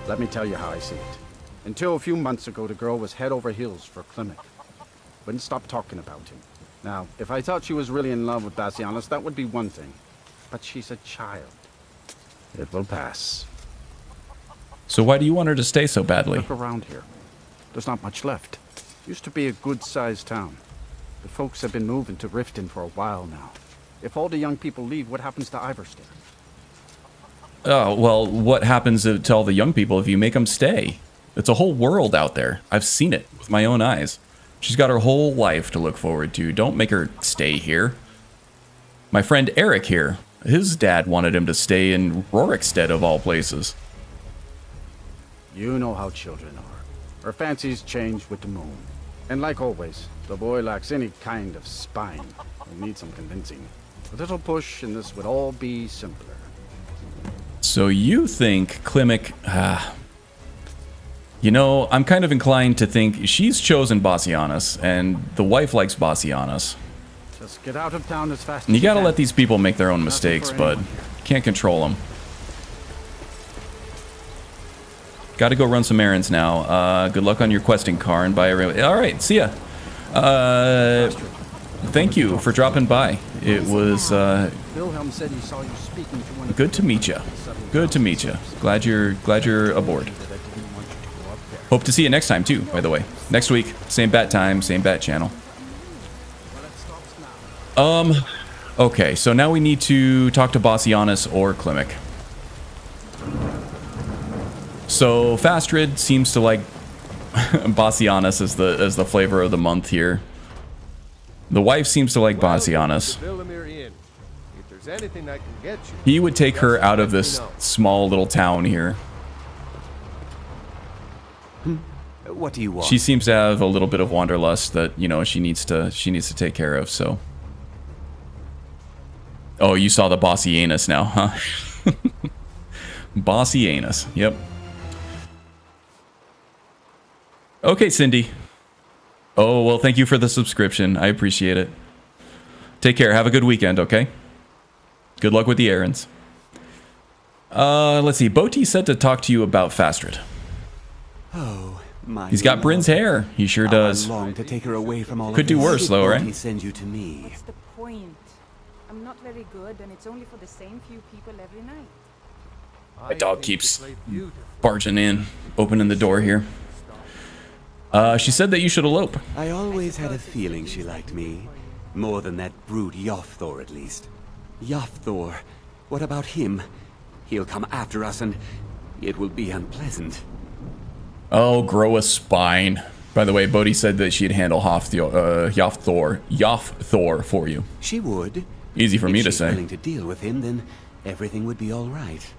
Let me tell you how I see it. Until a few months ago, the girl was head over heels for Klimek. Wouldn't stop talking about him. Now, if I thought she was really in love with Bassianus, that would be one thing. But she's a child. It will pass. So why do you want her to stay so badly? Look around here. There's not much left. Used to be a good-sized town. The folks have been moving to Riften for a while now. If all the young people leave, what happens to Iverstead? Oh, well, what happens to all the young people if you make them stay? It's a whole world out there. I've seen it with my own eyes. She's got her whole life to look forward to. Don't make her stay here. My friend Eric here, his dad wanted him to stay in Rorikstead of all places. You know how children are. Her fancies change with the moon. And like always, the boy lacks any kind of spine. He'll need some convincing. A little push and this would all be simpler. So you think Klimek... You know, I'm kind of inclined to think she's chosen Bassianus, and the wife likes Bassianus. Just get out of town as fast And as you gotta can. let these people make their own mistakes, but can't control them. Gotta go run some errands now. Good luck on your questing, Karn. Bye, everybody. Alright, see ya. Thank you for dropping by. It was Wilhelm said he saw you speaking to one of good to meet you. Good to meet you. Glad you're aboard. Hope to see you next time too, by the way. Next week, same bat time, same bat channel. Okay, so now we need to talk to Bassianus or Klimek. So Fastrid seems to like Bassianus as the flavor of the month here. The wife seems to like Bassianus. If there's anything I can get you. He would take her out of this small little town here. What do you want? She seems to have a little bit of wanderlust that, you know, she needs to take care of, so. Oh, you saw the bossy anus now, huh? Bossy anus, yep. Okay, Cindy. Oh, well, thank you for the subscription. I appreciate it. Take care. Have a good weekend, okay? Good luck with the errands. Let's see. Boti said to talk to you about Fastrid. Oh, my He's got Bryn's hair. He sure does. I long to take her away from all Could of do this. worse, though, right? He send you to me. What's the point? I'm not very good, and it's only for the same few people every night. My dog keeps barging in, opening the door here. She said that you should elope. I always had a feeling she liked me. More than that brute Yofthor, at least. Yofthor, what about him? He'll come after us and it will be unpleasant. Oh, grow a spine. By the way, Bodhi said that she'd handle Yofthor for you. She would. Easy for me to If she's say. willing to deal with him, then everything would be all right.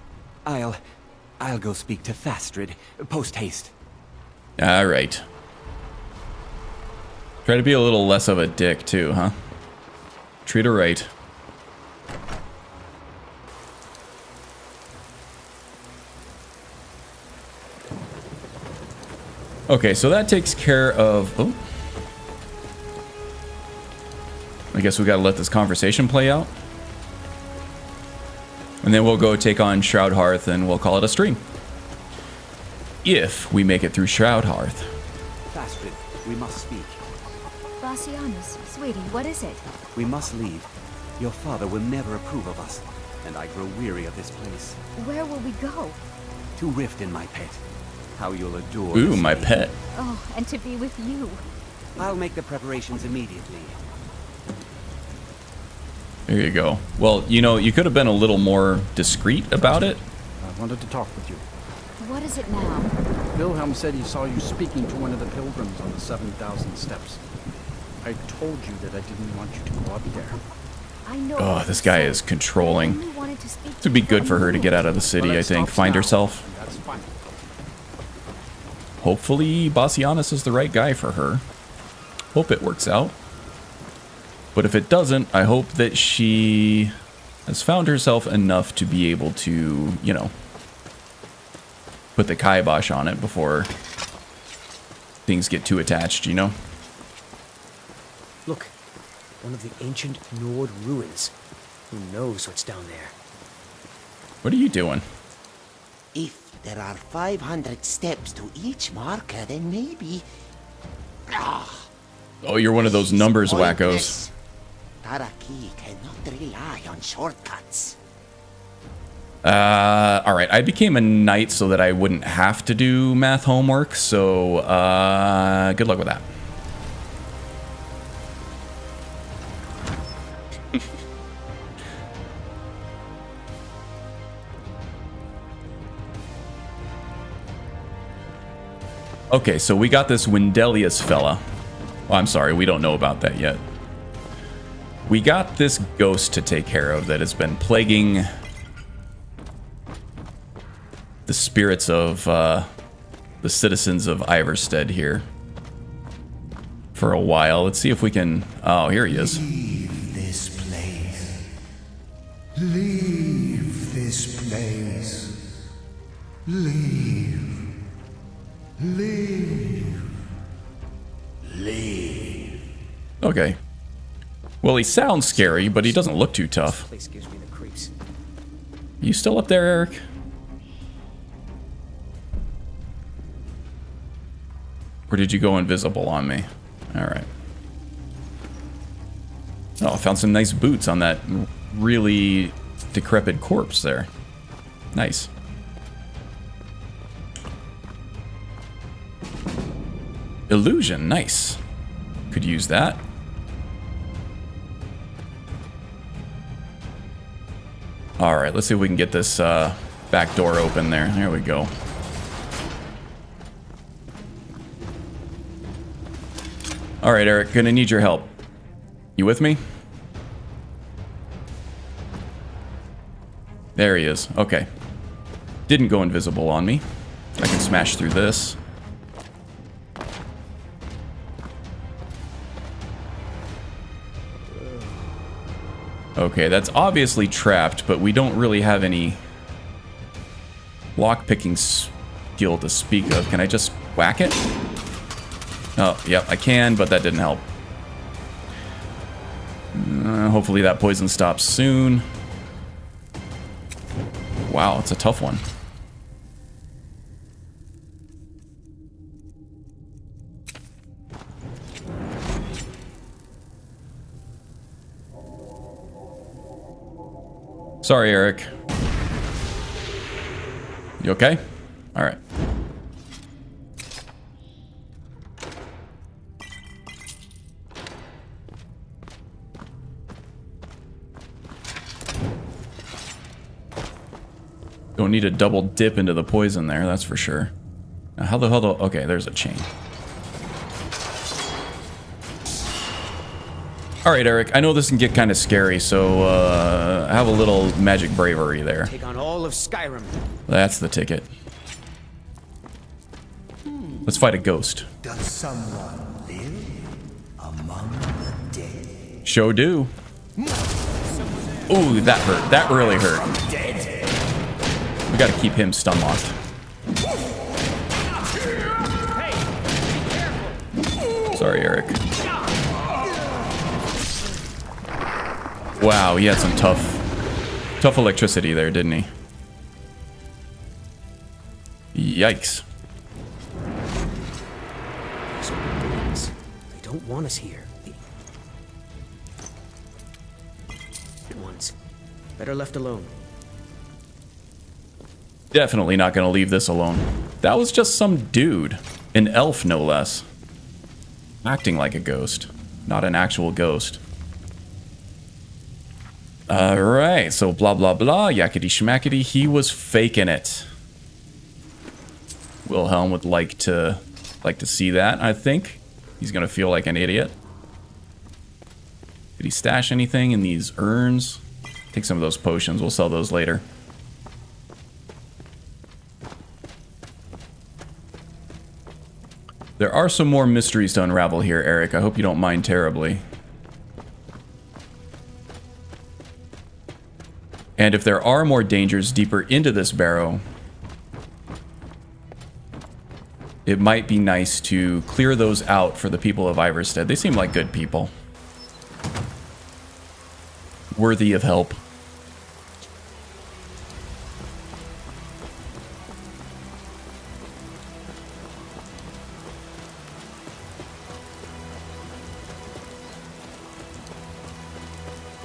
I'll go speak to Fastrid. Post haste. All right. Try to be a little less of a dick too, huh? Treat her right. Okay, so that takes care of... Oh. I guess we gotta let this conversation play out. And then we'll go take on Shroud Hearth and we'll call it a stream. If we make it through Shroud Hearth. Astrid, we must speak. Bassianus, sweetie, what is it? We must leave. Your father will never approve of us, and I grow weary of this place. Where will we go? To Riften, my pet. How you'll adore Ooh, this my place. pet. Oh, and to be with you. I'll make the preparations immediately. There you go. Well, you know, you could have been a little more discreet about it. I wanted to talk with you. What is it now? Wilhelm said he saw you speaking to one of the pilgrims on the 7,000 steps. I told you that I didn't want you to go up there. I know. Oh, this guy is controlling. It would be good for her to get out of the city, I think. Find herself. That's fine. Hopefully, Bassianus is the right guy for her. Hope it works out. But if it doesn't, I hope that she has found herself enough to be able to, you know, put the kibosh on it before things get too attached, you know? Look, one of the ancient Nord ruins. Who knows what's down there? What are you doing? If there are 500 steps to each marker, then maybe... Oh, you're one of those numbers wackos. Taraki cannot rely on shortcuts. Alright, I became a knight so that I wouldn't have to do math homework, so, good luck with that. Okay, so we got this Wendelius fella. Oh, I'm sorry, we don't know about that yet. We got this ghost to take care of that has been plaguing the spirits of the citizens of Iverstead here for a while. Let's see if we can... Oh, here he is. Leave this place. Leave this place. Leave. Leave. Leave. Okay. Well, he sounds scary, but he doesn't look too tough. Place gives me the creeps. You still up there, Eric? Or did you go invisible on me? Alright. Oh, I found some nice boots on that really decrepit corpse there. Nice. Illusion, nice. Could use that. Alright, let's see if we can get this back door open there. There we go. Alright, Eric, gonna need your help. You with me? There he is. Okay. Didn't go invisible on me. I can smash through this. Okay, that's obviously trapped, but we don't really have any lockpicking skill to speak of. Can I just whack it? Oh, yep, I can, but that didn't help. Hopefully that poison stops soon. Wow, it's a tough one. Sorry, Eric. You okay? All right. Don't need a double dip into the poison there, that's for sure. Now, how the hell do... Okay, there's a chain. Alright, Eric, I know this can get kind of scary, so have a little magic bravery there. Take on all of Skyrim. That's the ticket. Let's fight a ghost. Does someone live Show do. Ooh, that hurt. That really hurt. We gotta keep him stun locked. Sorry, Eric. Wow, he had some tough electricity there, didn't he? Yikes. They don't want us here. Ones. Better left alone. Definitely not gonna leave this alone. That was just some dude. An elf, no less. Acting like a ghost. Not an actual ghost. Alright, so blah blah blah, yakety schmackety, he was faking it. Wilhelm would like to see that, I think. He's gonna feel like an idiot. Did he stash anything in these urns? Take some of those potions, we'll sell those later. There are some more mysteries to unravel here, Eric. I hope you don't mind terribly. And if there are more dangers deeper into this barrow, it might be nice to clear those out for the people of Iverstead. They seem like good people. Worthy of help.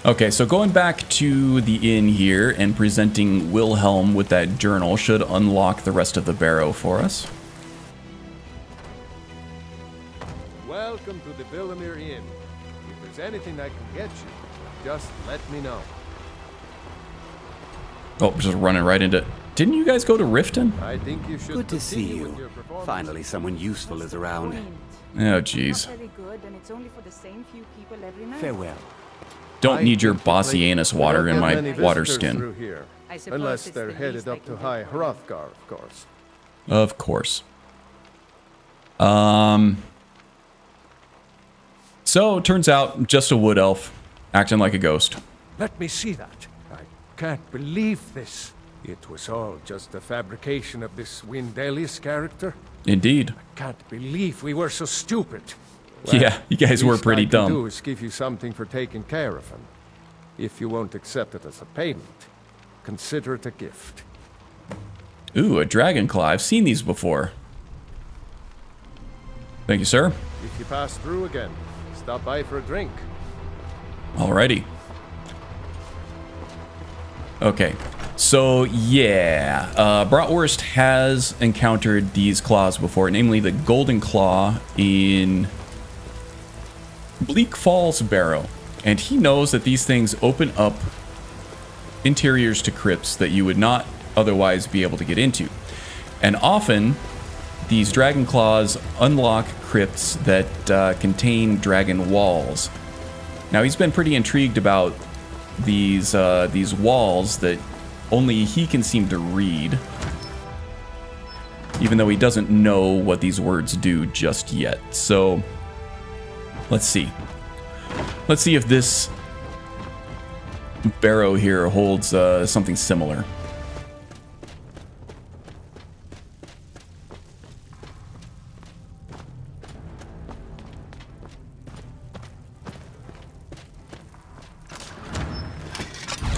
Okay, so going back to the inn here and presenting Wilhelm with that journal should unlock the rest of the barrow for us. Welcome to the Villamere Inn. If there's anything I can get you, just let me know. Oh, just running right into... Didn't you guys go to Riften? I think you should. Good to see you. Finally, someone useful is around. Oh, jeez. Farewell. Don't need your bossy anus water in my water skin. Unless they're headed up to High Hrothgar, of course. Of course. So, turns out, just a wood elf, acting like a ghost. Let me see that. I can't believe this. It was all just a fabrication of this Windelius character. Indeed. I can't believe we were so stupid. Well, yeah, you guys were pretty dumb. What I can do is give you something for taking care of him. If you won't accept it as a payment, consider it a gift. Ooh, a dragon claw. I've seen these before. Thank you, sir. If you pass through again, stop by for a drink. Alrighty. Okay. So, yeah. Bratwurst has encountered these claws before, namely the golden claw in Bleak Falls Barrow, and he knows that these things open up interiors to crypts that you would not otherwise be able to get into. And often, these dragon claws unlock crypts that contain dragon walls. Now, he's been pretty intrigued about these walls that only he can seem to read, even though he doesn't know what these words do just yet. So, let's see. Let's see if this barrow here holds something similar.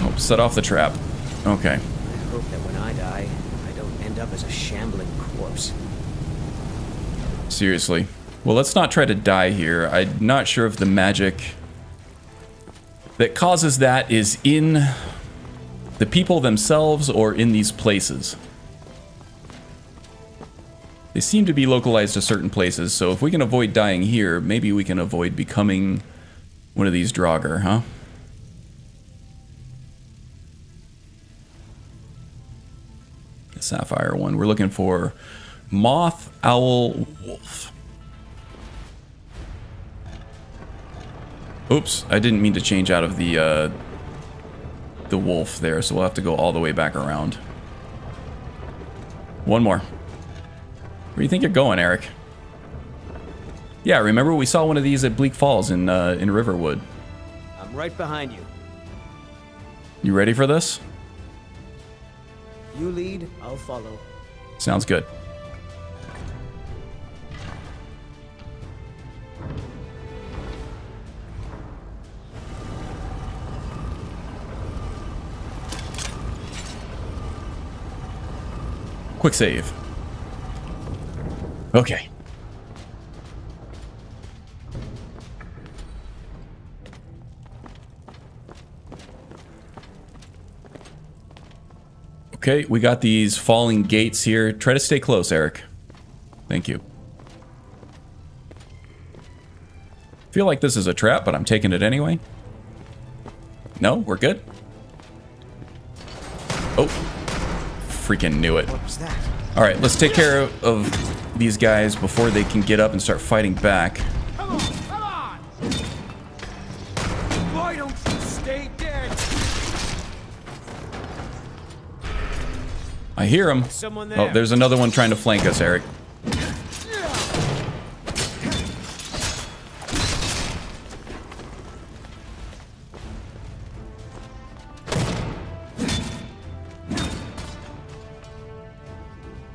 Oh, set off the trap. Okay. I hope that when I die, I don't end up as a shambling corpse. Seriously. Well, let's not try to die here. I'm not sure if the magic that causes that is in the people themselves or in these places. They seem to be localized to certain places, so if we can avoid dying here, maybe we can avoid becoming one of these Draugr, huh? The sapphire one. We're looking for Moth, Owl, Wolf. Oops, I didn't mean to change out of the wolf there, so we'll have to go all the way back around. One more. Where do you think you're going, Eric? Yeah, remember we saw one of these at Bleak Falls in Riverwood. I'm right behind you. You ready for this? You lead, I'll follow. Sounds good. Quick save. Okay. Okay, we got these falling gates here. Try to stay close, Eric. Thank you. Feel like this is a trap, but I'm taking it anyway. No, we're good. Oh, freaking knew it. What was that? All right, let's take care of these guys before they can get up and start fighting back. Come on! Why don't you stay dead? I hear him. Someone there. Oh, there's another one trying to flank us, Eric.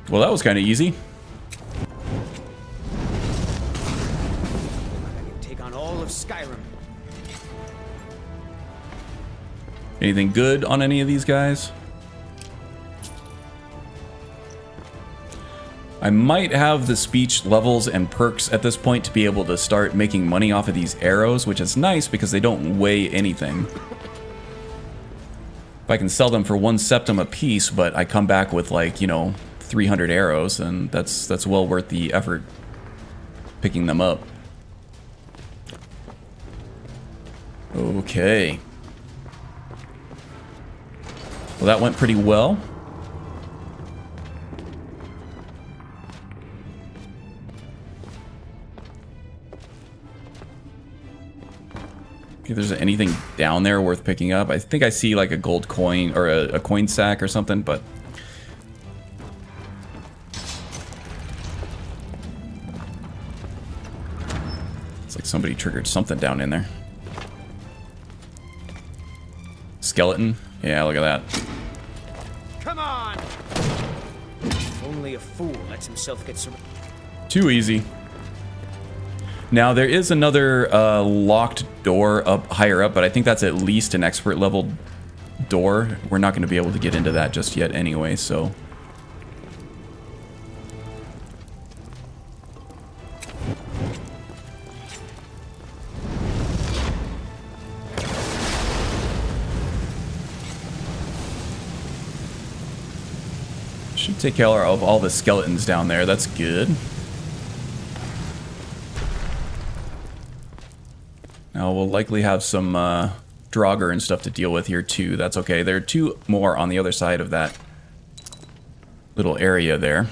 Well, that was kind of easy. I can take on all of Skyrim. Anything good on any of these guys? I might have the speech levels and perks at this point to be able to start making money off of these arrows, which is nice because they don't weigh anything. If I can sell them for 1 septum a piece, but I come back with, like, you know, 300 arrows, and that's well worth the effort picking them up. Okay. Well, that went pretty well. If there's anything down there worth picking up. I think I see like a gold coin or a coin sack or something, but it's like somebody triggered something down in there. Skeleton? Yeah, look at that. Come on! Only a fool lets himself get so. Too easy. Now, there is another locked door up higher up, but I think that's at least an expert level door. We're not going to be able to get into that just yet anyway, so. Should take care of all the skeletons down there. That's good. Now we'll likely have some Draugr and stuff to deal with here too. That's okay. There are 2 more on the other side of that little area there.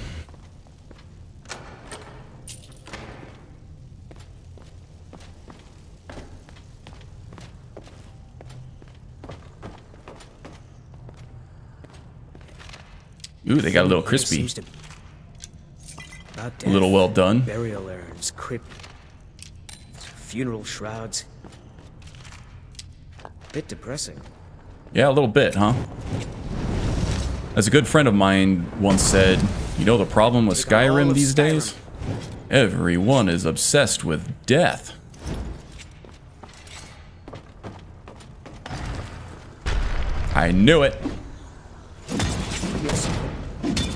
Ooh, they got a little crispy. A little well done. Burial urns, crypt, funeral shrouds. Bit depressing. Yeah, a little bit, huh? As a good friend of mine once said, you know the problem with Skyrim these days? Everyone is obsessed with death. I knew it.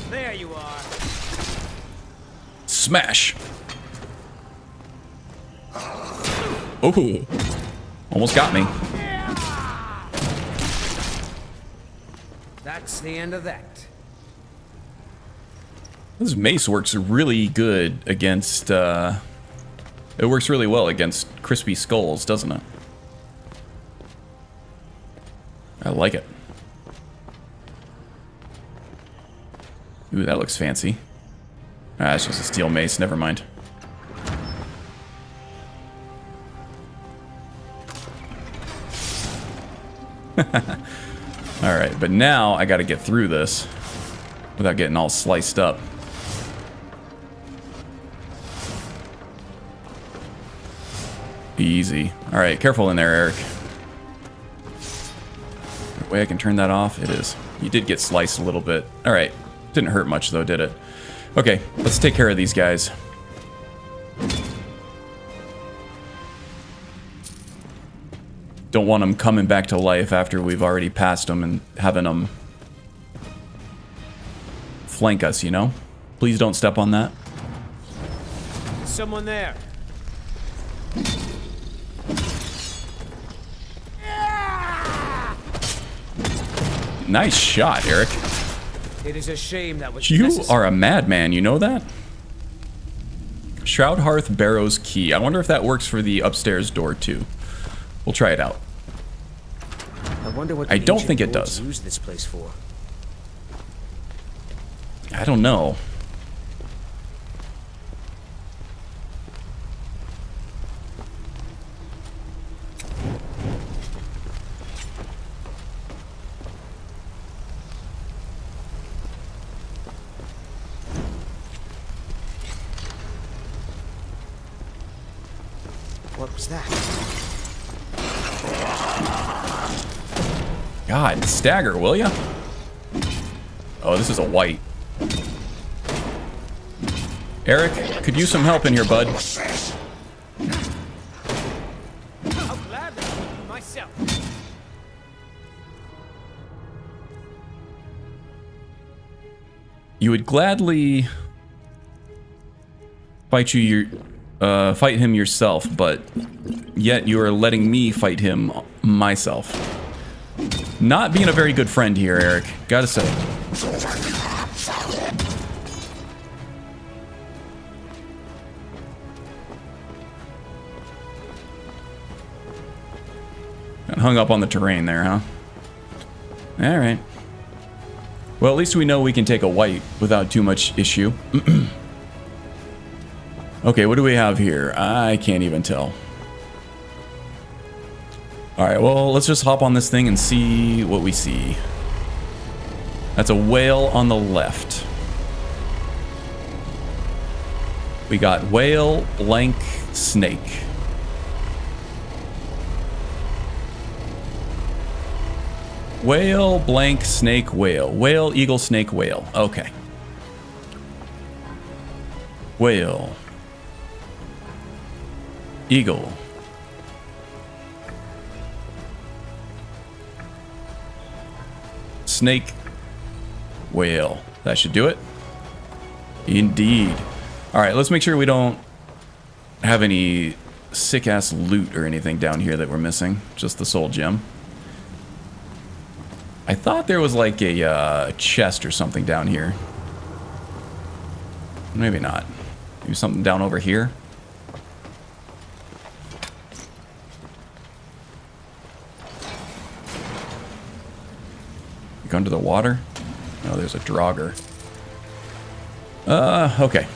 There you are. Smash. Oh, almost got me. That's the end of that. This mace works really good against, it works really well against crispy skulls, doesn't it? I like it. Ooh, that looks fancy. Ah, it's just a steel mace, never mind. Alright, but now I gotta get through this without getting all sliced up. Easy. Alright, careful in there, Eric. way I can turn that off? It is. You did get sliced a little bit. All right. Didn't hurt much though, did it? Okay, let's take care of these guys. Don't want them coming back to life after we've already passed them and having them flank us, you know? Please don't step on that. Is someone there? Nice shot, Eric. It is a shame that was You necessary. are a madman, you know that? Shroud Hearth Barrow's Key. I wonder if that works for the upstairs door too. We'll try it out. I wonder what I the don't ancient think it lords does. use this place for. I don't know. What was that? God, stagger, will ya? Oh, this is a white. Eric, could use some help in here, bud. I'll gladly help you myself. You would gladly fight him yourself, but yet you are letting me fight him myself. Not being a very good friend here, Eric. Gotta say. Got hung up on the terrain there, huh? Alright. Well, at least we know we can take a white without too much issue. Okay, what do we have here? I can't even tell. Alright, well, let's just hop on this thing and see what we see. That's a whale on the left. We got whale, blank, snake. Whale, blank, snake, whale. Whale, eagle, snake, whale. Okay. Whale. Eagle. Snake. Whale. That should do it. Indeed. Alright, let's make sure we don't have any sick-ass loot or anything down here that we're missing. Just the soul gem. I thought there was like a chest or something down here. Maybe not. Maybe something down over here. Look under the water. Oh, there's a Draugr. Okay.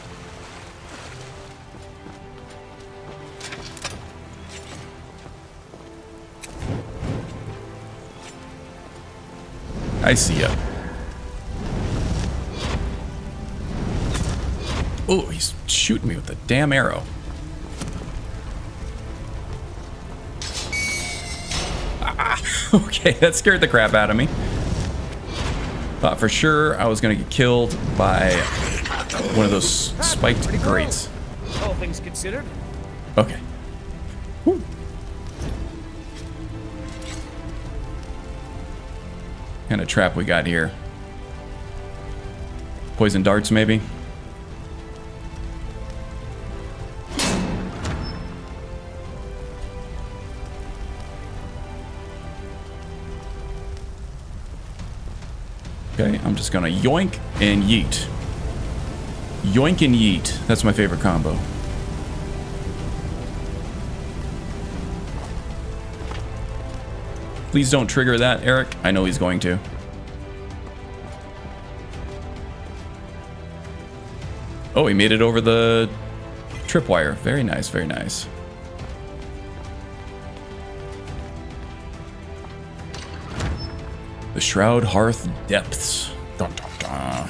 I see ya. Oh, he's shooting me with a damn arrow. Ah, okay, that scared the crap out of me. Thought for sure I was gonna get killed by one of those spiked grates. All things considered. Okay. Woo. Kind of trap we got here? Poison darts, maybe? Okay, I'm just gonna yoink and yeet. Yoink and yeet. That's my favorite combo. Please don't trigger that, Eric. I know he's going to. Oh, he made it over the tripwire. Very nice, very nice. The Shroud Hearth Depths. Dun, dun, dun.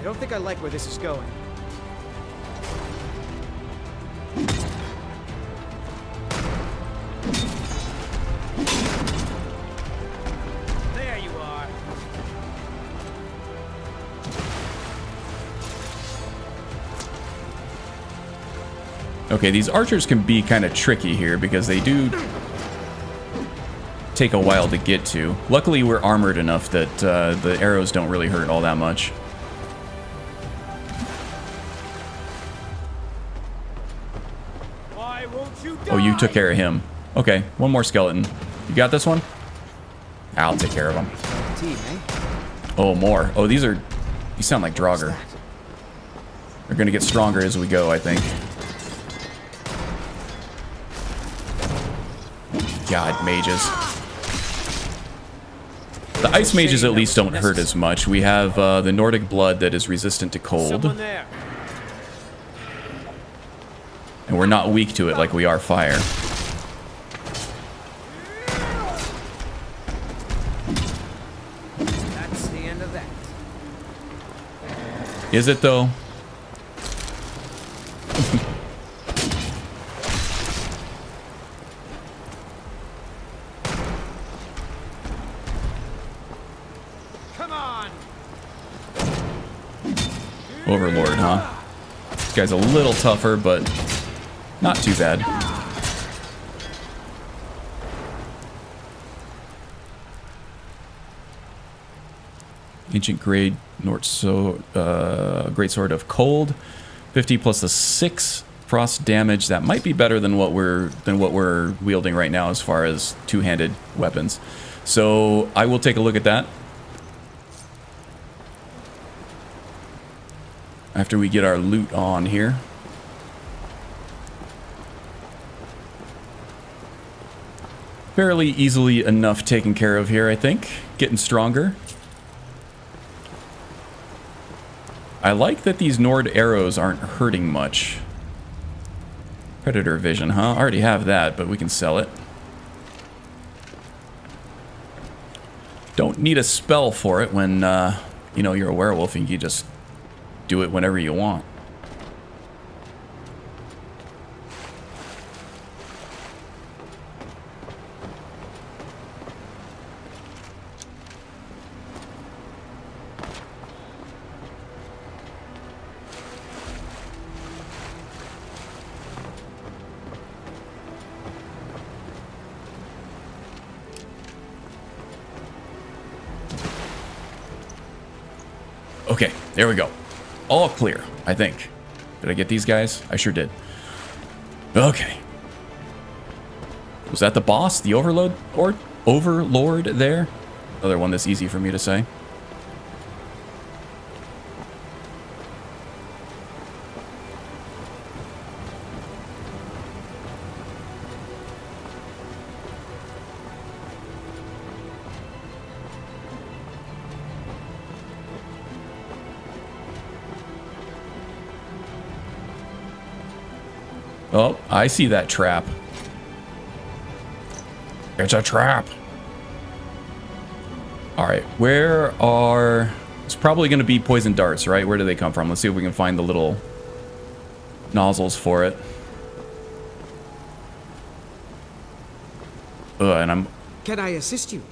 I don't think I like where this is going. There you are. Okay, these archers can be kind of tricky here because they do take a while to get to. Luckily, we're armored enough that the arrows don't really hurt all that much. Oh, you took care of him. Okay, one more skeleton. You got this one? I'll take care of him. Oh, more. Oh, these sound like Draugr. They're gonna get stronger as we go, I think. God, mages. The ice mages at least don't hurt as much. We have the Nordic blood that is resistant to cold. And we're not weak to it like we are fire. That's the end of that. Is it though? Overlord, huh? This guy's a little tougher, but not too bad. Ancient Grade Great Sword of Cold, 50 plus the 6 frost damage. That might be better than what we're wielding right now as far as two-handed weapons. So I will take a look at that after we get our loot on here. Fairly easily enough taken care of here, I think. Getting stronger. I like that these Nord arrows aren't hurting much. Predator vision, huh? I already have that, but we can sell it. Don't need a spell for it when, you know, you're a werewolf and you just do it whenever you want. Okay, there we go. All clear, I think. Did I get these guys? I sure did. Okay. Was that the boss? The Overlord? Or Overlord there? Another one that's easy for me to say. Oh, I see that trap. It's a trap. All right, where are... It's probably going to be poison darts, right? Where do they come from? Let's see if we can find the little nozzles for it. And I'm... Can I assist you?